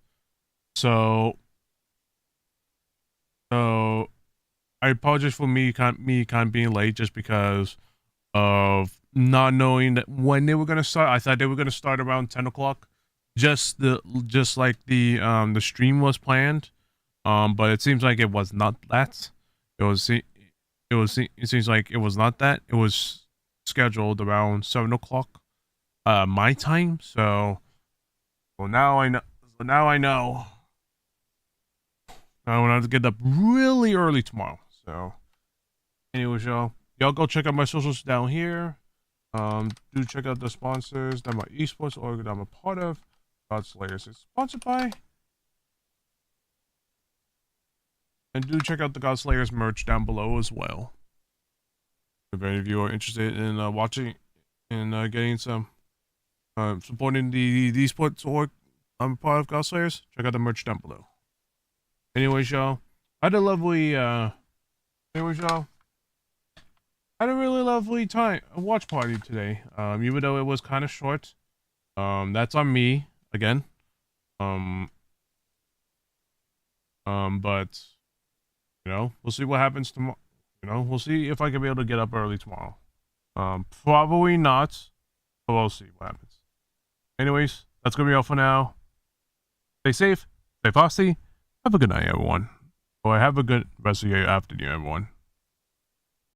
So I apologize for me kind of being late just because of not knowing that when they were gonna start. I thought they were gonna start around 10 o'clock, just like the stream was planned. But it seems like it was not that. It seems like it was not that. It was scheduled around 7 o'clock, my time. So, now I know. I want to get up really early tomorrow. So, anyways, y'all go check out my socials down here. Do check out the sponsors that my esports org that I'm a part of. Godslayers is sponsored by. And do check out the Godslayers merch down below as well. If any of you are interested in watching and getting some supporting the esports org I'm a part of Godslayers, check out the merch down below. Anyways, y'all, I had a lovely really lovely watch party today. Even though it was kind of short. That's on me again. But you know, we'll see what happens tomorrow. You know, we'll see if I can be able to get up early tomorrow. Probably not, but we'll see what happens. Anyways, that's gonna be all for now. Stay safe, stay frosty. Have a good night, everyone. Or have a good rest of your afternoon, everyone.